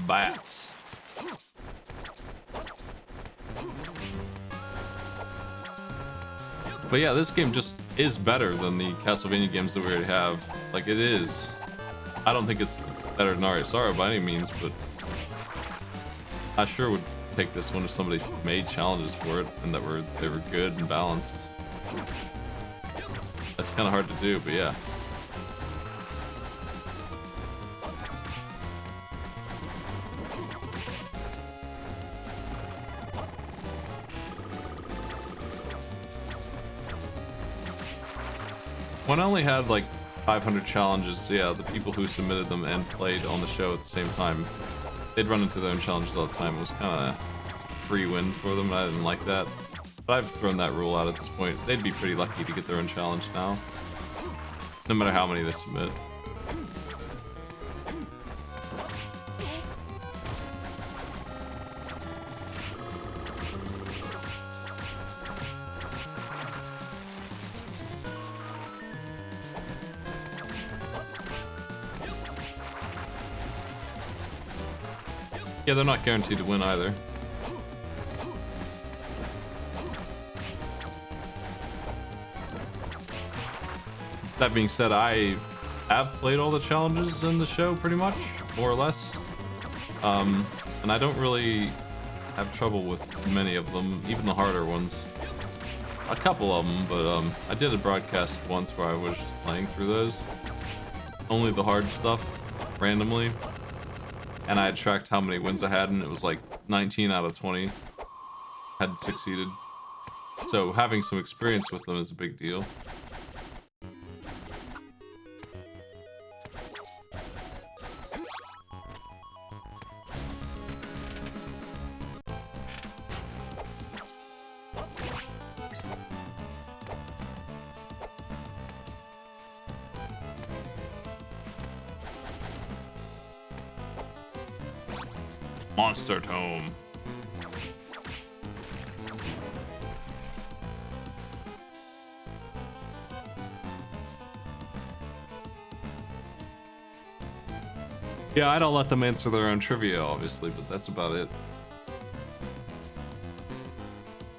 Bats. But yeah, this game just is better than the Castlevania games that we already have. Like, it is. I don't think it's better than Aria Sorrow by any means, but I sure would take this one if somebody made challenges for it and that they were good and balanced. That's kind of hard to do, but yeah. When I only had like 500 challenges, yeah, the people who submitted them and played on the show at the same time, they'd run into their own challenges all the time. It was kind of free win for them, and I didn't like that. But I've thrown that rule out at this point. They'd be pretty lucky to get their own challenge now, no matter how many they submit. Yeah, they're not guaranteed to win either. That being said, I have played all the challenges in the show pretty much, more or less. And I don't really have trouble with many of them, even the harder ones. A couple of them, but I did a broadcast once where I was just playing through those. Only the hard stuff, randomly. And I had tracked how many wins I had, and it was like 19 out of 20 had succeeded. So having some experience with them is a big deal. Monster Tome. Yeah, I don't let them answer their own trivia, obviously, but that's about it.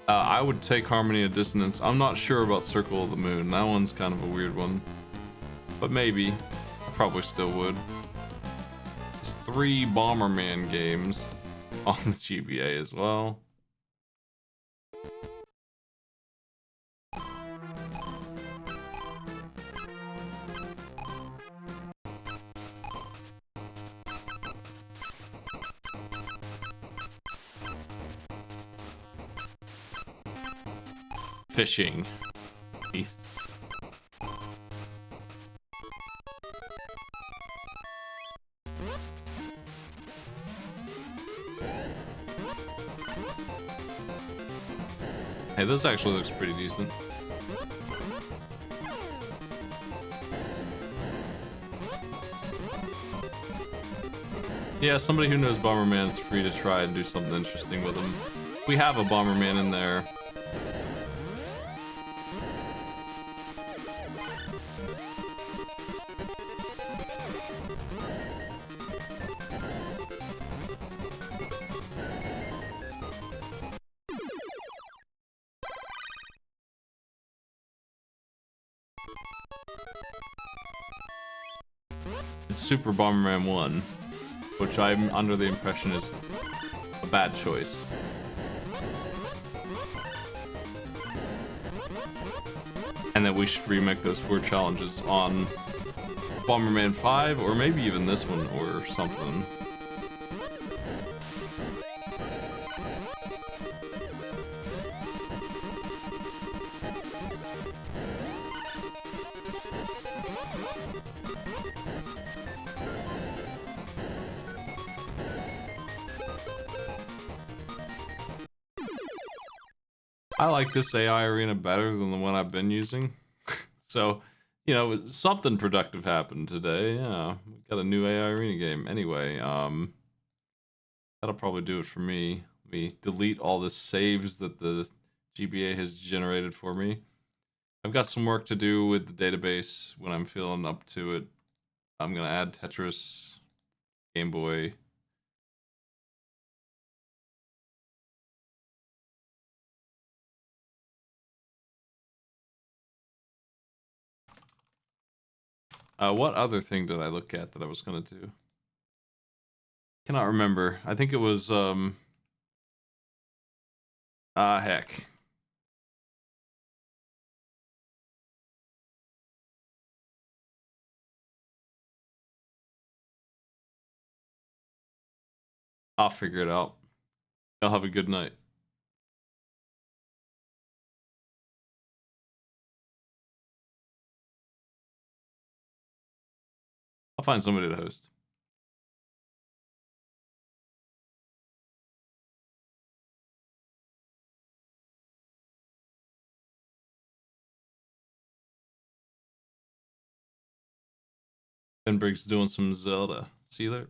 I would take Harmony of Dissonance. I'm not sure about Circle of the Moon. That one's kind of a weird one. But maybe. I probably still would. There's 3 Bomberman games on the GBA as well. Fishing. Hey, this actually looks pretty decent. Yeah, somebody who knows Bomberman's free to try and do something interesting with him. We have a Bomberman in there. It's Super Bomberman 1, which I'm under the impression is a bad choice. And that we should remake those 4 challenges on Bomberman 5, or maybe even this one or something. I like this AI arena better than the one I've been using. So, you know, something productive happened today. Yeah, we got a new AI arena game. Anyway, that'll probably do it for me. Let me delete all the saves that the GBA has generated for me. I've got some work to do with the database when I'm feeling up to it. I'm gonna add Tetris, Game Boy. What other thing did I look at that I was gonna do? Cannot remember. I think it was heck. I'll figure it out. Y'all have a good night. I'll find somebody to host. Ben Briggs doing some Zelda. See you there.